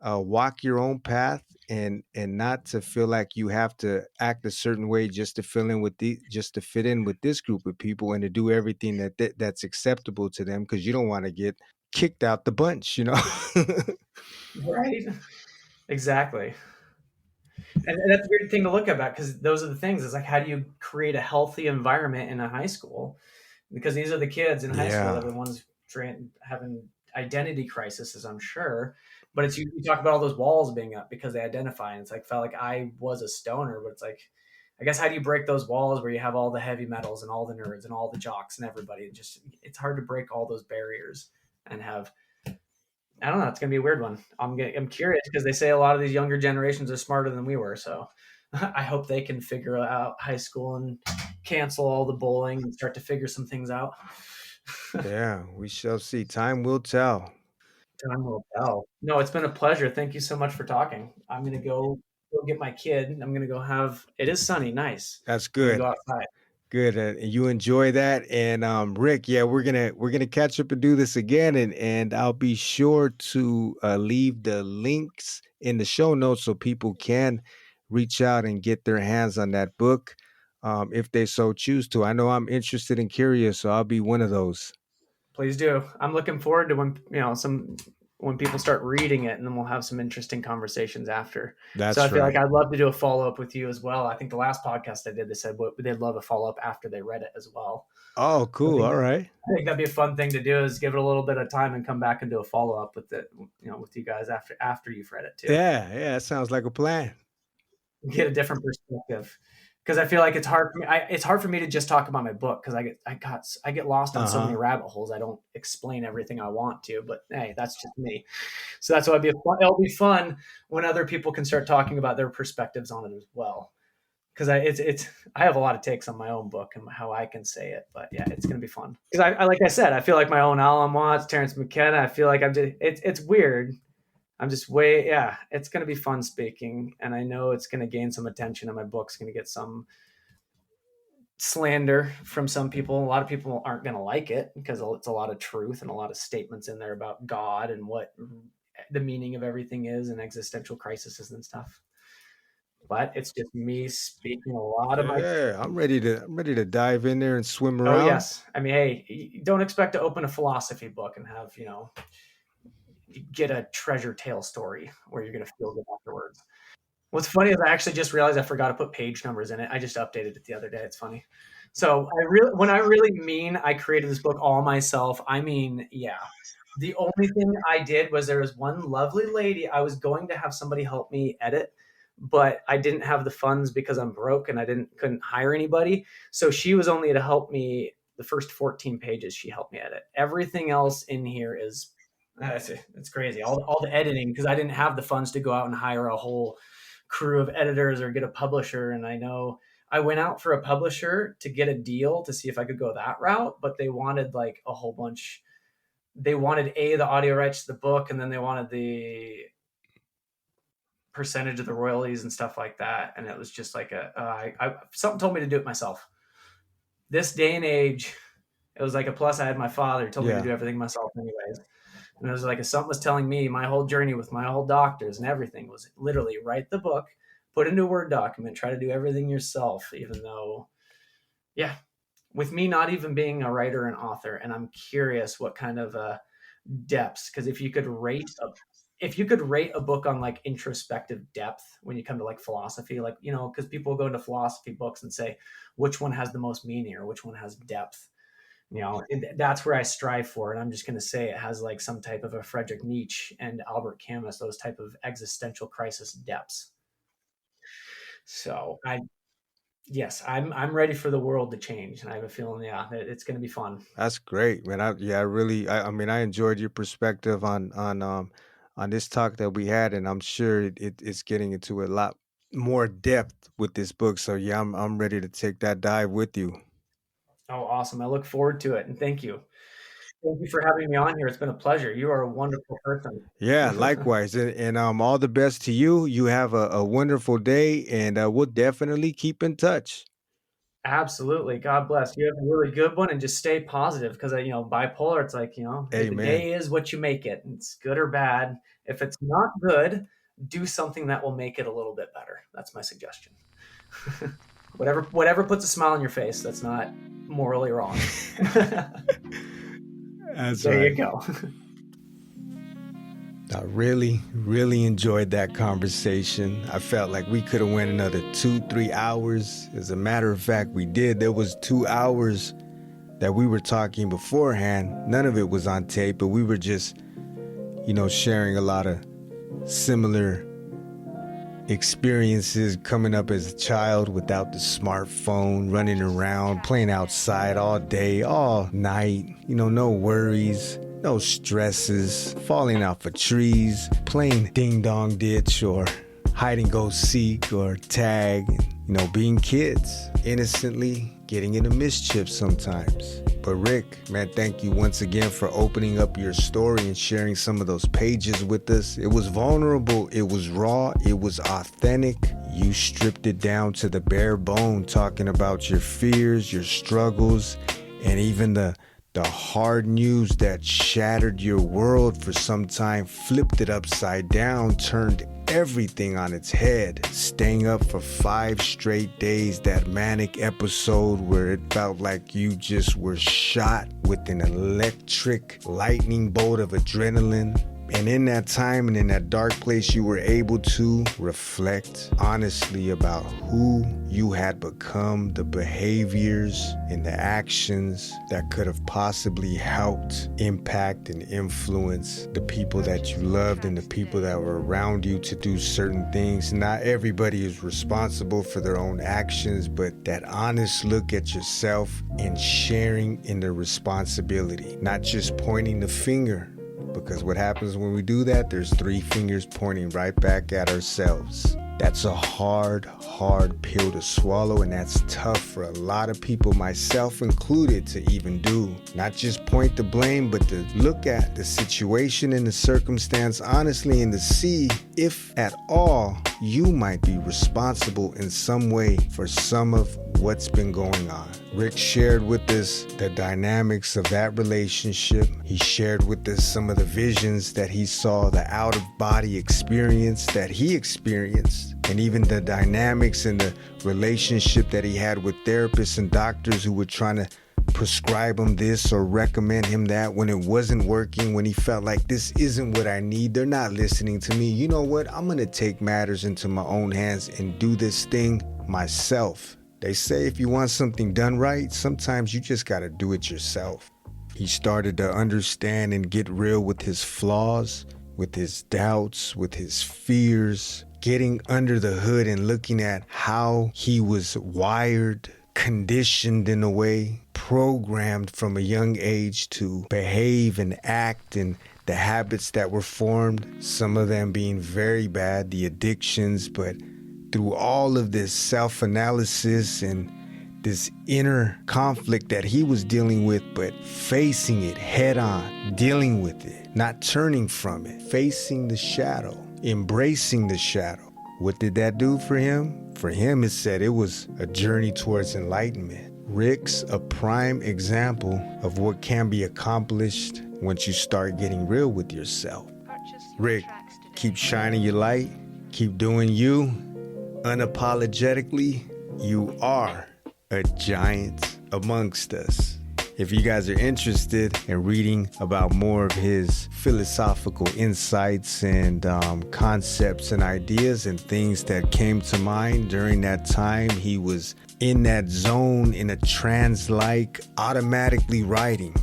walk your own path and not to feel like you have to act a certain way just to fill in with the just to fit in with this group of people and to do everything that's acceptable to them because you don't want to get kicked out the bunch.
Right. Exactly. And that's a weird thing to look at, because those are the things. It's like, how do you create a healthy environment in a high school? Because these are the kids in high school that
Yeah.
are the ones having identity crises, I'm sure. But it's you talk about all those walls being up because they identify, and it's like, felt like I was a stoner, but it's like, I guess, how do you break those walls where you have all the heavy metals and all the nerds and all the jocks and everybody? It's hard to break all those barriers and have, I don't know. It's gonna be a weird one. I'm curious, because they say a lot of these younger generations are smarter than we were. So I hope they can figure out high school and cancel all the bowling and start to figure some things out.
Yeah, we shall see. Time will tell.
Time will tell. No, it's been a pleasure. Thank you so much for talking. I'm gonna go get my kid. I'm gonna go have. It is sunny, nice.
That's
I'm gonna go
good.
outside.
Good, and you enjoy that, and Rick, yeah, we're gonna catch up and do this again, and I'll be sure to leave the links in the show notes so people can reach out and get their hands on that book, if they so choose to. I know I'm interested and curious, so I'll be one of those.
Please do. I'm looking forward to when people start reading it, and then we'll have some interesting conversations after. So I
That's
feel like
right.
I'd love to do a follow up with you as well. I think the last podcast I did, they said they'd love a follow up after they read it as well.
Oh,
So
cool. All right.
I think that'd be a fun thing to do, is give it a little bit of time and come back and do a follow up with it, with you guys after you've read it too.
Yeah, yeah, that sounds like a plan.
Get a different perspective, because I feel like it's hard for me. It's hard for me to just talk about my book, because I get lost on
Uh
so many
huh.
rabbit holes. I don't explain everything I want to, but hey, that's just me. So that's why it'll be fun when other people can start talking about their perspectives on it as well. Because I have a lot of takes on my own book and how I can say it, but yeah, it's gonna be fun. Because I like I said, I feel like my own Alan Watts, Terrence McKenna. I feel like it's weird. I'm just way, yeah. It's gonna be fun speaking, and I know it's gonna gain some attention, and my book's gonna get some slander from some people. A lot of people aren't gonna like it because it's a lot of truth and a lot of statements in there about God and what the meaning of everything is, and existential crises and stuff. But it's just me speaking a lot of my.
Yeah, I'm ready to dive in there and swim
Oh
around.
yes, I mean, hey, don't expect to open a philosophy book and have get a treasure tale story where you're gonna feel good afterwards. What's funny is I actually just realized I forgot to put page numbers in it. I just updated it the other day. It's funny. So when I really mean I created this book all myself, I mean, yeah. The only thing I did was, there was one lovely lady. I was going to have somebody help me edit, but I didn't have the funds because I'm broke and I couldn't hire anybody. So she was only to help me the first 14 pages. She helped me edit. Everything else in here is it's crazy. All the editing, because I didn't have the funds to go out and hire a whole crew of editors or get a publisher. And I know I went out for a publisher to get a deal to see if I could go that route, but they wanted like a whole bunch. They wanted the audio rights to the book, and then they wanted the percentage of the royalties and stuff like that. And it was just like something told me to do it myself. This day and age, It was like a plus. I had my father who told me to
Yeah.
do everything myself anyways. And it was like if something was telling me my whole journey with my whole doctors and everything was literally write the book, put it into a Word document, try to do everything yourself, even though, yeah, with me not even being a writer and author, and I'm curious what kind of depths, because if you could rate a book on like introspective depth when you come to like philosophy, like, you know, because people go into philosophy books and say which one has the most meaning or which one has depth, you know, that's where I strive for. And I'm just going to say it has like some type of a Friedrich Nietzsche and Albert Camus, those type of existential crisis depths. So yes, I'm ready for the world to change. And I have a feeling, yeah, that it's going to be fun.
That's great, man. I mean, I enjoyed your perspective on this talk that we had, and I'm sure it's getting into a lot more depth with this book. So yeah, I'm ready to take that dive with you.
Oh, awesome. I look forward to it. And thank you. Thank you for having me on here. It's been a pleasure. You are a wonderful person.
Yeah, likewise, and all the best to you. You have a wonderful day, and we'll definitely keep in touch.
Absolutely. God bless. You have a really good one and just stay positive because, you know, bipolar, it's like, you know, the
Amen.
day is what you make it. It's good or bad. If it's not good, do something that will make it a little bit better. That's my suggestion. Whatever puts a smile on your face, that's not morally wrong.
That's
There
right.
you go.
I really, really enjoyed that conversation. I felt like we could have went another 2-3 hours. As a matter of fact, we did. There was 2 hours that we were talking beforehand. None of it was on tape, but we were just, sharing a lot of similar experiences coming up as a child without the smartphone, running around, playing outside all day, all night, no worries, no stresses, falling off of trees, playing ding dong ditch or hide and go seek or tag, being kids, innocently getting into mischief sometimes. But Rick, man, thank you once again for opening up your story and sharing some of those pages with us. It was vulnerable, it was raw, it was authentic. You stripped it down to the bare bone, talking about your fears, your struggles, and even the hard news that shattered your world for some time, flipped it upside down, turned everything on its head, staying up for 5 straight days, that manic episode where it felt like you just were shot with an electric lightning bolt of adrenaline. And in that time and in that dark place, you were able to reflect honestly about who you had become, the behaviors and the actions that could have possibly helped impact and influence the people that you loved and the people that were around you to do certain things. Not everybody is responsible for their own actions, but that honest look at yourself and sharing in the responsibility, not just pointing the finger. Because what happens when we do that, there's 3 fingers pointing right back at ourselves. That's a hard pill to swallow, and that's tough for a lot of people, myself included, to even do. Not just point the blame, but to look at the situation and the circumstance honestly and to see if at all you might be responsible in some way for some of what's been going on. Rick shared with us the dynamics of that relationship. He shared with us some of the visions that he saw, the out-of-body experience that he experienced, and even the dynamics and the relationship that he had with therapists and doctors who were trying to prescribe him this or recommend him that when it wasn't working, when he felt like this isn't what I need, they're not listening to me. You know what? I'm gonna take matters into my own hands and do this thing myself. They say if you want something done right, sometimes you just gotta do it yourself. He started to understand and get real with his flaws, with his doubts, with his fears, getting under the hood and looking at how he was wired, conditioned in a way, programmed from a young age to behave and act, and the habits that were formed, some of them being very bad, the addictions. But through all of this self-analysis and this inner conflict that he was dealing with, but facing it head on, dealing with it, not turning from it, facing the shadow, embracing the shadow. What did that do for him? For him, it said it was a journey towards enlightenment. Rick's a prime example of what can be accomplished once you start getting real with yourself. Rick, keep shining your light, keep doing you. Unapologetically, you are a giant amongst us. If you guys are interested in reading about more of his philosophical insights and concepts and ideas and things that came to mind during that time he was in that zone, in a trance-like, automatically writing,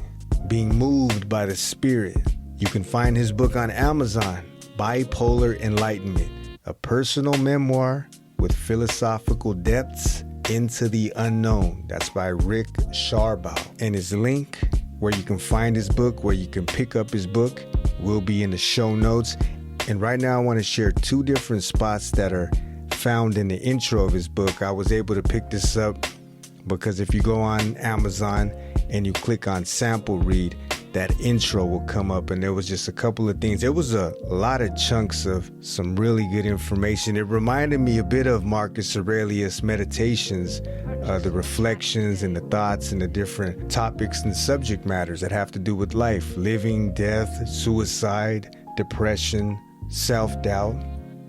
being moved by the spirit, you can find his book on Amazon, Bye-Polar Enlightenment, a personal memoir with philosophical depths into the unknown. That's by Rick Sharbau. And his link where you can find his book, where you can pick up his book, will be in the show notes. And right now I want to share two different spots that are found in the intro of his book. I was able to pick this up because if you go on Amazon and you click on sample read, that intro will come up, and there was just a couple of things. There was a lot of chunks of some really good information. It reminded me a bit of Marcus Aurelius' Meditations, the reflections and the thoughts and the different topics and subject matters that have to do with life, living, death, suicide, depression, self-doubt,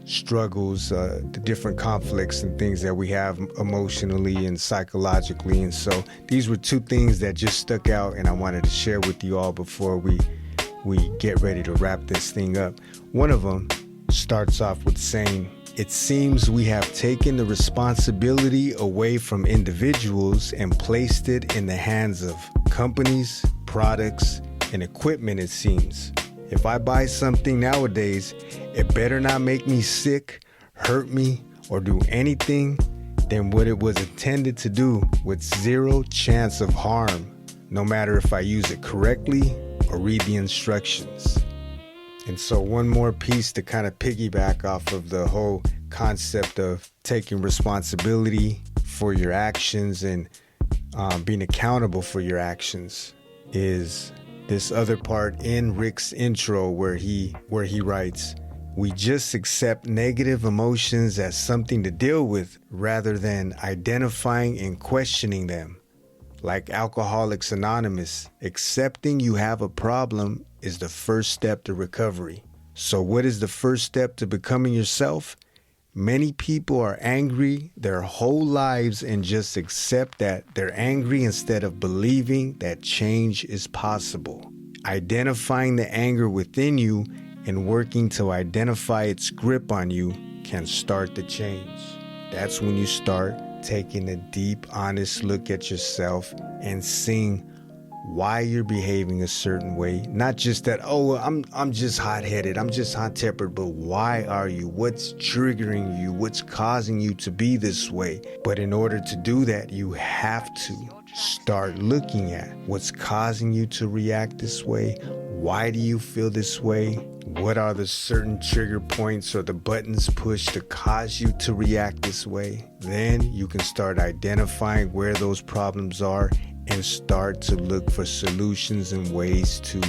struggles, the different conflicts and things that we have emotionally and psychologically. And so these were two things that just stuck out, and I wanted to share with you all before we get ready to wrap this thing up. One of them starts off with saying, "It seems we have taken the responsibility away from individuals and placed it in the hands of companies, products, and equipment, it seems. If I buy something nowadays, it better not make me sick, hurt me, or do anything than what it was intended to do, with zero chance of harm, no matter if I use it correctly or read the instructions." And so one more piece to kind of piggyback off of the whole concept of taking responsibility for your actions and being accountable for your actions is this other part in Rick's intro where he writes, "We just accept negative emotions as something to deal with rather than identifying and questioning them. Like Alcoholics Anonymous, accepting you have a problem is the first step to recovery. So what is the first step to becoming yourself? Many people are angry their whole lives and just accept that they're angry instead of believing that change is possible. Identifying the anger within you and working to identify its grip on you can start the change." That's when you start taking a deep, honest look at yourself and seeing why you're behaving a certain way. Not just that, oh, I'm just hot-headed, I'm just hot-tempered, but why are you? What's triggering you? What's causing you to be this way? But in order to do that, you have to start looking at what's causing you to react this way. Why do you feel this way? What are the certain trigger points or the buttons pushed to cause you to react this way? Then you can start identifying where those problems are and start to look for solutions and ways to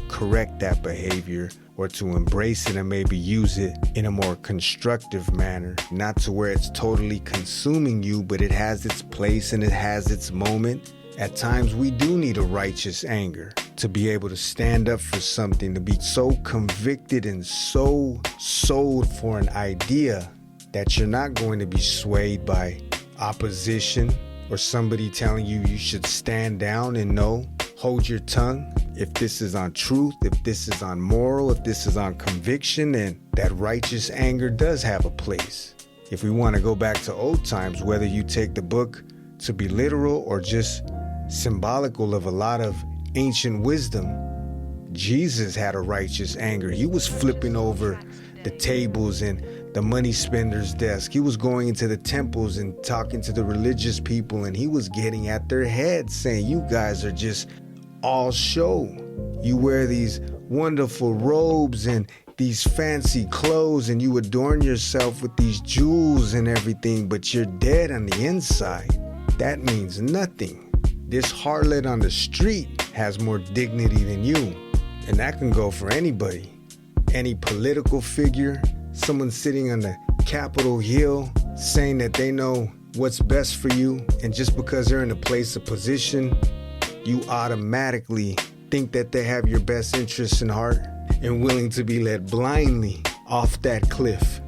correct that behavior or to embrace it and maybe use it in a more constructive manner. Not to where it's totally consuming you, but it has its place and it has its moment. At times we do need a righteous anger to be able to stand up for something, to be so convicted and so sold for an idea that you're not going to be swayed by opposition or somebody telling you you should stand down and no, hold your tongue. If this is on truth, if this is on moral, if this is on conviction, then that righteous anger does have a place. If we want to go back to old times, whether you take the book to be literal or just symbolical of a lot of ancient wisdom, Jesus had a righteous anger. He was flipping over the tables and the money spender's desk. He was going into the temples and talking to the religious people, and he was getting at their heads saying, you guys are just all show. You wear these wonderful robes and these fancy clothes and you adorn yourself with these jewels and everything, but you're dead on the inside. That means nothing. This harlot on the street has more dignity than you. And that can go for anybody. Any political figure, someone sitting on the Capitol Hill saying that they know what's best for you, and just because they're in a place of position, you automatically think that they have your best interests in heart and willing to be led blindly off that cliff.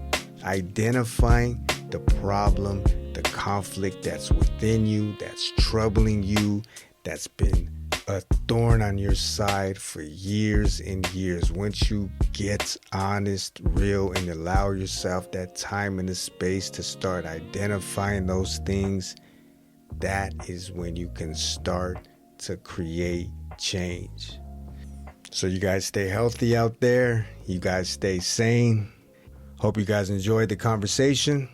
Identifying the problem, the conflict that's within you, that's troubling you, that's been a thorn on your side for years and years. Once you get honest, real, and allow yourself that time and the space to start identifying those things, that is when you can start to create change. So you guys stay healthy out there. You guys stay sane. Hope you guys enjoyed the conversation.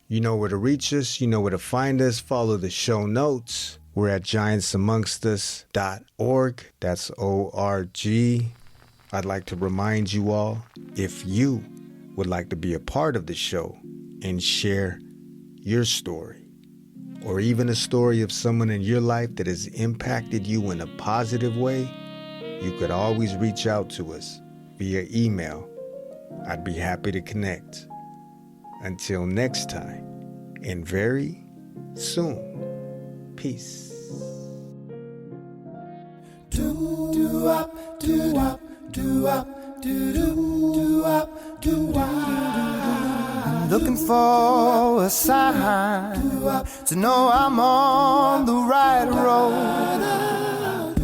You know where to reach us. You know where to find us. Follow the show notes. We're at giantsamongustus.org. That's O-R-G. I'd like to remind you all, if you would like to be a part of the show and share your story, or even a story of someone in your life that has impacted you in a positive way, you could always reach out to us via email. I'd be happy to connect. Until next time, and very soon, peace.
I'm looking for a sign to know I'm on the right road.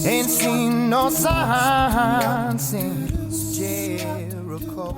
Ain't seen no sign since Jericho.